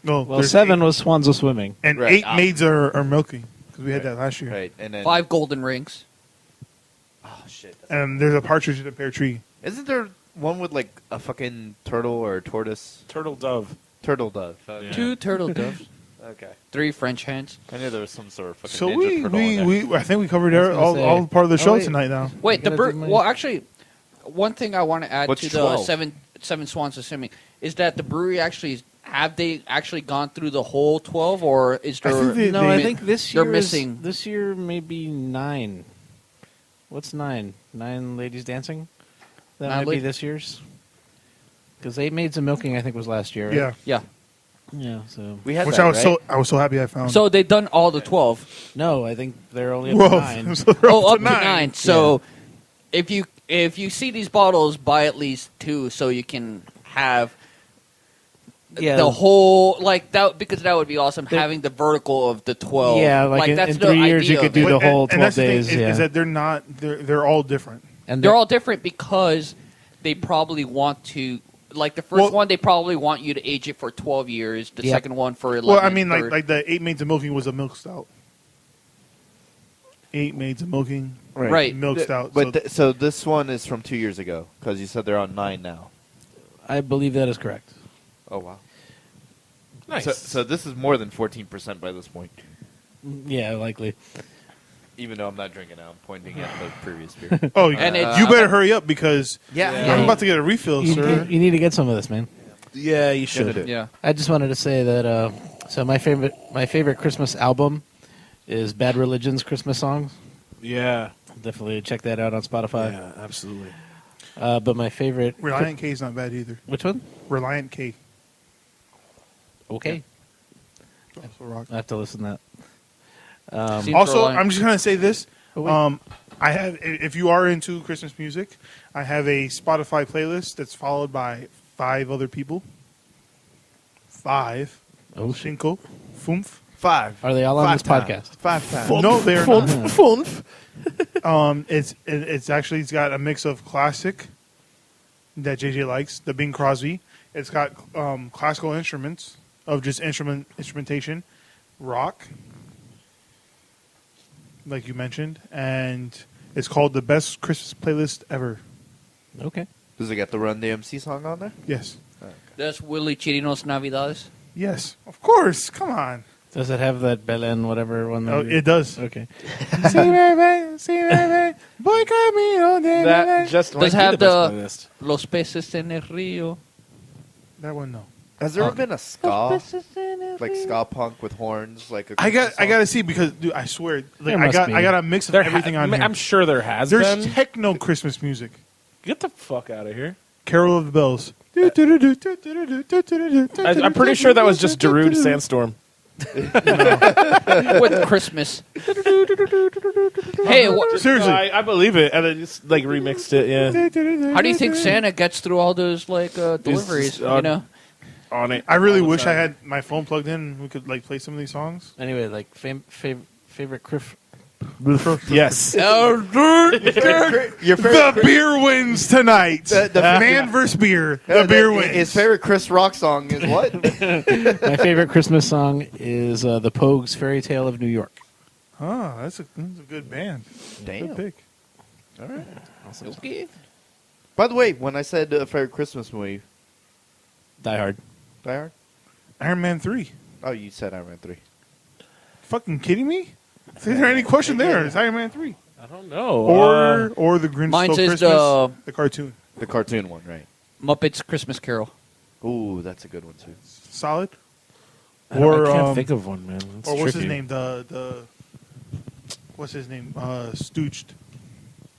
Speaker 5: No,
Speaker 6: Well,
Speaker 5: there's
Speaker 6: 7 was Swans of Swimming.
Speaker 5: and
Speaker 7: Right.
Speaker 5: 8 maids are milking because we had that last year.
Speaker 7: Right, and then
Speaker 1: 5 golden rings.
Speaker 7: Oh shit!
Speaker 5: And there's a partridge in a pear tree.
Speaker 7: Isn't there one with like a fucking turtle or a tortoise?
Speaker 8: Turtle dove.
Speaker 7: Turtle dove. Okay.
Speaker 8: Yeah.
Speaker 1: 2 turtle doves.
Speaker 7: Okay.
Speaker 1: 3 French hens.
Speaker 7: I knew there was some sort of fucking
Speaker 5: So
Speaker 7: ninja turtle in there.
Speaker 5: I think we covered
Speaker 6: I was gonna say-
Speaker 5: all part of the show
Speaker 6: wait.
Speaker 5: tonight now.
Speaker 1: Wait, the
Speaker 6: gotta do my-
Speaker 1: well, actually, one thing I want to add
Speaker 7: What's
Speaker 1: to the
Speaker 7: 12?
Speaker 1: seven swans of swimming is that the brewery actually have they actually gone through the whole 12, or is
Speaker 5: I
Speaker 1: there?
Speaker 5: think they-
Speaker 6: No, I think this
Speaker 1: they're
Speaker 6: year
Speaker 1: missing.
Speaker 6: This year maybe 9. What's 9? 9 ladies dancing. That
Speaker 1: 9
Speaker 6: might be
Speaker 1: lad-
Speaker 6: this year's. Because 8 maids of milking, I think, was last year. Right?
Speaker 5: Yeah,
Speaker 1: Yeah.
Speaker 6: Yeah. So
Speaker 7: We had
Speaker 5: which
Speaker 7: that,
Speaker 5: I was
Speaker 7: right?
Speaker 5: I was so happy I found.
Speaker 1: So they've done all the 12.
Speaker 6: no, I think they're only up
Speaker 5: Whoa,
Speaker 6: to 9.
Speaker 5: So they're
Speaker 1: Oh, up to
Speaker 5: 9.
Speaker 1: 9. So if you see these bottles, buy at least 2 so you can have
Speaker 6: Yeah.
Speaker 1: the whole like that, because that would be awesome
Speaker 6: They're-
Speaker 1: having the vertical of the 12.
Speaker 6: Yeah, like in
Speaker 1: that's
Speaker 6: 3
Speaker 1: the
Speaker 6: years you
Speaker 1: idea
Speaker 6: could
Speaker 1: of
Speaker 6: do
Speaker 1: it.
Speaker 6: the whole 12
Speaker 5: that's the thing,
Speaker 6: days.
Speaker 5: is that they're all different.
Speaker 6: and
Speaker 1: They're all different because they probably want to, like the first
Speaker 5: Well-
Speaker 1: one, they probably want you to age it for 12 years. The
Speaker 6: Yep.
Speaker 1: second one for 11.
Speaker 5: Well, I mean,
Speaker 1: third.
Speaker 5: like the 8 maids of milking was a milk stout. 8 maids of milking,
Speaker 1: Right.
Speaker 5: milk stout.
Speaker 7: But so this one is from 2 years ago because you said they're on 9 now.
Speaker 6: I believe that is correct.
Speaker 7: Oh wow!
Speaker 8: Nice.
Speaker 7: So this is more than 14% by this point.
Speaker 6: Yeah, likely.
Speaker 7: Even though I'm not drinking now, I'm pointing at the previous beer.
Speaker 5: oh,
Speaker 1: And it-
Speaker 5: you better hurry up because
Speaker 7: Yeah.
Speaker 5: I'm about to get a refill,
Speaker 6: You,
Speaker 5: sir.
Speaker 6: you need to get some of this, man.
Speaker 8: yeah, you should.
Speaker 1: yeah.
Speaker 6: I just wanted to say that. So my favorite Christmas album is Bad Religion's Christmas songs.
Speaker 8: Yeah.
Speaker 6: Definitely check that out on Spotify.
Speaker 8: Yeah, absolutely.
Speaker 6: But my favorite.
Speaker 5: Reliant K is not bad either.
Speaker 6: Which one?
Speaker 5: Reliant K.
Speaker 6: Okay.
Speaker 5: Also rock.
Speaker 6: I have to listen to that.
Speaker 1: Seems
Speaker 5: Also,
Speaker 1: Reliant-
Speaker 5: I'm just gonna say this.
Speaker 6: Oh, wait.
Speaker 5: I have, if you are into Christmas music, I have a Spotify playlist that's followed by 5 other people. 5.
Speaker 6: Oh,
Speaker 5: Cinco. Fünf.
Speaker 7: 5.
Speaker 6: Are they all on
Speaker 7: Five
Speaker 6: this
Speaker 7: times.
Speaker 6: podcast?
Speaker 7: 5 times.
Speaker 5: No, they're not.
Speaker 8: Funf.
Speaker 5: It's actually it's got a mix of classic that JJ likes, the Bing Crosby. It's got classical instruments of just instrumentation, rock, like you mentioned, and it's called the best Christmas playlist ever.
Speaker 6: Okay.
Speaker 7: Does it get the Run DMC song on there?
Speaker 5: Yes,
Speaker 1: That's Willie Chirinos Navidades.
Speaker 5: yes, of course. Come on.
Speaker 6: Does it have that Belen whatever one?
Speaker 5: Oh, it does.
Speaker 6: Okay.
Speaker 5: See, baby, boy, camino de
Speaker 8: That just might
Speaker 1: Does
Speaker 8: be
Speaker 1: have
Speaker 8: the best
Speaker 1: the
Speaker 8: playlist.
Speaker 1: Los peces en el río.
Speaker 5: that one. No,
Speaker 7: Has there ever been a ska,
Speaker 1: Peces en el
Speaker 7: like
Speaker 1: río.
Speaker 7: ska punk with horns? Like a
Speaker 5: I
Speaker 7: Christmas
Speaker 5: got to
Speaker 7: song?
Speaker 5: see because dude, I swear, like,
Speaker 6: There
Speaker 5: I
Speaker 6: must
Speaker 5: got
Speaker 6: be.
Speaker 5: a mix of
Speaker 8: There
Speaker 5: everything on here.
Speaker 8: I'm sure there has
Speaker 5: There's
Speaker 8: been.
Speaker 5: techno Christmas music.
Speaker 8: Get the fuck out of here.
Speaker 5: Carol of the Bells.
Speaker 8: I'm pretty sure that was just Darude Sandstorm.
Speaker 1: With Christmas. Hey,
Speaker 5: Seriously.
Speaker 8: I believe it, and I just like remixed it. Yeah,
Speaker 1: how do you think Santa gets through all those deliveries? You know,
Speaker 8: on it.
Speaker 5: I really
Speaker 8: all the
Speaker 5: wish I
Speaker 8: time.
Speaker 5: had my phone plugged in and we could like play some of these songs.
Speaker 6: Anyway, like favorite Criff.
Speaker 8: Yes.
Speaker 7: Your
Speaker 5: The beer wins tonight.
Speaker 7: The
Speaker 5: Man versus beer. The beer wins.
Speaker 7: His favorite Chris Rock song is what?
Speaker 6: My favorite Christmas song is the Pogues' "Fairy Tale of New York."
Speaker 5: Oh, that's a good band.
Speaker 7: Damn.
Speaker 5: Good pick.
Speaker 7: All right.
Speaker 1: okay.
Speaker 7: By the way, when I said favorite Christmas movie,
Speaker 6: Die Hard.
Speaker 7: Die Hard?
Speaker 5: Iron Man 3.
Speaker 7: Oh, you said Iron Man 3.
Speaker 5: Fucking kidding me? Is there any question there? It's Iron Man 3.
Speaker 8: I don't know.
Speaker 5: Or the Grinch
Speaker 1: Mine
Speaker 5: Stole
Speaker 1: says
Speaker 5: Christmas, the cartoon.
Speaker 7: The cartoon one, right?
Speaker 1: Muppets Christmas Carol.
Speaker 7: Ooh, that's a good one too.
Speaker 5: Solid.
Speaker 8: I
Speaker 5: Or
Speaker 8: can't think of one, man. It's
Speaker 5: or what's his
Speaker 8: tricky.
Speaker 5: name? The what's his name? Stooched.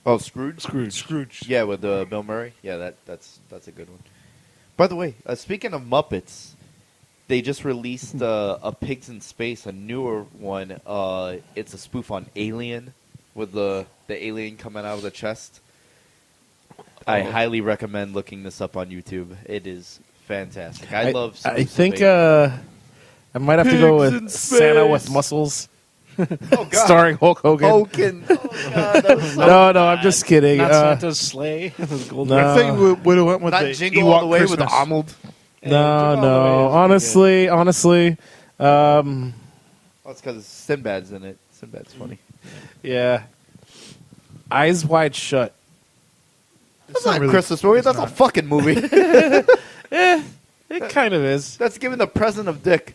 Speaker 7: Oh, Scrooge.
Speaker 5: Scrooge.
Speaker 7: Yeah, with Bill Murray. Yeah, that's a good one. By the way, speaking of Muppets, they just released a Pigs in Space, a newer one. It's a spoof on Alien, with the alien coming out of the chest. I highly recommend looking this up on YouTube. It is fantastic. I love.
Speaker 6: I
Speaker 7: spoofs
Speaker 6: think
Speaker 7: of
Speaker 6: I might have to go
Speaker 7: Pigs in
Speaker 6: with Santa with
Speaker 7: Space.
Speaker 6: muscles,
Speaker 7: Alien. Oh God,
Speaker 6: starring Hulk Hogan.
Speaker 7: Hogan. Oh God, that was so
Speaker 6: No, I'm just kidding. Not Santa's sleigh. With gold
Speaker 5: I
Speaker 6: wrap.
Speaker 5: think we would have went with
Speaker 7: not
Speaker 5: the
Speaker 7: Jingle
Speaker 5: Ewok
Speaker 7: All the Way
Speaker 5: Christmas.
Speaker 7: with Arnold.
Speaker 6: No. Honestly,
Speaker 7: Oh, it's because Sinbad's in it. Sinbad's funny.
Speaker 6: yeah. Eyes Wide Shut.
Speaker 7: That's
Speaker 5: not
Speaker 7: not a
Speaker 5: really-
Speaker 7: Christmas movie.
Speaker 5: it's
Speaker 7: That's a
Speaker 5: not.
Speaker 7: fucking movie.
Speaker 6: It kind of is.
Speaker 7: That's giving the present of Dick.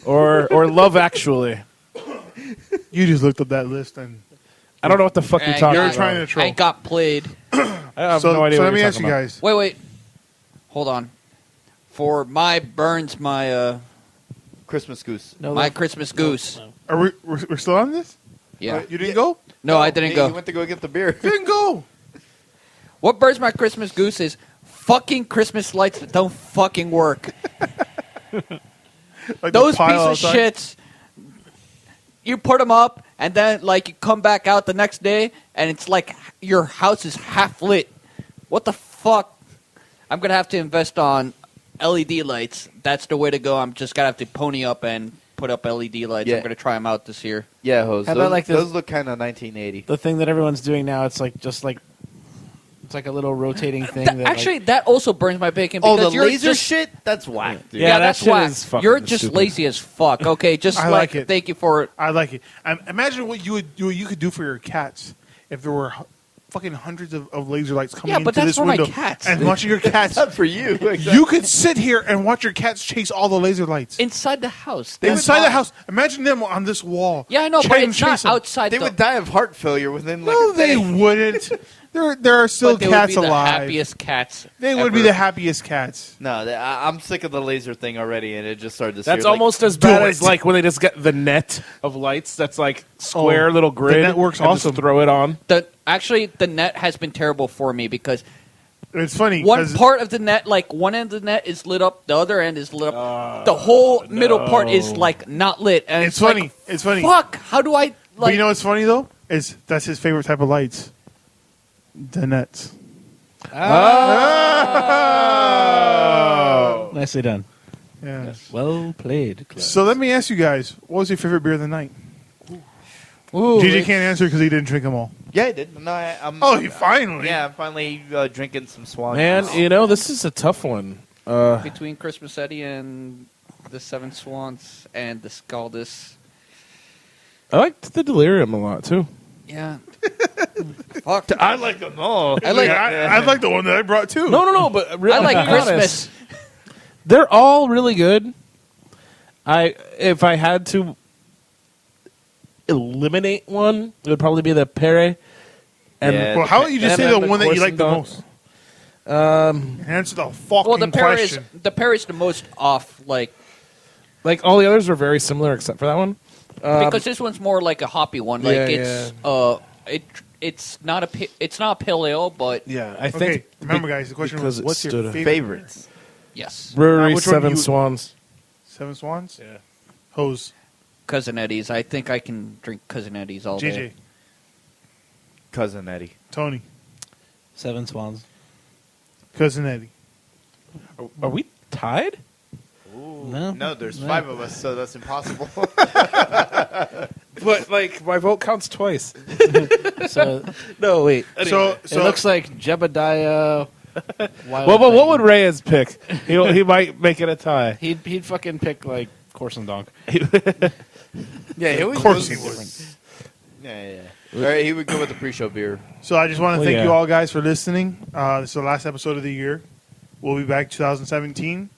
Speaker 6: Or Love Actually.
Speaker 5: You just looked up that list and
Speaker 6: I don't know what the fuck you're
Speaker 1: I
Speaker 6: talking
Speaker 5: You're
Speaker 1: got-
Speaker 6: about.
Speaker 5: trying to troll.
Speaker 1: I got played.
Speaker 6: I have
Speaker 5: so,
Speaker 6: no idea
Speaker 5: so
Speaker 6: what
Speaker 5: let me
Speaker 6: you're
Speaker 5: ask you
Speaker 6: talking about.
Speaker 5: guys.
Speaker 1: Wait. Hold on. For my Burns, my
Speaker 7: Christmas Goose.
Speaker 6: No,
Speaker 1: my
Speaker 6: love-
Speaker 1: Christmas Goose.
Speaker 5: Are we're still on this?
Speaker 1: Yeah.
Speaker 5: You didn't go?
Speaker 1: No, I didn't
Speaker 7: He
Speaker 1: go.
Speaker 7: went to go get the beer.
Speaker 5: You didn't go.
Speaker 1: What burns my Christmas goose is fucking Christmas lights that don't fucking work.
Speaker 5: Like
Speaker 1: Those
Speaker 5: the pile
Speaker 1: piece of
Speaker 5: outside?
Speaker 1: shits. You put them up, and then like you come back out the next day, and it's like your house is half lit. What the fuck? I'm gonna have to invest on LED lights. That's the way to go. I'm just gonna have to pony up and put up LED lights.
Speaker 7: Yeah.
Speaker 1: I'm gonna try them out this year.
Speaker 7: Yeah, Hose.
Speaker 6: How about
Speaker 7: Those,
Speaker 6: like this-
Speaker 7: those look kind of 1980.
Speaker 6: The thing that everyone's doing now, it's like it's like a little rotating thing. that,
Speaker 1: Actually, that also burns my bacon.
Speaker 7: Oh,
Speaker 1: Because
Speaker 7: the
Speaker 1: you're
Speaker 7: laser
Speaker 1: just,
Speaker 7: shit? That's whack, dude.
Speaker 6: Yeah, that
Speaker 1: that's
Speaker 6: shit
Speaker 1: why
Speaker 6: is fucking
Speaker 1: you're just
Speaker 6: stupid.
Speaker 1: lazy as fuck. Okay, just
Speaker 5: I like it.
Speaker 1: thank you for it.
Speaker 5: I like it. Imagine what you could do for your cats if there were fucking hundreds of laser lights coming
Speaker 1: Yeah, but
Speaker 5: into
Speaker 1: that's
Speaker 5: this
Speaker 1: for my
Speaker 5: window
Speaker 1: cats.
Speaker 5: and watching your cats.
Speaker 7: Not for you. Exactly.
Speaker 5: You could sit here and watch your cats chase all the laser lights
Speaker 1: Inside the house.
Speaker 5: inside the house. Imagine them on this wall.
Speaker 1: Yeah, I know, but
Speaker 5: trying
Speaker 1: it's
Speaker 5: to
Speaker 1: not
Speaker 5: chase 'em.
Speaker 1: outside.
Speaker 7: They
Speaker 1: the,
Speaker 7: would die of heart failure within like
Speaker 5: No,
Speaker 7: a
Speaker 5: they
Speaker 7: day.
Speaker 5: wouldn't. There are still
Speaker 1: but they
Speaker 5: cats
Speaker 1: would be
Speaker 5: alive.
Speaker 1: The happiest cats.
Speaker 5: They would be
Speaker 1: ever.
Speaker 5: the happiest cats.
Speaker 7: No, I'm sick of the laser thing already, and it just started this
Speaker 8: That's
Speaker 7: year. Like,
Speaker 8: almost as
Speaker 5: do
Speaker 8: bad
Speaker 5: it.
Speaker 8: as like when they just get the net of lights. That's like square little grid.
Speaker 5: net works
Speaker 8: and just
Speaker 5: awesome.
Speaker 8: throw it on.
Speaker 1: Actually, the net has been terrible for me because
Speaker 5: It's funny.
Speaker 1: one
Speaker 5: 'cause
Speaker 1: part of the net, like one end of the net is lit up, the other end is lit up. The whole middle part is like not lit. And
Speaker 5: It's
Speaker 1: like,
Speaker 5: funny. It's funny.
Speaker 1: Fuck! How do I
Speaker 5: But
Speaker 1: like?
Speaker 5: you know what's funny though? Is that's his favorite type of lights. The nets.
Speaker 6: Ah. Nicely done.
Speaker 5: Yeah.
Speaker 6: Well played. Clive.
Speaker 5: So let me ask you guys, what was your favorite beer of the night?
Speaker 1: Ooh,
Speaker 5: GJ can't answer because he didn't drink them all.
Speaker 7: Yeah, I did. No, I'm.
Speaker 5: Oh, he finally.
Speaker 7: Yeah, I'm finally drinking some Swan.
Speaker 8: Man,
Speaker 7: juice.
Speaker 8: you know, this is a tough one.
Speaker 1: between Christmas Eddy and the Seven Swans and the Scaldus.
Speaker 8: I liked the Delirium a lot, too.
Speaker 1: Yeah. Fuck.
Speaker 7: I like them all.
Speaker 1: I like.
Speaker 5: I like the one that I brought too.
Speaker 8: No, but really,
Speaker 1: I like
Speaker 8: to be honest,
Speaker 1: Christmas.
Speaker 8: they're all really good. If I had to eliminate one, it would probably be the Pere. And
Speaker 7: Yeah.
Speaker 5: Well, how about you just say
Speaker 8: And
Speaker 5: the
Speaker 8: the
Speaker 5: one that you like the
Speaker 8: Corson
Speaker 5: most? Answer the fucking
Speaker 1: Well, the
Speaker 5: question.
Speaker 1: Perry's the most off, like
Speaker 8: like all the others were very similar except for that one.
Speaker 1: because this one's more like a hoppy one. Like
Speaker 8: Yeah,
Speaker 1: it's not a pale ale, but
Speaker 8: Yeah, I
Speaker 5: Okay,
Speaker 8: think.
Speaker 5: remember, guys, the question
Speaker 8: because
Speaker 5: was,
Speaker 8: it
Speaker 5: what's your
Speaker 8: stood out.
Speaker 5: favorite?
Speaker 7: Favorites.
Speaker 1: yes,
Speaker 8: Brewery
Speaker 5: which one
Speaker 8: Seven
Speaker 5: you-
Speaker 8: Swans.
Speaker 5: Seven Swans?
Speaker 8: Yeah.
Speaker 5: Hose.
Speaker 1: Cousin Eddie's. I think I can drink Cousin Eddie's all
Speaker 5: JJ.
Speaker 1: day.
Speaker 7: Cousin Eddie.
Speaker 5: Tony.
Speaker 6: Seven Swans.
Speaker 5: Cousin Eddie.
Speaker 8: Are we tied?
Speaker 7: No, there's 5 of us, so that's impossible.
Speaker 8: But like my vote counts twice.
Speaker 6: So
Speaker 8: No, wait.
Speaker 5: So
Speaker 6: it looks like Jebediah.
Speaker 8: Well, but what would Reyes pick? He might make it a tie.
Speaker 6: He'd fucking pick like Corson Donk.
Speaker 7: yeah, he
Speaker 5: of course he would.
Speaker 7: Yeah. All right, he would go with the pre-show beer.
Speaker 5: So I just want to
Speaker 8: Well,
Speaker 5: thank
Speaker 8: yeah.
Speaker 5: you all guys for listening. This is the last episode of the year. We'll be back 2017,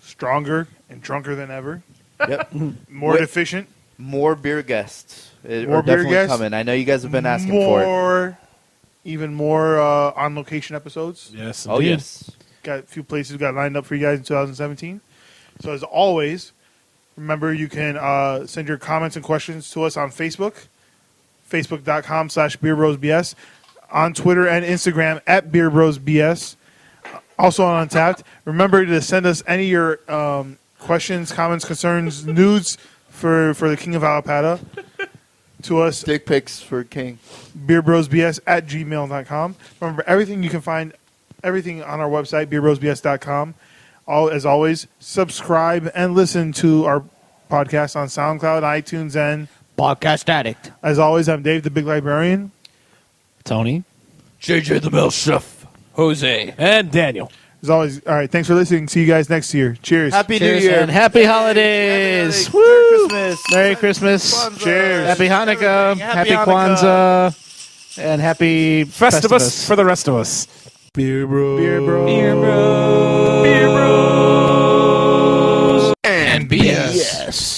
Speaker 5: stronger and drunker than ever,
Speaker 7: Yep.
Speaker 5: more
Speaker 7: Wait.
Speaker 5: efficient,
Speaker 7: More beer guests are
Speaker 5: More beer
Speaker 7: definitely
Speaker 5: guests?
Speaker 7: coming. I know you guys have been asking for it.
Speaker 5: more, even more on location episodes.
Speaker 8: Yes.
Speaker 7: Oh
Speaker 8: indeed.
Speaker 7: yes.
Speaker 5: Got a few places we got lined up for you guys in 2017. So as always, remember you can send your comments and questions to us on Facebook, facebook.com/BeerBrosBS, on Twitter and Instagram @BeerBrosBS. Also on Untapped. Remember to send us any of your questions, comments, concerns, nudes for the King of Alapata to us,
Speaker 7: Dick pics for King.
Speaker 5: beerbrosbs@gmail.com. Remember, everything you can find everything on our website, beerbrosbs.com. As always, subscribe and listen to our podcast on SoundCloud, iTunes, and
Speaker 1: Podcast Addict.
Speaker 5: as always, I'm Dave, the Big Librarian.
Speaker 6: Tony.
Speaker 1: JJ the Bell Chef. Jose.
Speaker 8: And Daniel.
Speaker 5: As always, all right, thanks for listening. See you guys next year. Cheers.
Speaker 7: Happy
Speaker 6: Cheers
Speaker 7: New Year.
Speaker 6: and happy holidays.
Speaker 7: Merry
Speaker 6: Woo!
Speaker 7: Christmas.
Speaker 6: Merry Christmas.
Speaker 7: Kwanzaa.
Speaker 5: Cheers.
Speaker 6: Happy Hanukkah.
Speaker 7: Everything.
Speaker 6: Happy
Speaker 7: Hanukkah.
Speaker 6: Kwanzaa. And happy
Speaker 8: Festivus for the rest of us. Beer Bros.
Speaker 5: Beer Bros.
Speaker 1: Beer Bros.
Speaker 8: Beer Bros.
Speaker 1: And BS.